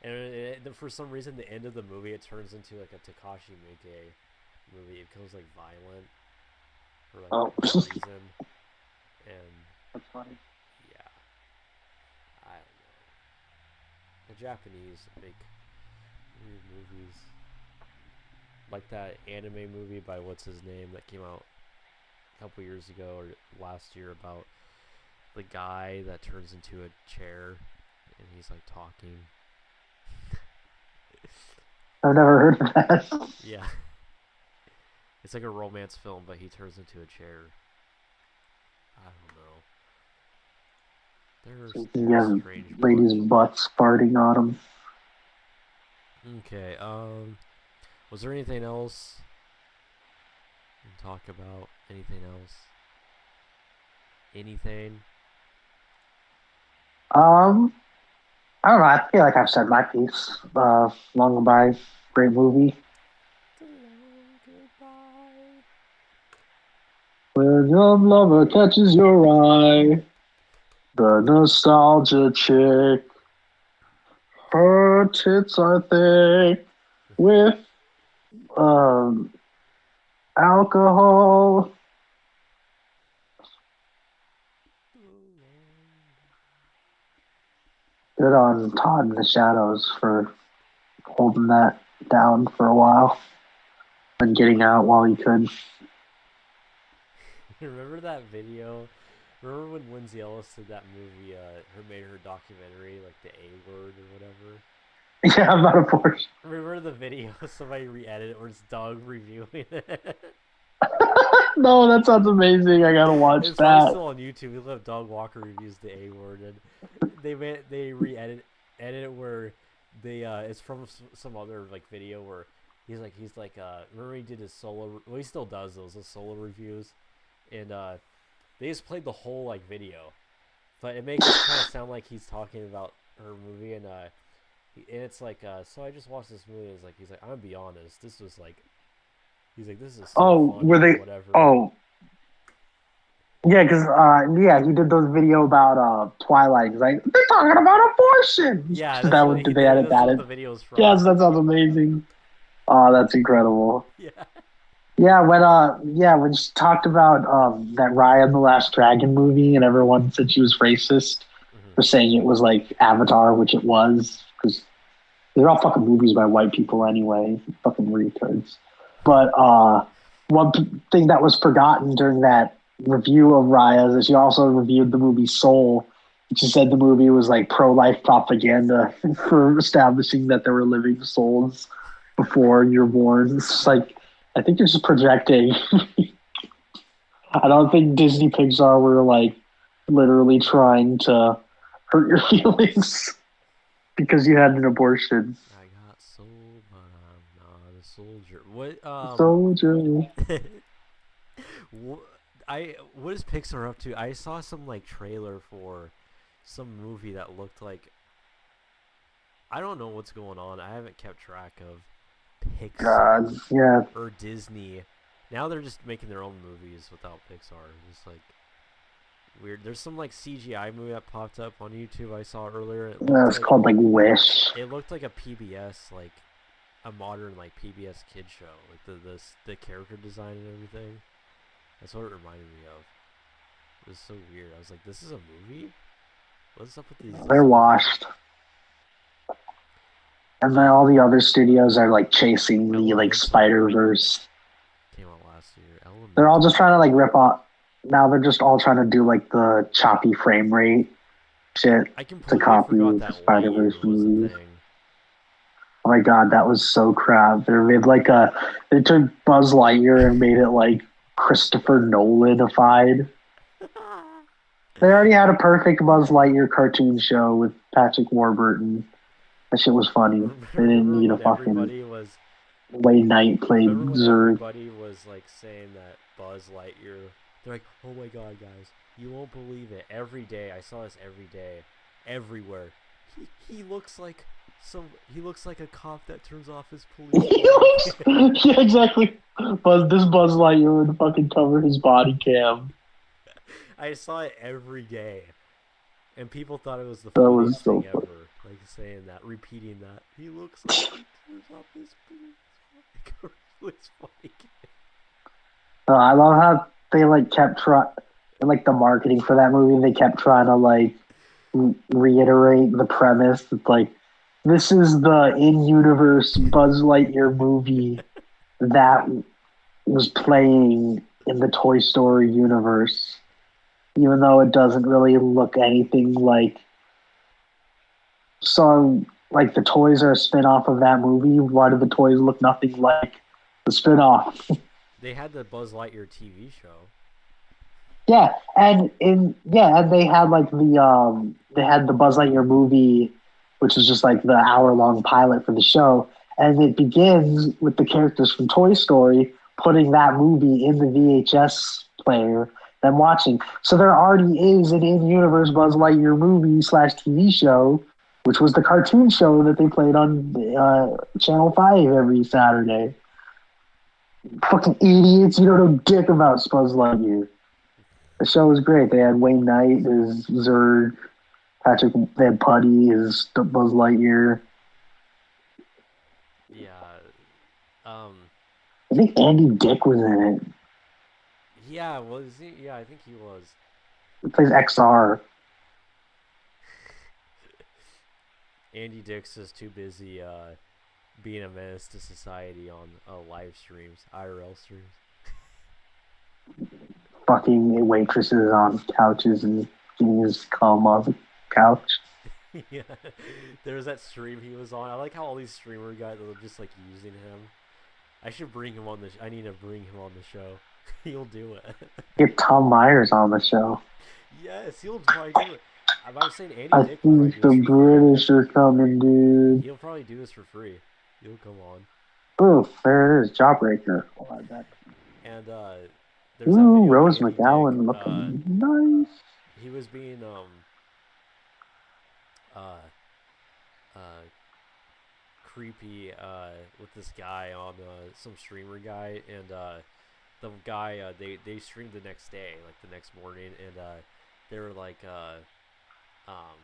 And for some reason, the end of the movie it turns into like a Takashi Miike movie. It becomes like violent for like Oh, no reason, and that's funny. yeah, I don't know. The Japanese make weird movies, like that anime movie by what's his name that came out a couple years ago or last year about the guy that turns into a chair and he's like talking. I've never heard of that. Yeah. It's like a romance film, but he turns into a chair. I don't know. You There's have strange ladies' bunch. butts farting on them. Okay, was there anything else we can talk about? Anything else? Anything? I don't know. I feel like I've said my piece. Long Goodbye, great movie. Goodbye. When your lover catches your eye, the nostalgia chick, her tits are thick with um alcohol. Good on Todd in the Shadows for holding that down for a while and getting out while he could. Remember that video? Remember when Lindsay Ellis did that movie, made her documentary, like the A word or whatever? Yeah, I'm not a Porsche. Remember the video somebody re-edited it where it's Doug reviewing it? No, that sounds amazing. I gotta watch It's probably that. still on YouTube. We love Doug Walker reviews the A word, and they re-edit it where they it's from some other like video where he's like remember he did his solo, well he still does those his solo reviews, and they just played the whole like video, but it makes it kind of sound like he's talking about her movie, and it's like so I just watched this movie, and he's like I'm gonna be honest, this was like he's like this is so Oh, funny were or they? whatever. Oh, yeah, because yeah, he did those video about Twilight. He's like, they're talking about abortion. Yeah, Is that's that what what he did they did. edit That's that what in? the video's from. Yes, that sounds amazing. Oh, that's incredible. Yeah. Yeah, when she talked about that Raya and the Last Dragon movie, and everyone said she was racist for saying it was like Avatar, which it was, because they're all fucking movies by white people anyway, fucking retards. But one thing that was forgotten during that review of Raya is that she also reviewed the movie Soul. She said the movie was like pro-life propaganda for establishing that there were living souls before you're born. It's just like, I think you're just projecting. I don't think Disney Pixar were like literally trying to hurt your feelings because you had an abortion. I got soul, but I'm not a soldier. What Soldier. what is Pixar up to? I saw some like trailer for some movie that looked like I don't know what's going on. I haven't kept track of Pixar God, yeah. or Disney. Now they're just making their own movies without Pixar. Just like weird. There's some like CGI movie that popped up on YouTube I saw earlier. It's called like Wish. It looked like a PBS, like a modern like PBS kid show, like the character design and everything. That's what it reminded me of. It was so weird. I was like, this is a movie? What's up with these? They're washed. And then all the other studios are like chasing the like Spider-Verse. Came out last year. They're all just trying to like rip off. now they're just all trying to do like the choppy frame rate shit I to completely copy forgot the that Spider Verse Lightyear was a movies. thing. Oh my god, that was so crap. They took Buzz Lightyear and made it like Christopher Nolanified. They already had a perfect Buzz Lightyear cartoon show with Patrick Warburton. That shit was funny. They didn't Remember need a when fucking everybody was Wayne Knight played remember when Zurg. everybody was like saying that Buzz Lightyear, they're like, oh my god, guys, you won't believe it. Every day, I saw this every day, everywhere. He looks like he looks like a cop that turns off his police body cam. Yeah, exactly. This Buzz Lightyear would fucking cover his body cam. I saw it every day, and people thought it was the That was funniest so thing funny. ever. Like saying that, repeating that. He looks like he turns off his police body cam. I love how they like kept trying, like the marketing for that movie. They kept trying to like reiterate the premise that like this is the in-universe Buzz Lightyear movie that was playing in the Toy Story universe, even though it doesn't really look anything like. So, like the toys are a spin-off of that movie. Why do the toys look nothing like the spin-off? They had the Buzz Lightyear TV show. And they had like they had the Buzz Lightyear movie, which is just like the hour-long pilot for the show, and it begins with the characters from Toy Story putting that movie in the VHS player, then watching. So there already is an in-universe Buzz Lightyear movie slash TV show, which was the cartoon show that they played on Channel 5 every Saturday. Fucking idiots! You don't know dick about Buzz Lightyear. The show was great. They had Wayne Knight as Zurg, Patrick. They had Putty as Buzz Lightyear. Yeah. Um. I think Andy Dick was in it. Yeah. Was he? Yeah, I think he was. He plays XR. Andy Dix is too busy being a menace to society on live streams, IRL streams. Fucking waitresses on couches and getting his cum on the couch. Yeah. There was that stream he was on. I like how all these streamer guys are just like using him. I should bring him on the. I need to bring him on the show. He'll do it. Get Tom Myers on the show. Yes, he'll probably do it. I'm saying Andy I Dick will probably think do the this for free. British are coming, dude. He'll probably do this for free. He'll come on. Ooh, there it is. Jawbreaker. And there's that Ooh, video of Rose Andy McGowan Dick. looking nice. He was being uh creepy with this guy on some streamer guy, and the guy they streamed the next day, like the next morning, and they were like um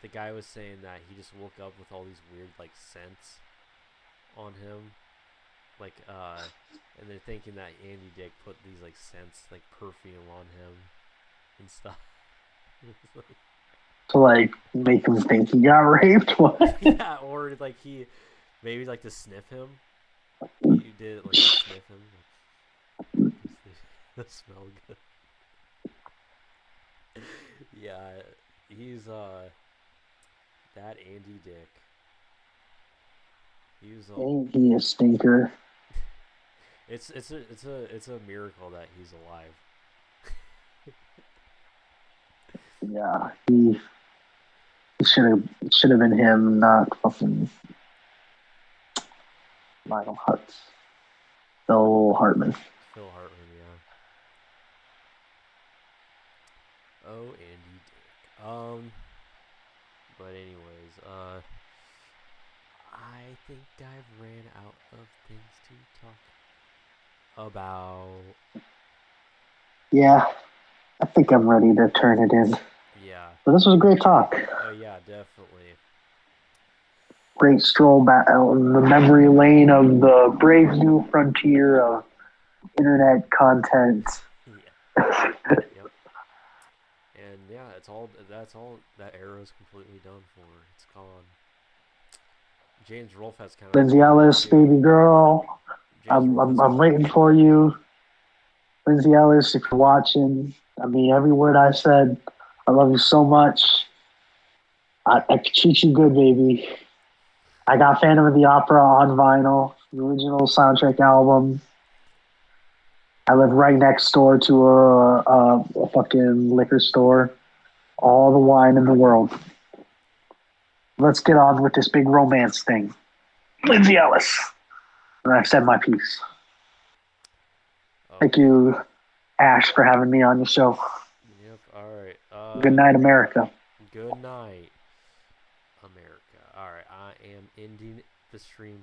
the guy was saying that he just woke up with all these weird like scents on him, like and they're thinking that Andy Dick put these like scents, like perfume on him and stuff. To like make him think he got raped. What? Yeah, or like he maybe like to sniff him. You did it like to sniff him. That smell good. Yeah, he's that Andy Dick. He's Ain't he a stinker? it's a miracle that he's alive. Yeah, he should have been him, not fucking Lionel Hutz. Phil Hartman. Phil Hartman, yeah. Oh, Andy Dick. But anyways, I think I've ran out of things to talk about. Yeah, I think I'm ready to turn it in. Yeah. But this was a great talk. Oh yeah, definitely. Great stroll back out in the memory lane of the brave new frontier of internet content. Yeah. Yep. And yeah, that's all. That era is completely done for. It's gone. James Rolfe has kind of. Lindsay Ellis, baby girl. James Rolfe has I'm waiting for you. Lindsay Ellis, if you're watching, I mean every word I said. I love you so much. I could treat you good, baby. I got Phantom of the Opera on vinyl, the original soundtrack album. I live right next door to a fucking liquor store. All the wine in the world. Let's get on with this big romance thing. Lindsay Ellis. And I've said my piece. Thank Okay. you, Ash, for having me on your show. Yep. All right. Good night, America. Good night, America. All right. I am ending the stream